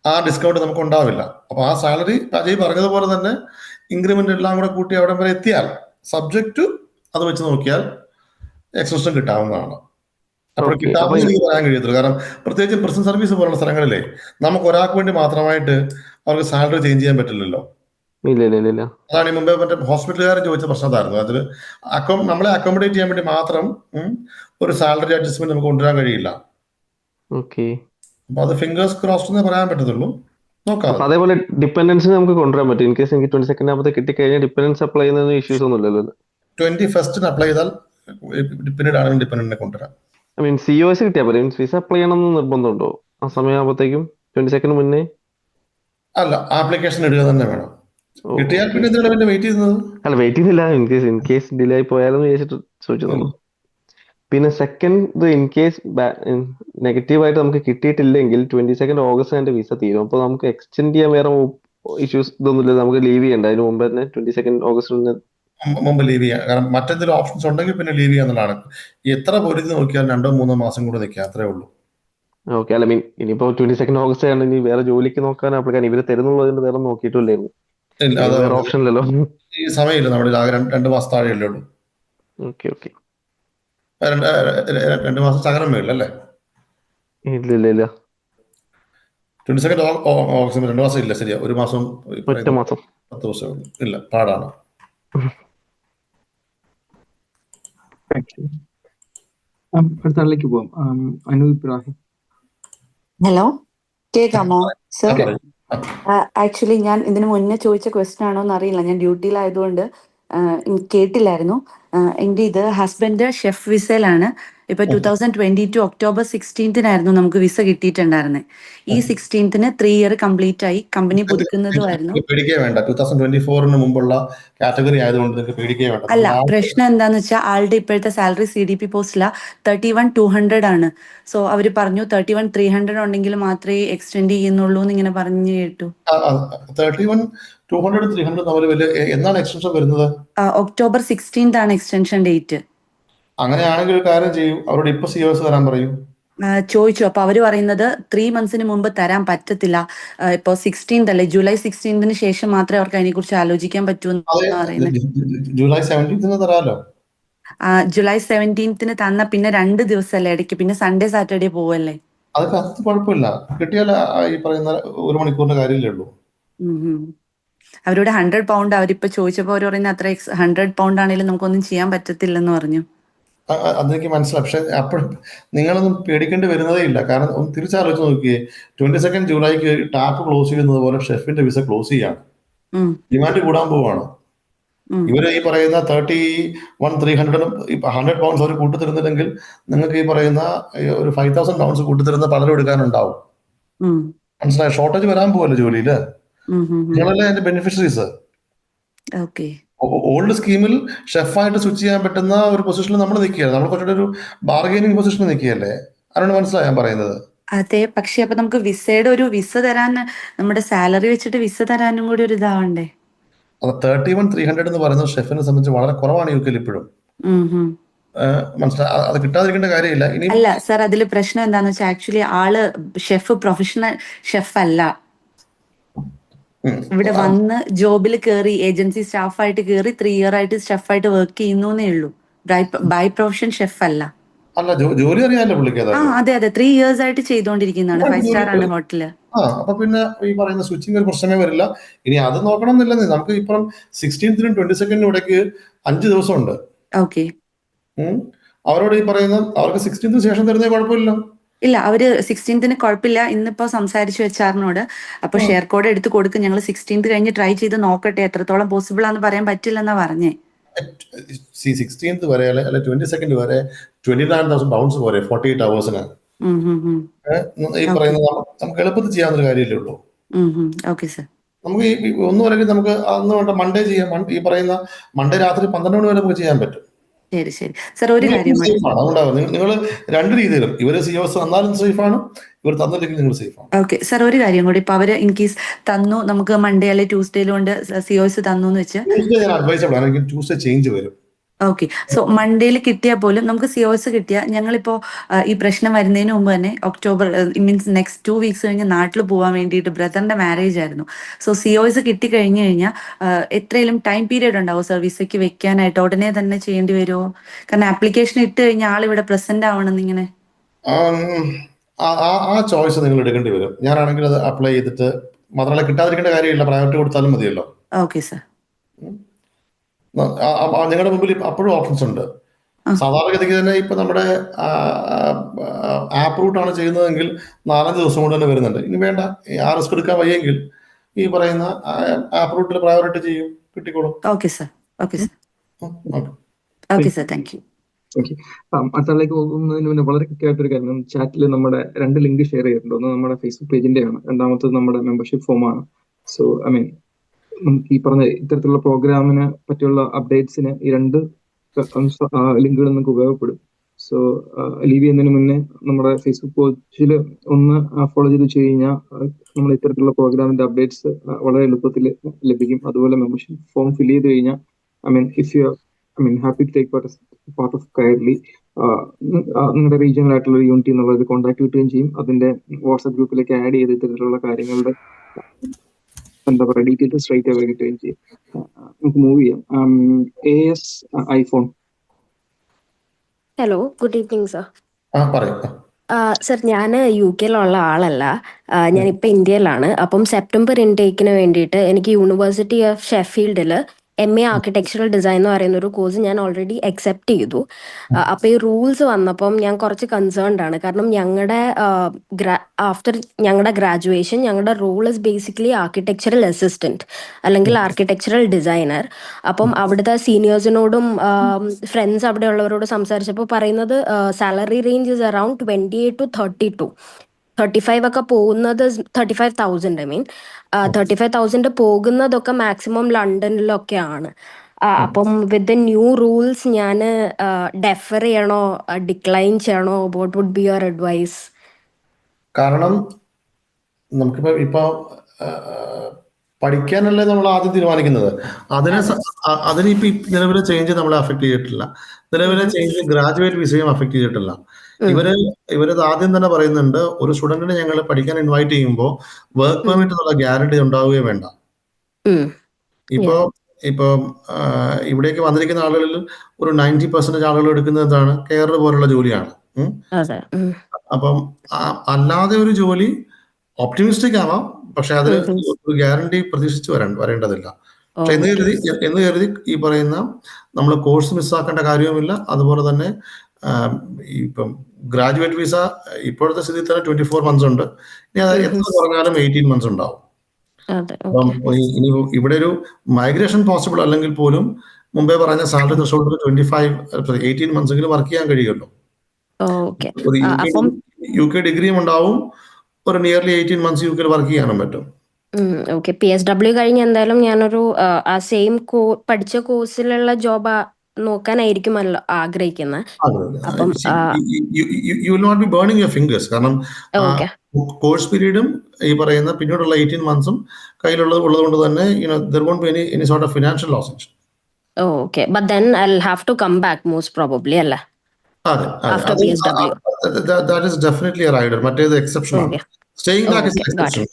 ആ ഡിസ്കൗണ്ട് നമുക്ക് ഉണ്ടാവില്ല. അപ്പൊ ആ സാലറി അജയ് പറഞ്ഞതുപോലെ തന്നെ ഇൻക്രിമെന്റ് എല്ലാം കൂടെ കൂട്ടി അവിടെ വരെ എത്തിയാൽ സബ്ജക്റ്റ് അത് വെച്ച് നോക്കിയാൽ എക്സ്റ്റൻഷൻ കിട്ടാവുന്നതാണ്. അപ്പോൾ കിട്ടാവുന്ന എനിക്ക് പറയാൻ കഴിയത്തില്ല. കാരണം പ്രത്യേകിച്ച് പ്രിസൺ സർവീസ് പോലുള്ള സ്ഥലങ്ങളിലെ നമുക്ക് ഒരാൾക്ക് വേണ്ടി മാത്രമായിട്ട് അവർക്ക് സാലറി ചേഞ്ച് ചെയ്യാൻ പറ്റില്ലല്ലോ. അതാണ് ഈ മുമ്പേ മറ്റേ ഹോസ്പിറ്റലുകാരൻ ചോദിച്ച പ്രശ്നം അതായിരുന്നു. അതിൽ നമ്മളെ അക്കോമഡേറ്റ് ചെയ്യാൻ വേണ്ടി മാത്രം ഒരു സാലറി അഡ്ജസ്റ്റ്മെന്റ് നമുക്ക് കൊണ്ടുവരാൻ കഴിയില്ല. അപ്പൊ അത് ഫിംഗേഴ്സ് ക്രോസ്ഡ് എന്നേ പറയാൻ പറ്റത്തുള്ളൂ. നോക്കാം. അതേപോലെ ഡിപെൻഡൻസ് നമുക്ക് കൊണ്ടുവരാൻ പറ്റും. ഇൻ കേസ് എനിക്ക് 22nd ആകുമ്പോൾ കിട്ടിക്കഴിഞ്ഞാൽ ഡിപെൻഡൻസ് അപ്ലൈ ചെയ്യുന്ന ഇഷ്യൂസ് ഒന്നും ഇല്ലല്ലോ. 21st അപ്ലൈ ചെയ്താൽ പിന്നീട് ആണെങ്കിൽ ഡിപെൻഡന്റിനെ കൊണ്ടുവരാം. ഐ മീൻ COS കിട്ടിയാൽ പോലെ വിസ അപ്ലൈ ചെയ്യണമെന്ന് നിർബന്ധമുണ്ടോ ആ സമയമാകുമ്പോഴത്തേക്കും 22nd മുന്നേ? അല്ല, ആപ്ലിക്കേഷൻ ഇടുക തന്നെ വേണം. കിട്ടിയാൽ പിന്നെ എന്തിനാണ് വെയിറ്റ് ചെയ്യുന്നത്? അല്ല, വെയിറ്റ് ചെയ്യുന്നില്ല. ഇൻ കേസ് ഡിലേ ആയി പോയാലും വിചാരിച്ചിട്ട് ചോദിച്ചതാണ്. പിന്നെ സെക്കൻഡ്, ഇൻ കേസ് നെഗറ്റീവായിട്ട് നമുക്ക് കിട്ടിയിട്ടില്ലെങ്കിൽ 22nd ഓഗസ്റ്റ് എന്റെ വിസ തീരും. അപ്പൊ നമുക്ക് എക്സ്റ്റെൻഡ് ചെയ്യാൻ വേറെ ഇഷ്യൂസ് ഇതൊന്നുമില്ല. നമുക്ക് ലീവ് ചെയ്യണ്ട അതിന് മുമ്പ് തന്നെ 22nd ഓഗസ്റ്റ് മുമ്പ് ലീവ് ചെയ്യാം. കാരണം മറ്റെന്തെങ്കിലും ഓപ്ഷൻസ് ഉണ്ടെങ്കിൽ പിന്നെ ലീവ് ചെയ്യാന്നുള്ളതാണ്. എത്ര പൊരുതി നോക്കിയാൽ 2-3 മാസം കൂടെ നിൽക്കുക, അത്രേ ഉള്ളൂ. ഓക്കെ, അല്ല മീൻ ഇനിയിപ്പോ 22 ഓഗസ്റ്റ് ആണ്, ഇനി വേറെ ജോലിക്ക് നോക്കാൻ ആപ്ലിക്കാൻ ഇവര് തരുന്നുള്ളതിന് വേറെ നോക്കിയിട്ടില്ലായിരുന്നു. ഇല്ല, അത് വേറെ ഓപ്ഷൻ ഇല്ലല്ലോ. ഈ സമയമില്ല, നമ്മുടെ ആകെ 2 മാസം താഴെയല്ലേ ഉള്ളൂ. Okay okay. 2 മാസം ചകരം വേണ്ട അല്ലേ? ഇല്ല 22 ഓഗസ്റ്റ് 2 മാസം ഇല്ല, ശരിയാ. 1 മാസം, ഒറ്റ മാസം 10 ദിവസമേ ഉള്ളൂ. ഇല്ല, പാടാണ്. അടുത്ത ആളിലേക്ക് പോവാം. അനു ഇബ്രാഹിം. ഹലോ, കേൾക്കാമോ സർ? പറയൂ. ആക്ച്വലി ഞാൻ ഇതിനു മുന്നേ ചോദിച്ച ക്വസ്റ്റ്യൻ ആണോ എന്ന് അറിയില്ല, ഞാൻ ഡ്യൂട്ടിയിലായതുകൊണ്ട് കേട്ടില്ലായിരുന്നു. എൻ്റെ ഇത് ഹസ്ബൻഡ് ഷെഫ് വിസയിലാണ്. ഇപ്പൊ 2022 ഒക്ടോബർ 16 നമുക്ക് വിസ കിട്ടിയിട്ടുണ്ടായിരുന്നത്. ഈ 16 3 ഇയർ കംപ്ലീറ്റ് ആയി, കമ്പനി പുതുക്കുന്നതുമായിരുന്നു. പേടിക്കേ വേണ്ട, 2024 മുമ്പുള്ള കാറ്റഗറി ആയതുകൊണ്ട് നിങ്ങൾക്ക് പേടിക്കേ വേണ്ട. അല്ല, പ്രശ്നം എന്താന്ന് വെച്ചാൽ ആളുടെ ഇപ്പോഴത്തെ സാലറി CDP പോസ്റ്റില 31,200 ആണ്. സോ അവര് പറഞ്ഞു 31,300 ഉണ്ടെങ്കിൽ മാത്രമേ എക്സ്റ്റെൻഡ് ചെയ്യുന്നുള്ളൂ എന്ന് ഇങ്ങനെ പറഞ്ഞു കേട്ടു. 31,200 300 തമ്മിൽ വലിയ എന്നാണ് എക്സ്റ്റൻഷൻ വരുന്നത്? ഒക്ടോബർ 16 ആണ് എക്സ്റ്റൻഷൻ ഡേറ്റ്. അങ്ങനെയാണെങ്കിൽ ഒരു കാര്യം ചെയ്യൂ, അവരോട് ഇപ്പൊ COS തരാൻ പറയൂ. ചോദിച്ചു. അപ്പൊ അവര് പറയുന്നത് 3 months മുമ്പ് തരാൻ പറ്റത്തില്ല. ഇപ്പൊ 16th അല്ലേ, ജൂലൈ 16 ശേഷം മാത്രമേ അവർക്ക് അതിനെ കുറിച്ച് ആലോചിക്കാൻ പറ്റൂ എന്ന് പറയുന്നത്. ജൂലൈ 17 തരാലോ. ജൂലൈ 17 തന്ന പിന്നെ 2 ദിവസമല്ലേ ഇടയ്ക്ക്, പിന്നെ സൺഡേ സാറ്റർഡേ പോവല്ലേ. അതൊക്കെ അത് കുഴപ്പമില്ല, കിട്ടിയാൽ ഈ പറയുന്ന 1 മണിക്കൂറിന്റെ കാര്യമല്ലേ ഉള്ളൂ. അവരോട് 100 pound അവരിപ്പോ ചോദിച്ചപ്പോ അവർ പറയുന്നത് അത്ര 100 pound ആണെങ്കിലും നമുക്കൊന്നും ചെയ്യാൻ പറ്റത്തില്ലെന്ന് പറഞ്ഞു. അതെനിക്ക് മനസ്സിലായി. പക്ഷെ അപ്പോഴും നിങ്ങളൊന്നും പേടിക്കേണ്ടി വരുന്നതേ ഇല്ല. കാരണം ഒന്ന് തിരിച്ചാലോചിച്ച് നോക്കിയേ, 22 ജൂലൈക്ക് ടാപ്പ് ക്ലോസ് ചെയ്യുന്നത് പോലെ ഷെഫിന്റെ വിസ ക്ലോസ് ചെയ്യാണ്. ഡിമാൻഡ് കൂടാൻ പോവാണ്. ഇവര് ഈ പറയുന്ന 31,300 100 pounds അവർ കൂട്ടിത്തരുന്നില്ലെങ്കിൽ നിങ്ങൾക്ക് ഈ പറയുന്ന ഒരു 5,000 pounds കൂട്ടിത്തരുന്ന പലരും എടുക്കാനുണ്ടാവും. മനസ്സിലായി? ഷോർട്ടേജ് വരാൻ പോവല്ലോ ജോലിയില്. നിങ്ങളല്ലേ അതിന്റെ ബെനിഫിഷ്യറീസ്. ഓൾഡ് സ്കീമിൽ ഷെഫായിട്ട് സ്വിച്ച് ചെയ്യാൻ പറ്റുന്ന ഒരു പൊസിഷനിൽ നമ്മൾ നിൽക്കുകയാണ്. നമ്മൾ കുറച്ചുകൂടെ ഒരു ബാർഗൈനിങ് പൊസിഷനിൽ നിൽക്കുകയല്ലേ. അതിനോട് മനസ്സിലായി ഞാൻ പറയുന്നത്. അതെ, പക്ഷെ അപ്പൊ നമുക്ക് വിസയുടെ ഒരു വിസ തരാൻ, നമ്മുടെ സാലറി വെച്ചിട്ട് വിസ തരാനും കൂടി ഒരു ഇതാവണ്ടേ? 31,300 എന്ന് പറയുന്നത് ഷെഫിനെ സംബന്ധിച്ച് വളരെ കുറവാണ് UK ഇപ്പോഴും. മനസ്സിലായി? അത് കിട്ടാതിരിക്കേണ്ട കാര്യമില്ല. ഇനി അല്ല സർ, അതില് പ്രശ്നം എന്താന്ന് വെച്ചാൽ ആക്ച്വലി ആള് ഷെഫ് പ്രൊഫഷണൽ ഷെഫ് അല്ല. ഇവിടെ വന്ന് ജോബിൽ കയറി ഏജൻസി സ്റ്റാഫായിട്ട് കയറി 3 year ആയിട്ട് ഷെഫായിട്ട് വർക്ക് ചെയ്യുന്നേ ഉള്ളൂ. ബൈ പ്രൊഫഷൻ ഷെഫ് അല്ല. അല്ല, ജോലി അറിയാമല്ലോ പുള്ളിക്ക്. അതെ 3 years ആയിട്ട് ചെയ്തോണ്ടിരിക്കുന്നതാണ്. 5 star ആണ് ഹോട്ടല്. അപ്പൊ പിന്നെ ഈ പറയുന്ന സ്വിച്ചിങ് ഒരു പ്രശ്നമേ വരില്ല. ഇനി അത് നോക്കണം എന്നില്ലെന്നേ. നമുക്ക് ഇപ്പം 16th 22nd ഇടയ്ക്ക് 5 ദിവസം ഉണ്ട്. അവരോട് ഈ പറയുന്ന അവർക്ക് 16th ശേഷം തരുന്നേ കുഴപ്പമില്ല. ഇല്ല, അവര് 16th കുഴപ്പമില്ല. ഇന്നിപ്പോ സംസാരിച്ചു HR-നോട്. അപ്പൊ ഷെയർ കോഡ് എടുത്ത് കൊടുക്കും, ഞങ്ങൾ 16th കഴിഞ്ഞ് ട്രൈ ചെയ്ത് നോക്കട്ടെ, എത്രത്തോളം പോസിബിൾ ആണെന്ന് പറയാൻ പറ്റില്ലെന്നാ പറഞ്ഞേ. 16th വരെ അല്ലെ 22nd വരെ 29,000 pounds പോരെ 48 hours. ഈ പറയുന്നത് നമുക്ക് എളുപ്പത്തിൽ ചെയ്യാവുന്ന കാര്യമല്ലേ ഉള്ളൂ. നമുക്ക് ഈ ഒന്നും അല്ലെങ്കിൽ നമുക്ക് അന്ന് വേണ്ട മൺഡേ ചെയ്യാം. ഈ പറയുന്ന മൺഡേ രാത്രി 12 മണി വരെ നമുക്ക് ചെയ്യാൻ പറ്റും. ശരി സർ, ഒരു കാര്യം നിങ്ങൾ 2 രീതിയിലും ഇവര് COS തന്നാലും സേഫാണ്, ഇവർ തന്നില്ലെങ്കിൽ നിങ്ങൾ സേഫാണ്. ഓക്കെ സർ, ഒരു കാര്യം കൂടി. ഇപ്പൊ അവര് ഇൻ കേസ് തന്നു, നമുക്ക് മൺഡേ അല്ലെ ട്യൂസ്ഡേയിലും കൊണ്ട് COS തന്നു എന്ന് വെച്ച്, ഞാൻ അഡ്വൈസബിൾ ആണ്. എനിക്ക് ട്യൂസ്ഡേ ചേഞ്ച് വരും. ഓക്കെ, സോ മൺഡേയിൽ കിട്ടിയാൽ പോലും നമുക്ക് COS കിട്ടിയാൽ ഞങ്ങളിപ്പോ ഈ പ്രശ്നം വരുന്നതിന് മുമ്പ് തന്നെ ഒക്ടോബർ മീൻസ് നെക്സ്റ്റ് 2 weeks കഴിഞ്ഞ് നാട്ടിൽ പോകാൻ വേണ്ടിയിട്ട് ബ്രദറിന്റെ മാരേജ് ആയിരുന്നു. സോ COS കിട്ടി കഴിഞ്ഞു കഴിഞ്ഞാൽ എത്രയും ടൈം പീരീഡ് ഉണ്ടാവും സർ വിസയ്ക്ക് വെക്കാനായിട്ട്? ഉടനെ തന്നെ ചെയ്യേണ്ടി വരുമോ? കാരണം ആപ്ലിക്കേഷൻ ഇട്ട് കഴിഞ്ഞാൽ ആളിവിടെ പ്രസന്റ് ആവണം ഇങ്ങനെ. ആ ചോയ്സ് നിങ്ങൾ എടുക്കേണ്ടി വരും. ഞാനാണെങ്കിൽ അത് അപ്ലൈ ചെയ്തിട്ട് മാത്രമല്ല, കിട്ടാതിരിക്കേണ്ട കാര്യമില്ല, പ്രയോറിറ്റി കൊടുത്താലും മതിയല്ലോ. Okay sir. നിങ്ങളുടെ മുമ്പിൽ അപ്പോഴും ഓപ്ഷൻസ് ഉണ്ട്. സാധാരണഗതിക്ക് തന്നെ ഇപ്പൊ നമ്മുടെ ആപ്പ് റൂട്ടാണ് ചെയ്യുന്നതെങ്കിൽ 4-5 ദിവസം കൊണ്ട് തന്നെ വരുന്നുണ്ട്. ഇനി വേണ്ട, ആ റിസ്ക് എടുക്കാൻ വയ്യെങ്കിൽ ഈ പറയുന്ന ആപ്പ് റൂട്ടിൽ പ്രയോറിറ്റി ചെയ്യും, കിട്ടിക്കോളും. Okay sir. Thank you. അടുത്തേക്ക് പോകുന്നതിന് മുന്നേ വളരെ കൃത്യമായിട്ടൊരു കാര്യം, ചാറ്റിൽ നമ്മുടെ 2 ലിങ്ക് ഷെയർ ചെയ്തിട്ടുണ്ട്. ഒന്ന് നമ്മുടെ ഫേസ്ബുക്ക് പേജിന്റെയാണ്, രണ്ടാമത്തത് നമ്മുടെ മെമ്പർഷിപ്പ് ഫോമാണ്. സോ നമുക്ക് ഈ പറഞ്ഞ ഇത്തരത്തിലുള്ള പ്രോഗ്രാമിനെ പറ്റിയുള്ള അപ്ഡേറ്റ്സിന് ഈ 2 ലിങ്കുകൾ നമുക്ക് ഉപയോഗപ്പെടും. സോ ലീവ് ചെയ്യുന്നതിന് മുന്നേ നമ്മുടെ ഫേസ്ബുക്ക് പേജിൽ ഒന്ന് ഫോളോ ചെയ്ത് കഴിഞ്ഞാൽ നമ്മൾ ഇത്തരത്തിലുള്ള പ്രോഗ്രാമിന്റെ അപ്ഡേറ്റ്സ് വളരെ എളുപ്പത്തിൽ ലഭിക്കും. അതുപോലെ മെമ്പർഷിപ്പ് ഫോം ഫിൽ ചെയ്ത് കഴിഞ്ഞാൽ happy to take part of കയർലി, നിങ്ങളുടെ റീജിയണൽ ആയിട്ടുള്ള യൂണിറ്റി എന്നുള്ളത് കോൺടാക്ട് കിട്ടുകയും ചെയ്യും. അതിന്റെ വാട്സ്ആപ്പ് ഗ്രൂപ്പിലേക്ക് ആഡ് ചെയ്ത് ഇത്തരത്തിലുള്ള കാര്യങ്ങളുടെ എന്താ പറയുക ഡീറ്റെയിൽസ് സ്ട്രൈറ്റ് അവർ കിട്ടുകയും ചെയ്യും. നമുക്ക് മൂവ് ചെയ്യാം. AS iPhone. Hello, good evening sir. പറയൂ. സർ, ഞാൻ UK-യിലുള്ള ആളല്ല, ഞാനിപ്പോൾ ഇന്ത്യയിലാണ്. അപ്പം സെപ്റ്റംബർ ഇൻടേക്കിന് വേണ്ടിയിട്ട് എനിക്ക് യൂണിവേഴ്സിറ്റി ഓഫ് ഷെഫീൽഡിൽ MA ആർക്കിടെക്ചറൽ ഡിസൈൻ എന്ന് പറയുന്ന ഒരു കോഴ്സ് ഞാൻ ഓൾറെഡി അക്സെപ്റ്റ് ചെയ്തു. അപ്പോൾ ഈ റൂൾസ് വന്നപ്പം ഞാൻ കുറച്ച് കൺസേൺഡ് ആണ്. കാരണം ഞങ്ങളുടെ ആഫ്റ്റർ ഞങ്ങളുടെ ഗ്രാജുവേഷൻ ഞങ്ങളുടെ role is basically architectural assistant അല്ലെങ്കിൽ ആർക്കിടെക്ചറൽ ഡിസൈനർ. അപ്പം അവിടുത്തെ സീനിയേഴ്സിനോടും ഫ്രണ്ട്സ് അവിടെ ഉള്ളവരോട് സംസാരിച്ചപ്പോൾ പറയുന്നത് salary range is around 28 to 32. 35 ഒക്കെ പോകുന്നത് 35,000, 35,000 പോകുന്നതൊക്കെ മാക്സിമം ലണ്ടനിലൊക്കെയാണ്. അപ്പം വിത്ത് ദ ന്യൂ റൂൾസ് ഞാൻ ഡെഫർ ചെയ്യണോ ഡിക്ലൈൻ ചെയ്യണോ? What would be your advice? കാരണം ഇപ്പൊ പഠിക്കാനല്ലേ നമ്മൾ ആദ്യം തീരുമാനിക്കുന്നത്. അതിന് ഇപ്പൊ നിലവിലെ ചേഞ്ച് നമ്മളെ അഫക്ട് ചെയ്തിട്ടില്ല. നിലവിലെ ചേഞ്ച് ഗ്രാജുവേറ്റ് വിസയും അഫക്ട് ചെയ്തിട്ടില്ല. ഇവര് ആദ്യം തന്നെ പറയുന്നുണ്ട്, ഒരു സ്റ്റുഡന്റിനെ ഞങ്ങൾ പഠിക്കാൻ ഇൻവൈറ്റ് ചെയ്യുമ്പോൾ വർക്ക് പെർമിറ്റ് എന്നുള്ള ഗ്യാരണ്ടി ഉണ്ടാവുകയോ വേണ്ട. ഇപ്പൊ ഇവിടേക്ക് വന്നിരിക്കുന്ന ആളുകളിൽ ഒരു 90% ആളുകൾ എടുക്കുന്നത് എന്താണ്? കെയർ പോലുള്ള ജോലിയാണ്. അപ്പം അല്ലാതെ ഒരു ജോലി ഓപ്റ്റിമിസ്റ്റിക് ആവാം, പക്ഷെ അതിന് ഒരു ഗ്യാരണ്ടി പ്രതീക്ഷിച്ച് വരേണ്ടതില്ല. പക്ഷെ എന്ന് കരുതി ഈ പറയുന്ന നമ്മൾ കോഴ്സ് മിസ്സാക്കേണ്ട കാര്യവുമില്ല. അതുപോലെ തന്നെ ഇപ്പം ഗ്രാജുവേറ്റ് വിസ ഇപ്പോഴത്തെ സ്ഥിതി തന്നെ 24 months ഉണ്ട്. ഇനി അത് എത്ര പറഞ്ഞാലും 18 months ഉണ്ടാവും. അപ്പം ഇനി ഇവിടെ ഒരു മൈഗ്രേഷൻ പോസിബിൾ അല്ലെങ്കിൽ പോലും മുമ്പേ പറഞ്ഞ സാലറി ത്രെഷോൾഡ് 18 months എങ്കിലും വർക്ക് ചെയ്യാൻ കഴിയുമല്ലോ. UK ഡിഗ്രിയും ഉണ്ടാവും, ഒരു നിയർലി 18 months UK വർക്ക് ചെയ്യാനും പറ്റും. ഓക്കെ. PSW കഴിഞ്ഞ് എന്തായാലും ഞാനൊരു ആ സെയിം പഠിച്ച കോഴ്സിലുള്ള ജോബ് നോക്കാനായിരിക്കുമല്ലോ ആഗ്രഹിക്കുന്നത്. അപ്പം you will not be burning your fingers. കാരണം കോഴ്സ് പീരീഡും ഈ പറയുന്ന പിന്നീടുള്ള 18 months കയ്യിലുള്ളത് കൊണ്ട് തന്നെ there won't be any sort of financial loss. Okay, but then I'll have to come back most probably, അല്ലേ? After PSW. That is definitely a rider. മറ്റേത് എക്സെപ്ഷൻ ആണ്. Staying back is exception.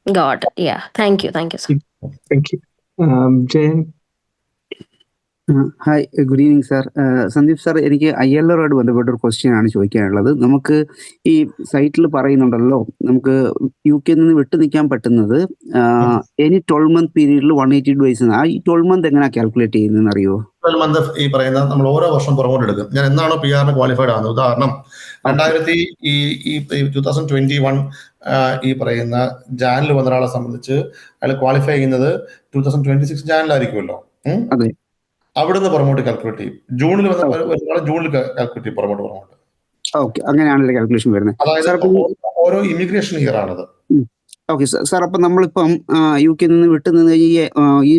Got it. Yeah. Thank you, sir. Thank you. Jayan. Hi, good evening sir. Sandeep sir, എനിക്ക് ILR-ആയിട്ട് ബന്ധപ്പെട്ട ഒരു ക്വസ്റ്റ്യൻ ആണ് ചോദിക്കാനുള്ളത്. നമുക്ക് ഈ സൈറ്റിൽ പറയുന്നുണ്ടല്ലോ, നമുക്ക് UK നിന്ന് വിട്ടു നിൽക്കാൻ പറ്റുന്നത് എനി 12 month പീരീഡിൽ 180 days. ആ ഈ 12 month എങ്ങനെയാണ് കാൽക്കുലേറ്റ് ചെയ്യുന്നതെന്ന് അറിയുമോ? 12 month ഈ പറയുന്ന നമ്മൾ ഓരോ വർഷം പുറകോട്ട് എടുക്കും. ഞാൻ എന്നാണോ PR-ന് ക്വാളിഫൈഡ് ആകുന്നത്, ഉദാഹരണം 2021 ഈ പറയുന്ന ജാനിൽ വന്ന ഒരാളെ സംബന്ധിച്ച് അയാൾ ക്വാളിഫൈ ചെയ്യുന്നത് 2026 ജാനിലായിരിക്കുമല്ലോ. അവിടുന്ന് പുറമോട്ട് കാൽക്കുലേറ്റ് ചെയ്യും. ജൂണിൽ വന്ന ജൂണിൽ കാൽക്കുലേറ്റ് ചെയ്യും പുറമോട്ട്. ഓക്കെ, അങ്ങനെയാണല്ലോ കാൽക്കുലേഷൻ വരുന്നത്. അതായത് ഓരോ ഇമിഗ്രേഷൻ ഇയർ ആണത്. ഓക്കെ സാർ, അപ്പൊ നമ്മളിപ്പം UK നിന്ന് വിട്ടു നിന്ന് ഈ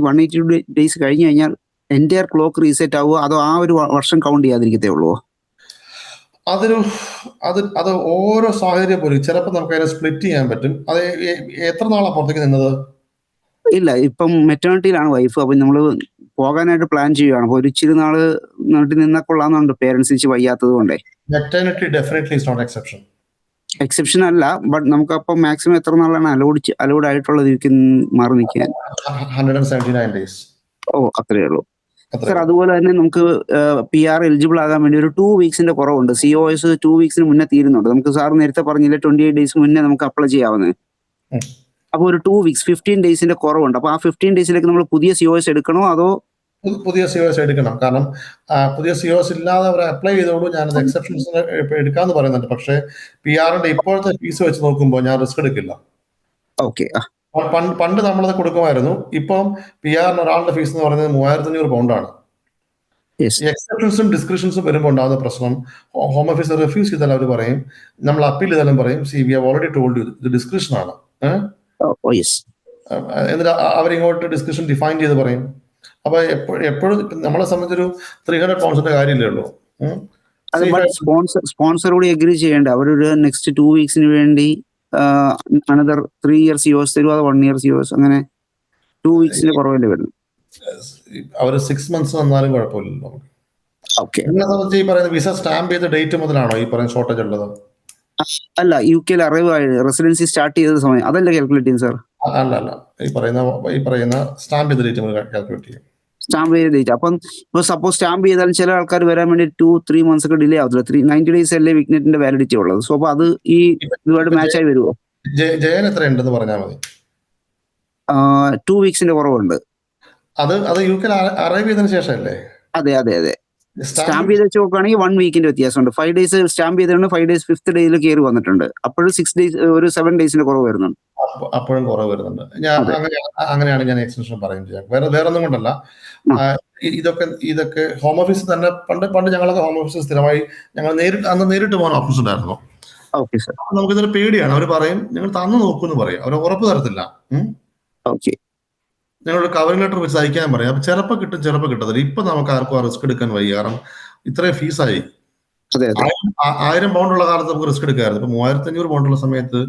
180 days കഴിഞ്ഞു കഴിഞ്ഞാൽ എൻറ്റയർ ക്ലോക്ക് റീസെറ്റ് ആവുമോ, അതോ ആ ഒരു വർഷം കൗണ്ട് ചെയ്യാതിരിക്കത്തേ ഉള്ളൂ? അത് ഓരോ സാഹചര്യം പോലും ചിലപ്പോൾ നമുക്ക് അതിനെ സ്പ്ലിറ്റ് ചെയ്യാൻ പറ്റും. അത് എത്ര നാളാണ് പുറത്തേക്ക് നിന്നത്? ഇല്ല, ഇപ്പം മെറ്റേണിറ്റിയിലാണ് വൈഫ്. അപ്പൊ നമ്മള് പോകാനായിട്ട് പ്ലാൻ ചെയ്യുകയാണ്. അപ്പൊ ഒരു ഇച്ചിരി നാള് നാട്ടിൽ നിന്നാൽ കൊള്ളാന്നുണ്ട്, പേരൻസിന് വയ്യാത്തത് കൊണ്ടേ. Maternity definitely is not exception. Exception അല്ല, ബട്ട് നമുക്ക് അപ്പം മാക്സിമം എത്ര നാളാണ് അലൗഡ് ആയിട്ടുള്ളത് മാറി നിൽക്കാൻ? 179 days. ഓ, അത്രയേ ഉള്ളൂ സാർ. അതുപോലെ തന്നെ നമുക്ക് PR എലിജിബിൾ ആകാൻ വേണ്ടി ഒരു 2 weeks കുറവുണ്ട്. COS 2 weeks മുന്നേ തീരുന്നുണ്ട്. നമുക്ക് സാർ നേരത്തെ പറഞ്ഞില്ലേ 28 days മുന്നേ നമുക്ക് അപ്ലൈ ചെയ്യാവുന്നത്. അപ്പൊ ഒരു 2 weeks 15 days കുറവുണ്ട്. അപ്പൊ ആ 15 days നമ്മൾ പുതിയ COS എടുക്കണോ അതോ? പുതിയ COS എടുക്കണം. കാരണം പുതിയ COS ഇല്ലാതെ അവർ അപ്ലൈ ചെയ്തോളൂ. ഞാനത് എക്സെപ്ഷൻസ് എടുക്കാന്ന് പറയുന്നുണ്ട്. പക്ഷേ PR-ന്റെ ഇപ്പോഴത്തെ ഫീസ് വെച്ച് നോക്കുമ്പോൾ ഞാൻ റിസ്ക് എടുക്കില്ല. ഓക്കെ. പണ്ട് നമ്മളത് കൊടുക്കുമായിരുന്നു. ഇപ്പം PR-ന് ഒരാളുടെ ഫീസ് എന്ന് പറയുന്നത് 3,500 pound. എക്സെപ്ഷൻസും ഡിസ്ക്രിപ്ഷൻസും വരുമ്പോൾ ഉണ്ടാകുന്ന പ്രശ്നം, ഹോം ഓഫീസർ റിഫ്യൂസ് ചെയ്താൽ അവർ പറയും, നമ്മൾ അപ്പീൽ ചെയ്താലും പറയും we have already told you ഇത് ഡിസ്ക്രിപ്ഷൻ ആണ്. എന്നിട്ട് അവരിങ്ങോട്ട് ഡിസ്ക്രിപ്ഷൻ ഡിഫൈൻ ചെയ്ത് പറയും. അപ്പൊ എപ്പോഴും നമ്മളെ സംബന്ധിച്ചൊരു 300 pounds കാര്യമില്ലേ ഉള്ളൂ. സ്പോൺസറോട് എഗ്രി ചെയ്യേണ്ട. അവരൊരു നെക്സ്റ്റ് 2 weeks വേണ്ടി അനദർ 3 years COS തരും, അത് 1 year COS, അങ്ങനെ 2 weeks കുറവല്ലേ വരുന്നു. അവർ 6 months വന്നാലും കുഴപ്പമില്ലല്ലോ. ഓക്കെ. നിങ്ങളെ സംബന്ധിച്ച് ഈ പറയുന്ന വിസ സ്റ്റാമ്പ് ചെയ്ത ഡേറ്റ് മുതലാണോ ഈ പറയുന്ന ഷോർട്ടേജ് ഉള്ളത്? അല്ല, യുകെയിൽ അറൈവ് ആയി റെസിഡൻസി സ്റ്റാർട്ട് ചെയ്ത സമയം അതല്ല കാൽക്കുലേറ്റ് ചെയ്യും സാർ. അല്ല ഈ പറയുന്ന സ്റ്റാമ്പ് ചെയ്ത ഡേറ്റ് മുതൽ കാൽക്കുലേറ്റ് ചെയ്യും. സ്റ്റാമ്പ് ചെയ്ത ഡേറ്റ്. അപ്പം ഇപ്പൊ സപ്പോസ് സ്റ്റാമ്പ് ചെയ്താലും ചില ആൾക്കാർ വരാൻ വേണ്ടി 2-3 months ഒക്കെ ഡിലേ ആവത്തില്ല. 90 days അല്ലേ വിഗ്നെറ്റിന്റെ വാലിഡിറ്റി ഉള്ളത്. സോ അപ്പൊ അത് ഈ ഇതുമായിട്ട് മാച്ച് ആയി വരുമോ? ജയൻ എത്ര ഉണ്ടെന്ന് പറഞ്ഞാൽ മതി. 2 weeks കുറവുണ്ട്. അത് യുകെയിൽ അറൈവ് ചെയ്തതിനു ശേഷമല്ലേ? അതെ. സ്റ്റാമ്പ് ചെയ്ത് വെച്ച് നോക്കുകയാണെങ്കിൽ 1 week വ്യത്യാസമുണ്ട്. 5 days സ്റ്റാമ്പ് ചെയ്തതാണ്. 5 days 5th ഡേയിൽ കയറി വന്നിട്ടുണ്ട്. അപ്പോഴും 6 days ഒരു 7 days കുറവ് വരുന്നുണ്ട്. അപ്പോഴും കുറവ് വരുന്നുണ്ട്. അങ്ങനെയാണ് ഞാൻ എക്സ്റ്റൻഷൻ പറയുന്നത് ചെയ്യാം. വേറെ ഒന്നും കൊണ്ടല്ല. ഇതൊക്കെ ഹോം ഓഫീസ് തന്നെ പണ്ട് ഞങ്ങളൊക്കെ ഹോം ഓഫീസ് സ്ഥിരമായി ഞങ്ങൾ നേരിട്ട് പോകാൻ ഓപ്ഷൻസ് ഉണ്ടായിരുന്നു. നമുക്കിതൊരു പേടിയാണ്. അവർ പറയും നിങ്ങൾ തന്നു നോക്കൂന്ന് പറയും. അവർ ഉറപ്പ് തരത്തില്ല. ഞങ്ങളൊരു കവറിംഗ് ലെറ്റർ വെച്ച് അയക്കാൻ പറയും. അപ്പൊ ചിലപ്പോൾ കിട്ടും, ചിലപ്പോൾ കിട്ടത്തില്ല. ഇപ്പൊ നമുക്ക് ആർക്കും ആ റിസ്ക് എടുക്കാൻ വയ്യ. കാരണം ഇത്രയും ഫീസായി. 1000 pound കാലത്ത് നമുക്ക് റിസ്ക് എടുക്കാമായിരുന്നു. ഇപ്പൊ 3500 pound സമയത്ത്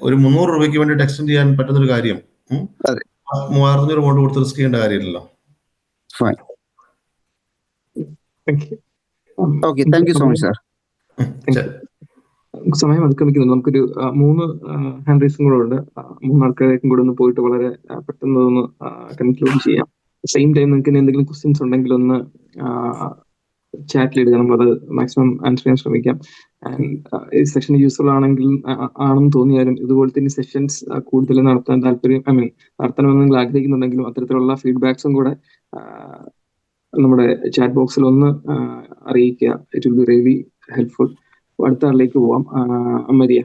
ഒരു 300 രൂപയ്ക്ക് വേണ്ടിയിട്ട് എക്സ്റ്റെൻഡ് ചെയ്യാൻ പറ്റുന്ന ഒരു കാര്യം 3500 pound കൊടുത്ത് റിസ്ക് ചെയ്യേണ്ട കാര്യമില്ലല്ലോ. Thank you so much sir. സമയം അതിക്രമിക്കുന്നുണ്ട്. നമുക്കൊരു 3 ഹാൻഡ് റൈസും കൂടെ ഉണ്ട്. 3 ആൾക്കാരേക്കും കൂടെ ഒന്ന് പോയിട്ട് വളരെ പെട്ടെന്ന് ഒന്ന് കൺക്ലൂഡ് ചെയ്യാം. സെയിം ടൈം നിങ്ങൾക്ക് എന്തെങ്കിലും ക്വസ്റ്റ്യൻസ് ഉണ്ടെങ്കിൽ ഒന്ന് ചാറ്റിൽ ഇടുക. നമ്മളത് മാക്സിമം ആൻസർ ചെയ്യാൻ ശ്രമിക്കാം. ആൻഡ് ഈ സെഷൻ യൂസ്ഫുൾ ആണെന്ന് തോന്നിയാലും ഇതുപോലത്തെ ഇനി സെഷൻസ് കൂടുതൽ നടത്താൻ നടത്തണമെന്ന് നിങ്ങൾ ആഗ്രഹിക്കുന്നുണ്ടെങ്കിലും അത്തരത്തിലുള്ള ഫീഡ്ബാക്സും കൂടെ നമ്മുടെ ചാറ്റ് ബോക്സിൽ ഒന്ന് അറിയിക്കുക. It will be really helpful. അടുത്ത ആളിലേക്ക് പോവാം. മരിയ.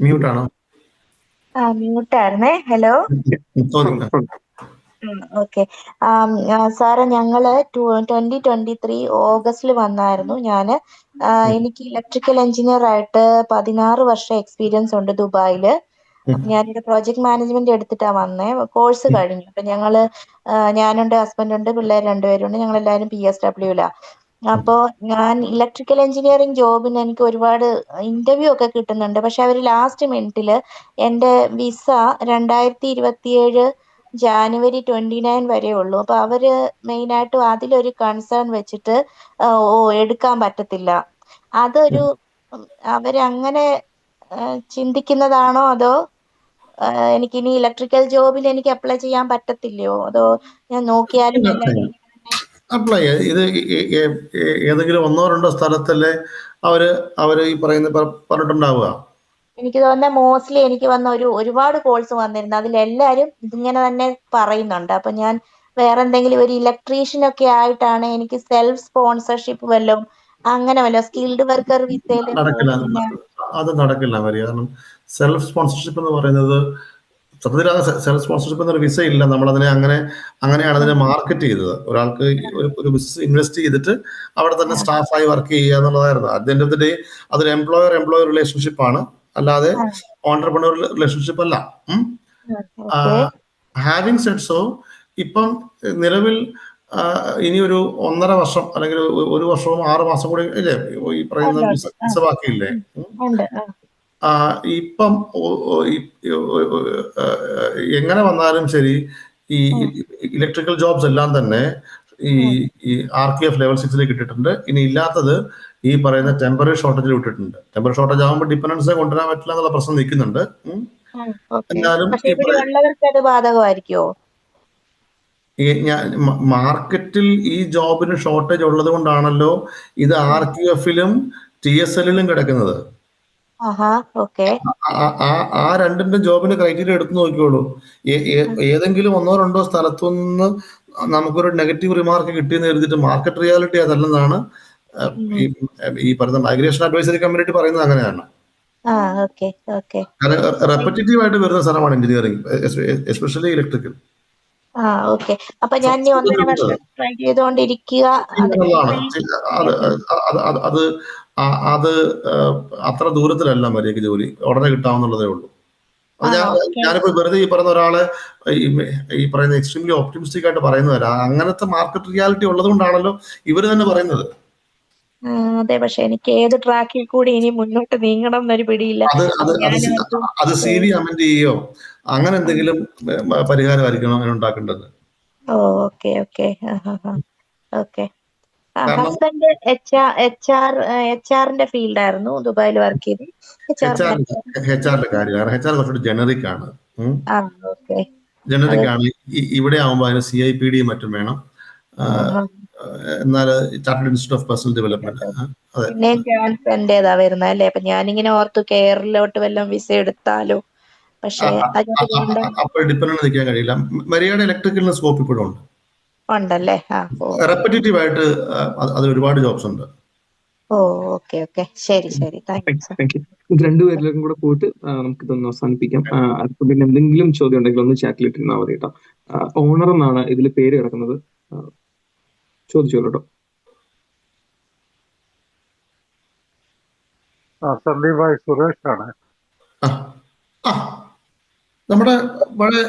മ്യൂട്ടാണോ? മ്യൂട്ടായിരുന്നേ. ഹലോ. ഓക്കെ സാറ്, ഞങ്ങള് 2023 ഓഗസ്റ്റിൽ വന്നായിരുന്നു. എനിക്ക് ഇലക്ട്രിക്കൽ എഞ്ചിനീയർ ആയിട്ട് 16 വർഷം എക്സ്പീരിയൻസ് ഉണ്ട് ദുബായില്. ഞാനിവിടെ പ്രോജക്ട് മാനേജ്മെന്റ് എടുത്തിട്ടാ വന്നേ. കോഴ്സ് കഴിഞ്ഞു. അപ്പൊ ഞാനുണ്ട്, ഹസ്ബൻഡ് ഉണ്ട്, പിള്ളേർ 2 പേരുണ്ട്. ഞങ്ങൾ എല്ലാവരും PSW-ലാ. അപ്പോ ഞാൻ ഇലക്ട്രിക്കൽ എഞ്ചിനീയറിംഗ് ജോബിന് എനിക്ക് ഒരുപാട് ഇന്റർവ്യൂ ഒക്കെ കിട്ടുന്നുണ്ട്. പക്ഷെ അവര് ലാസ്റ്റ് മിനിറ്റില് എന്റെ വിസ 2027 January 29 വരെ ഉള്ളൂ. അപ്പൊ അവര് മെയിനായിട്ടും അതിലൊരു കൺസേൺ വെച്ചിട്ട് എടുക്കാൻ പറ്റത്തില്ല. അതൊരു അവരങ്ങനെ ചിന്തിക്കുന്നതാണോ, അതോ എനിക്കിനി ഇലക്ട്രിക്കൽ ജോബിൽ എനിക്ക് അപ്ലൈ ചെയ്യാൻ പറ്റത്തില്ലയോ, അതോ ഞാൻ നോക്കിയാലും അപ്ലൈ ഇത് ഏതെങ്കിലും 1-2 സ്ഥലത്തല്ലേ അവര് ഈ പറഞ്ഞിട്ടുണ്ടാവുക? എനിക്ക് തോന്നുന്നത് മോസ്റ്റ്ലി എനിക്ക് വന്ന ഒരുപാട് കോഴ്സ് വന്നിരുന്നു. അതിലെല്ലാരും ഇതിങ്ങനെ തന്നെ പറയുന്നുണ്ട്. അപ്പൊ ഞാൻ വേറെ എന്തെങ്കിലും ഒരു ഇലക്ട്രീഷ്യൻ ഒക്കെ ആയിട്ടാണ് എനിക്ക് സെൽഫ് സ്പോൺസർഷിപ്പ് വല്ലതും അങ്ങനെ വല്ല സ്കിൽഡ് വർക്കർ വിസയില് അത് നടക്കില്ല മരിയ. കാരണം സെൽഫ് സ്പോൺസർഷിപ്പ് എന്ന് പറയുന്നത് സത്യത്തിൽ സെൽഫ് സ്പോൺസർഷിപ്പ് എന്നൊരു വിസ ഇല്ല. നമ്മളതിനെ അങ്ങനെയാണ് അതിനെ മാർക്കറ്റ് ചെയ്തത്. ഒരാൾക്ക് ഒരു ബിസിനസ് ഇൻവെസ്റ്റ് ചെയ്തിട്ട് അവിടെ തന്നെ സ്റ്റാഫായി വർക്ക് ചെയ്യുക എന്നുള്ളതായിരുന്നു. At the end of the day അതൊരു എംപ്ലോയർ റിലേഷൻഷിപ്പ് ആണ്, അല്ലാതെ ഓൺട്രപ്രണർ റിലേഷൻഷിപ്പ് അല്ല. ഹാവിങ് സെഡ് സോ, ഇപ്പം നിലവിൽ ഇനി ഒരു 1.5 വർഷം അല്ലെങ്കിൽ 1 വർഷവും 6 മാസം കൂടി ഇല്ലേ ഈ പറയുന്ന വിസ ബാക്കിയില്ലേ? ഇപ്പം എങ്ങനെ വന്നാലും ശരി ഈ ഇലക്ട്രിക്കൽ ജോബ്സ് എല്ലാം തന്നെ ഈ RQF ലെവൽ 6 ഇട്ടിട്ടുണ്ട്. ഇനി ഇല്ലാത്തത് ഈ പറയുന്ന ടെമ്പററി ഷോർട്ടേജിൽ വിട്ടിട്ടുണ്ട്. ടെമ്പററി ഷോർട്ടേജ് ആകുമ്പോൾ ഡിപെൻഡൻസിനെ കൊണ്ടുവരാൻ പറ്റില്ല എന്നുള്ള പ്രശ്നം നിൽക്കുന്നുണ്ട്. എന്നാലും മാർക്കറ്റിൽ ഈ ജോബിന് ഷോർട്ടേജ് ഉള്ളത് കൊണ്ടാണല്ലോ ഇത് RQF-ലും TSL-ലും കിടക്കുന്നത്. ആ രണ്ടിന്റെ ജോബിന്റെ ക്രൈറ്റീരിയ എടുത്തു നോക്കിയോളൂ. ഏതെങ്കിലും 1-2 സ്ഥലത്തുനിന്ന് നമുക്കൊരു നെഗറ്റീവ് റിമാർക്ക് കിട്ടിയെന്ന് എഴുതിയിട്ട് മാർക്കറ്റ് റിയാലിറ്റി അതല്ലെന്നാണ് ഈ പറയുന്ന മൈഗ്രേഷൻ അഡ്വൈസറി കമ്മ്യൂണിറ്റി പറയുന്നത്. അങ്ങനെയാണ്. റെപ്പറ്റേറ്റീവ് ആയിട്ട് വരുന്ന സ്ഥലമാണ് എഞ്ചിനീയറിംഗ്, എസ്പെഷ്യലി ഇലക്ട്രിക്കൽ. അപ്പൊ ഞാൻ 1.5 വർഷം ട്രൈ ചെയ്തുകൊണ്ടിരിക്കുക. അത് അത്ര ദൂരത്തിലല്ല മര്യാദയ്ക്ക് ജോലി ഉടനെ കിട്ടാവുന്നുള്ളതേ ഉള്ളൂ. അത് ഞാനിപ്പോ വെറുതെ ഈ പറയുന്ന ഒരാളെ ഈ പറയുന്ന എക്സ്ട്രീംലി ഓപ്റ്റിമിസ്റ്റിക് ആയിട്ട് പറയുന്നതല്ല. അങ്ങനത്തെ മാർക്കറ്റ് റിയാലിറ്റി ഉള്ളത് കൊണ്ടാണല്ലോ ഇവര് തന്നെ പറയുന്നത്. അതെ, പക്ഷെ എനിക്ക് ഏത് ട്രാക്കിൽ കൂടി ഇനി മുന്നോട്ട് നീങ്ങണം എന്നൊരു പിടിയില്ല. അത് അത് അപ്പൊ അത് ഞാൻ സി- ഓർത്തു, അത് സി വി അമെൻഡ് ചെയ്യോ അങ്ങനെ എന്തെങ്കിലും പരിഹാരമായിരിക്കണം അങ്ങനെ ഉണ്ടാക്കേണ്ടത്. ഓ ഓക്കെ ഓക്കെ ഓക്കെ. കാരണം ഹസ്ബൻഡ് എച്ച് ആറിന്റെ ഫീൽഡായിരുന്നു, ദുബായിൽ വർക്ക് ചെയ്തു. എച്ച് ആറിന്റെ കാര്യം HR കുറച്ചുകൂടി ജനറിക് ആണ്. ഓക്കെ. ജനറിക് ആണ്. ഇവിടെ ആവുമ്പോൾ അതിന് CIPD മറ്റും വേണം. എന്നാൽ chartered institute of personal development. അതെ. പിന്നെ ഞാൻ എന്റേതാ വരുന്നത് അല്ലേ? അപ്പൊ ഞാനിങ്ങനെ ഓർത്തു കേരളോട്ട് വല്ലതും വിസ എടുത്താലോ, പക്ഷെ അതിനോട് വേണ്ട. അപ്പോൾ ഡിപ്പെൻഡന്റ് നിൽക്കാൻ കഴിയില്ല. മരിയയുടെ ഇലക്ട്രിക്കലിന് സ്കോപ്പ് ഇപ്പോഴും ഉണ്ട്. ഉണ്ടല്ലേ? റെപ്പറ്റേറ്റീവ് ആയിട്ട് അത് ഒരുപാട് ജോബ്സ് ഉണ്ട്. ഓ ഓക്കെ ഓക്കെ, ശരി ശരി, thank you sir. Thank U. ഇത് രണ്ടുപേരിലും കൂടെ പോയിട്ട് നമുക്ക് ഇതൊന്ന് അവസാനിപ്പിക്കാം. അതിപ്പോ പിന്നെ എന്തെങ്കിലും ചോദ്യം ഉണ്ടെങ്കിൽ ഒന്ന് ചാറ്റിൽ ഇട്ടിരുന്നാൽ മതി കേട്ടോ. ഓണർ എന്നാണ് ഇതിൽ പേര് കിടക്കുന്നത്. ചോദിച്ചോളൂ കേട്ടോ. സന്ദീപ് ഭായ്, സുരേഷ് ആണ്. നമ്മുടെ വളരെ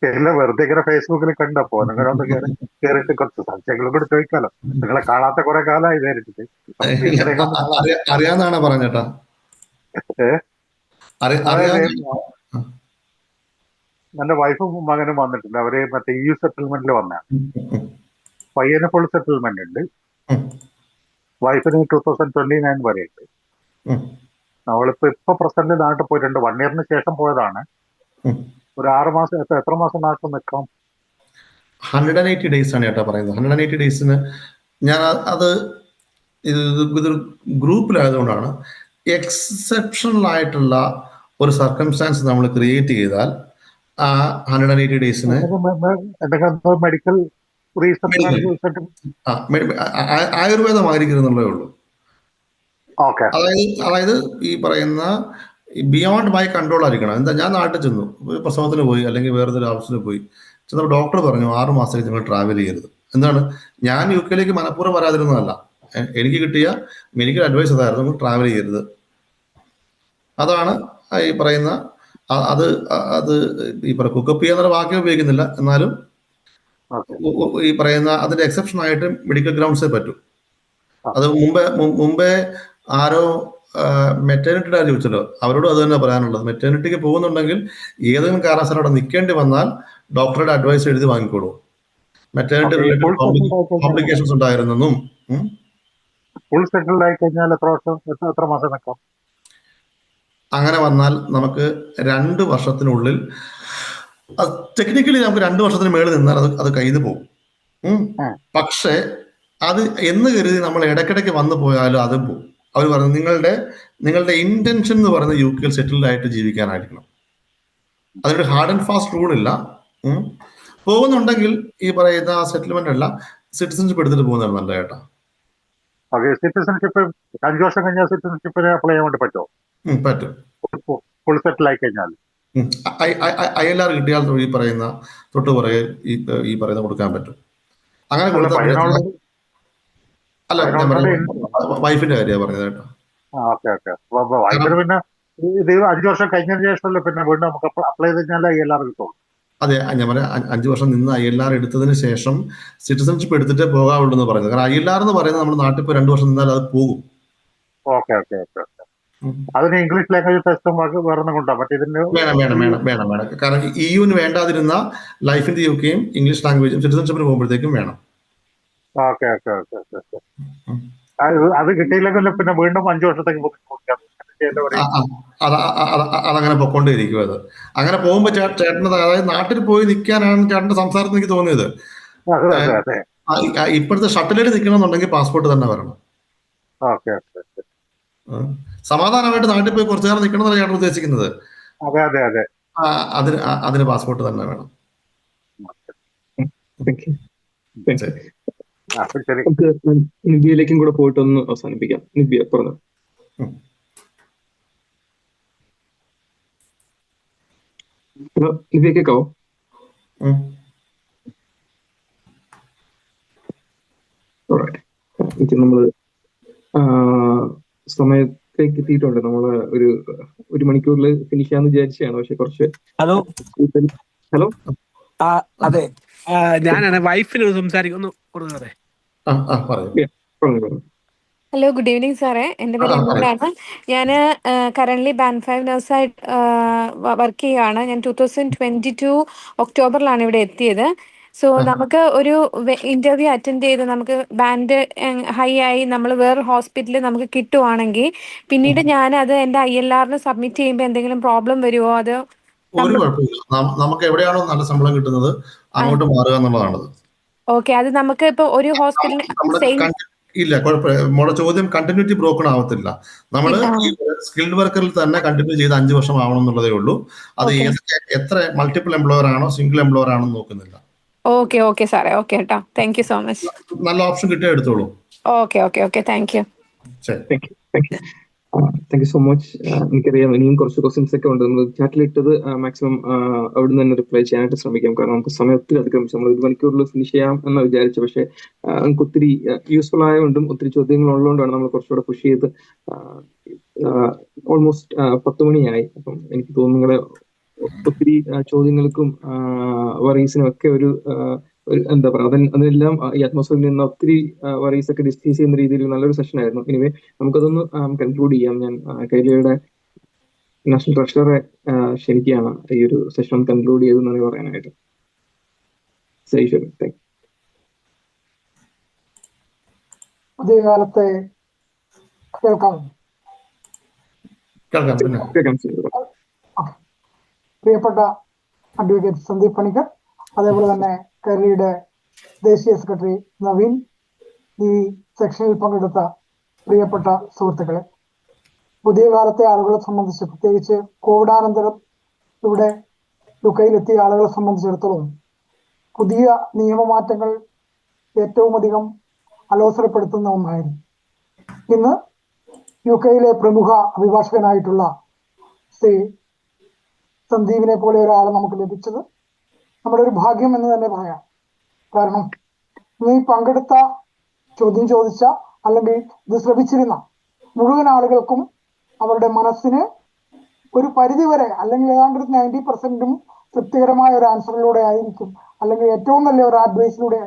എല്ലാം വെറുതെ ഇങ്ങനെ ഫേസ്ബുക്കിൽ കണ്ടപ്പോ നിങ്ങളെ ഒന്ന് കയറിയിട്ട് കുറച്ച് സംശയങ്ങളും കൂടി ചോദിക്കാലോ. നിങ്ങളെ കാണാത്ത കുറെ കാലമായി നേരിട്ടിട്ട്. അറിയാന്നാണ് പറഞ്ഞേട്ടാ. എന്റെ വൈഫും മകനും വന്നിട്ടുണ്ട്. അവര് മറ്റേ EU സെറ്റിൽമെന്റിൽ വന്ന പയ്യന് ഫുൾ സെറ്റിൽമെന്റ് ഉണ്ട്. വൈഫിന് 2029 വരെ ഉണ്ട്. അവളിപ്പോ പ്രസന്റ് നാട്ടിൽ പോയിട്ടുണ്ട്. 1 ഇയറിന് ശേഷം പോയതാണ്. ഒരു 6 മാസം, എത്ര മാസം നാട്ടിൽ നിൽക്കാം? 180 ഡേയ്സ് ആണ് ചേട്ടാ പറയുന്നത്. 180 ഡേയ്സിന് ഞാൻ അത് ഇതൊരു ഗ്രൂപ്പിലായതുകൊണ്ടാണ്. എക്സെപ്ഷണൽ ആയിട്ടുള്ള ഒരു സർക്കംസ്റ്റാൻസ് നമ്മൾ ക്രിയേറ്റ് ചെയ്താൽ ആ 180 ഡേയ്സിന് മെഡിക്കൽ ആയുർവേദമായിരിക്കുന്നുള്ളേ ഉള്ളൂ. അതായത് ഈ പറയുന്ന ബിയോണ്ട് മൈ കൺട്രോൾ ആയിരിക്കണം. എന്താ, ഞാൻ നാട്ടിൽ ചെന്നു, ഒരു പ്രസവത്തിന് പോയി അല്ലെങ്കിൽ വേറൊരു ആവശ്യത്തിന് പോയി ചെന്നപ്പോൾ ഡോക്ടർ പറഞ്ഞു 6 മാസത്തേക്ക് നിങ്ങൾ ട്രാവൽ ചെയ്യരുത്. എന്താണ്, ഞാൻ UK മനഃപൂർവ്വം വരാതിരുന്നതല്ല. എനിക്ക് കിട്ടിയ മെഡിക്കൽ അഡ്വൈസ് അതായിരുന്നു, നിങ്ങൾ ട്രാവൽ ചെയ്യരുത്. അതാണ് ഈ പറയുന്ന അത് ഈ കുക്കപ്പ് ചെയ്യാന്നുള്ള വാക്യം ഉപയോഗിക്കുന്നില്ല, എന്നാലും ഈ പറയുന്ന അതിന്റെ എക്സെപ്ഷൻ ആയിട്ട് മെഡിക്കൽ ഗ്രൗണ്ട്സേ പറ്റൂ. അത് മുമ്പേ ആരോ മെറ്റേണിറ്റിയുടെ കാര്യം ചോദിച്ചല്ലോ, അവരോടും അത് തന്നെ പറയാനുള്ളത്. മെറ്റേണിറ്റിക്ക് പോകുന്നുണ്ടെങ്കിൽ ഏതെങ്കിലും കാരണവശാലും അവിടെ നിൽക്കേണ്ടി വന്നാൽ ഡോക്ടറുടെ അഡ്വൈസ് എഴുതി വാങ്ങിക്കോളൂ. മെറ്റേണിറ്റി റിലേറ്റഡ് കോംപ്ലിക്കേഷൻസ് ഉണ്ടായിരുന്നെന്നും. ഫുൾ സെറ്റിൽഡ് ആയി കഴിഞ്ഞാൽ എത്ര മാസം നിൽക്കാം? അങ്ങനെ വന്നാൽ നമുക്ക് 2 വർഷത്തിനുള്ളിൽ, ടെക്നിക്കലി നമുക്ക് 2 വർഷത്തിന് മേളിൽ നിന്നാൽ അത് കയ്യിൽ പോകും. പക്ഷേ അത് എന്ന് കരുതി നമ്മൾ ഇടയ്ക്കിടയ്ക്ക് വന്നു പോയാലും അതും പോകും. അവർ പറഞ്ഞു നിങ്ങളുടെ ഇന്റൻഷൻ എന്ന് പറയുന്നത് UK സെറ്റിൽഡ് ആയിട്ട് ജീവിക്കാനായിരിക്കണം. അതിനൊരു ഹാർഡ് ആൻഡ് ഫാസ്റ്റ് റൂൾ ഇല്ല. പോകുന്നുണ്ടെങ്കിൽ ഈ പറയുന്ന സെറ്റിൽമെന്റ് അല്ല, സിറ്റിസൺഷിപ്പ് എടുത്തിട്ട് പോകുന്നതാണ് നല്ല ചേട്ടാ. സിറ്റിസൺഷിപ്പ് 5 വർഷം കഴിഞ്ഞാൽ സിറ്റിസൺഷിപ്പിന് അപ്ലൈ ചെയ്യാൻ വേണ്ടി പറ്റുമോ? പറ്റും. ഫുൾ സെറ്റിൽ ആയി കഴിഞ്ഞാൽ ILR കിട്ടിയാൽ ഈ പറയുന്ന തൊട്ട് പുറകെ ഈ പറയുന്ന കൊടുക്കാൻ പറ്റും. അങ്ങനെ കൊടുത്താൽ അല്ല, വൈഫിന്റെ കാര്യമാണ് പറഞ്ഞത് കേട്ടോ. വൈഫിന് പിന്നെ ഇത് 5 വർഷം കഴിഞ്ഞതിന് ശേഷമല്ലേ പിന്നെ വീണ്ടും നമുക്ക് അപ്ലൈ ചെയ്ത് കഴിഞ്ഞാൽ ILR കിട്ടും. അതെ, ഞാൻ പറയാം 5 വർഷം നിന്ന് ILR എടുത്തതിന് ശേഷം സിറ്റിസൺഷിപ്പ് എടുത്തിട്ടേ പോകാവുള്ളൂ എന്ന് പറയുന്നത്. കാരണം ILR എന്ന് പറയുന്നത് നമ്മൾ നാട്ടിൽ പോയി 2 വർഷം നിന്നാൽ അത് പോകും. അതിന് ഇംഗ്ലീഷ് ലാംഗ്വേജ് ടെസ്റ്റും വേറെ കൊണ്ടാ മറ്റേതിന് വേണം. കാരണം EUന് വേണ്ടാതിരുന്ന ലൈഫ് ഇൻ ദി UKയും ഇംഗ്ലീഷ് ലാംഗ്വേജും സിറ്റിസൺഷിപ്പിന് പോകുമ്പോഴത്തേക്കും വേണം. അത് കിട്ടിയില്ലെങ്കിൽ പിന്നെ വീണ്ടും 5 വർഷത്തേക്ക് അതങ്ങനെ പൊക്കോണ്ടേയിരിക്കും. അത് അങ്ങനെ പോകുമ്പോ ചേട്ടന്, അതായത് നാട്ടിൽ പോയി നിൽക്കാനാണ് ചേട്ടന്റെ സംസാരത്തിൽ എനിക്ക് തോന്നിയത്. ഇപ്പോഴത്തെ ഷട്ടിലേക്ക് നിൽക്കണമെന്നുണ്ടെങ്കിൽ പാസ്പോർട്ട് തന്നെ വരണം. സമാധാനമായിട്ട് നാട്ടിൽ പോയി കുറച്ചു നേരം നിൽക്കണം എന്നാണ് ചേട്ടൻ ഉദ്ദേശിക്കുന്നത്. അതിന് പാസ്പോർട്ട് തന്നെ വേണം. നിബിയയിലേക്കും കൂടെ പോയിട്ട് ഒന്ന് അവസാനിപ്പിക്കാം. നിബിയ പറഞ്ഞു. ഹലോ നിബിയ, കേൾക്കാവോ? നമ്മള് സമയത്തേക്ക് എത്തിയിട്ടുണ്ട്. നമ്മള് ഒരു മണിക്കൂറിൽ ഫിനിഷ് ചെയ്യാന്ന് വിചാരിച്ചാണ്, പക്ഷെ കുറച്ച്. ഹലോ അതെ, ഞാനാണ് വൈഫിന് സംസാരിക്കുന്നു കൊടുക്കുന്നത്. ഹലോ, ഗുഡ് ഈവനിങ് സാറേ. എൻ്റെ പേര് എമിലാണ്. ഞാൻ കറൻ്റ്ലി ബാൻഡ് 5 നഴ്സായിട്ട് വർക്ക് ചെയ്യുകയാണ്. ഞാൻ 2022 ഒക്ടോബറിലാണ് ഇവിടെ എത്തിയത്. സോ നമുക്ക് ഒരു ഇൻ്റർവ്യൂ അറ്റൻഡ് ചെയ്ത് നമുക്ക് ബാൻഡ് ഹൈ ആയി നമ്മൾ വേറൊരു ഹോസ്പിറ്റലിൽ നമുക്ക് കിട്ടുവാണെങ്കിൽ പിന്നീട് ഞാൻ അത് എൻ്റെ ILRന് സബ്മിറ്റ് ചെയ്യുമ്പോൾ എന്തെങ്കിലും പ്രോബ്ലം വരുമോ? അത് ഒരു കുഴപ്പമില്ല. നമുക്ക് എവിടെയാണോ നല്ല ശമ്പളം കിട്ടുന്നത് അങ്ങോട്ട് മാറുക എന്നുള്ളതാണത്. ഓക്കെ, അത് നമുക്ക് ഇപ്പോൾ ഒരു ഹോസ്പിറ്റലിൽ സെയിം ഇല്ല, കുഴപ്പമില്ല. നമ്മുടെ ചോദ്യം കണ്ടിന്യൂറ്റി ബ്രോക്കൺ ആവത്തില്ല. നമ്മൾ ഈ സ്കിൽഡ് വർക്കറിൽ തന്നെ കണ്ടിന്യൂ ചെയ്ത് 5 വർഷം ആവണം എന്നുള്ളതേ ഉള്ളൂ. അത് എത്ര മൾട്ടിപ്പിൾ എംപ്ലോയർ ആണോ സിംഗിൾ എംപ്ലോയർ ആണോ നോക്കുന്നില്ല. ഓക്കെ ഓക്കെ സാറേ, ഓക്കെ കേട്ടോ. Thank you so much. നല്ല ഓപ്ഷൻ കിട്ടിയാൽ എടുത്തോളൂ. Okay okay okay, thank U. Thank you so much. എനിക്കറിയാം ഇനിയും കുറച്ച് ക്വസ്റ്റ്യൻസ് ഒക്കെ ഉണ്ട്. നമ്മൾ ചാറ്റിലിട്ടത് മാക്സിമം അവിടെ നിന്ന് തന്നെ റിപ്ലൈ ചെയ്യാനായിട്ട് ശ്രമിക്കാം. കാരണം നമുക്ക് സമയത്തിൽ അതിക്രമിച്ച് നമ്മൾ 1 മണിക്കൂറിൽ ഫിനിഷ് ചെയ്യാം എന്ന് വിചാരിച്ചു. പക്ഷേ നമുക്ക് ഒത്തിരി യൂസ്ഫുൾ ആയതുകൊണ്ടും ഒത്തിരി ചോദ്യങ്ങൾ ഉള്ളതുകൊണ്ടാണ് നമ്മൾ കുറച്ചുകൂടെ പുഷ് ചെയ്ത് ഓൾമോസ്റ്റ് 10 മണിയായി. അപ്പം എനിക്ക് തോന്നുന്നു നിങ്ങളെ ഒത്തിരി ചോദ്യങ്ങൾക്കും വറീസിനും ഒക്കെ ഒരു എന്താ പറയുക, അതെല്ലാം ഈ അറ്റ്മോസ്ഫിയറിൽ നിന്ന് ഒത്തിരി വറീസ് ഒക്കെ ഡിസ്കസ് ചെയ്യുന്ന രീതിയിൽ നല്ലൊരു സെഷൻ ആയിരുന്നു. എനിവേ നമുക്കതൊന്ന് കൺക്ലൂഡ് ചെയ്യാം. ഞാൻ കൈരളിയുടെ നാഷണൽ ട്രഷററെ ക്ഷണിക്കുകയാണ് ഈ ഒരു സെഷൻ കൺക്ലൂഡ് ചെയ്തെന്നാണ് പറയാനായിട്ട്. ആദ്യകാലത്തെ കേൾക്കാം. പ്രിയപ്പെട്ട അഡ്വക്കേറ്റ് സന്ദീപ് പണിക്കർ, അതേപോലെ തന്നെ കൈരളിയുടെ ദേശീയ സെക്രട്ടറി നവീൻ, ഈ സെക്ഷനിൽ പങ്കെടുത്ത പ്രിയപ്പെട്ട സുഹൃത്തുക്കളെ, പുതിയ കാലത്തെ ആളുകളെ സംബന്ധിച്ച്, പ്രത്യേകിച്ച് കോവിഡാനന്തരം ഇവിടെ UK-യിലെത്തിയ ആളുകളെ സംബന്ധിച്ചിടത്തോളം പുതിയ നിയമമാറ്റങ്ങൾ ഏറ്റവും അധികം അലോസരപ്പെടുത്തുന്ന ഒന്നായിരുന്നു. ഇന്ന് UK-യിലെ പ്രമുഖ അഭിഭാഷകനായിട്ടുള്ള ശ്രീ സന്ദീപിനെ പോലെ ഒരാൾ നമുക്ക് ലഭിച്ചത് നമ്മുടെ ഒരു ഭാഗ്യം എന്ന് തന്നെ പറയാം. കാരണം നീ പങ്കെടുത്ത, ചോദ്യം ചോദിച്ച അല്ലെങ്കിൽ ഇത് ശ്രമിച്ചിരുന്ന മുഴുവൻ ആളുകൾക്കും അവരുടെ മനസ്സിന് ഒരു പരിധിവരെ അല്ലെങ്കിൽ ഏതാണ്ട് 90% തൃപ്തികരമായ ഒരു ആൻസറിലൂടെ ആയിരിക്കും, അല്ലെങ്കിൽ ഏറ്റവും നല്ല ഒരു അഡ്വൈസിലൂടെ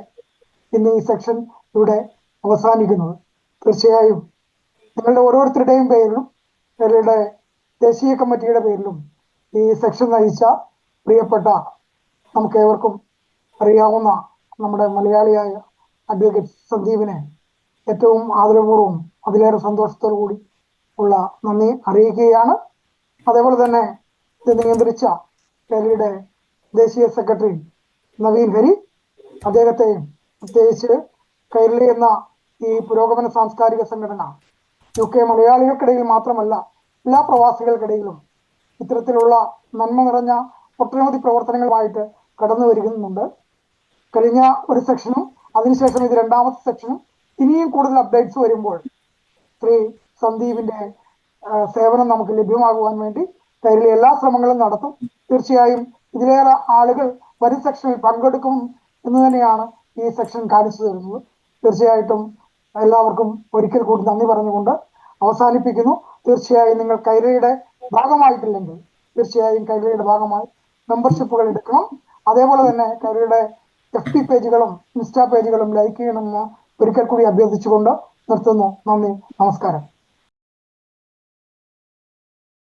ഇന്ന് ഈ സെക്ഷൻ ഇവിടെ അവസാനിക്കുന്നത്. തീർച്ചയായും നിങ്ങളുടെ ഓരോരുത്തരുടെയും പേരിലും നിങ്ങളുടെ ദേശീയ കമ്മിറ്റിയുടെ പേരിലും ഈ സെക്ഷൻ നയിച്ച പ്രിയപ്പെട്ട നമുക്ക് ഏവർക്കും അറിയാവുന്ന നമ്മുടെ മലയാളിയായ അഡ്വക്കേറ്റ് സന്ദീപിനെ ഏറ്റവും ആദരപൂർവ്വം അതിലേറെ സന്തോഷത്തോടു കൂടി ഉള്ള നന്ദി അറിയിക്കുകയാണ്. അതേപോലെ തന്നെ ഇത് നിയന്ത്രിച്ച കേരളയുടെ ദേശീയ സെക്രട്ടറി നവീൻ ഹരി, അദ്ദേഹത്തെയും പ്രത്യേകിച്ച് കൈരളി എന്ന ഈ പുരോഗമന സാംസ്കാരിക സംഘടന UK മലയാളികൾക്കിടയിൽ മാത്രമല്ല എല്ലാ പ്രവാസികൾക്കിടയിലും ഇത്തരത്തിലുള്ള നന്മ നിറഞ്ഞ ഒട്ടനവധി പ്രവർത്തനങ്ങളുമായിട്ട് കടന്നു വരുന്നുണ്ട്. കഴിഞ്ഞ ഒരു സെക്ഷനും അതിനുശേഷം ഇത് 2ാമത്തെ സെക്ഷനും ഇനിയും കൂടുതൽ അപ്ഡേറ്റ്സ് വരുമ്പോൾ ശ്രീ സന്ദീപിന്റെ സേവനം നമുക്ക് ലഭ്യമാകുവാൻ വേണ്ടി കൈരളി എല്ലാ ശ്രമങ്ങളും നടത്തും. തീർച്ചയായും ഇതിലേറെ ആളുകൾ വരും സെക്ഷനിൽ പങ്കെടുക്കും എന്ന് തന്നെയാണ് ഈ സെക്ഷൻ കാണിച്ചു തരുന്നത്. തീർച്ചയായിട്ടും എല്ലാവർക്കും ഒരിക്കൽ കൂടി നന്ദി പറഞ്ഞുകൊണ്ട് അവസാനിപ്പിക്കുന്നു. തീർച്ചയായും നിങ്ങൾ കൈരളിയുടെ ഭാഗമായിട്ടില്ലെങ്കിൽ തീർച്ചയായും കൈരളിയുടെ ഭാഗമായി മെമ്പർഷിപ്പുകൾ എടുക്കണം. അതേപോലെ തന്നെ കൈരളിയുടെ FB പേജുകളും ഇൻസ്റ്റാ പേജുകളും ലൈക്ക് ചെയ്യണമെന്ന് ഒരിക്കൽ കൂടി അഭ്യർത്ഥിച്ചുകൊണ്ട് നിർത്തുന്നു. നന്ദി, നമസ്കാരം.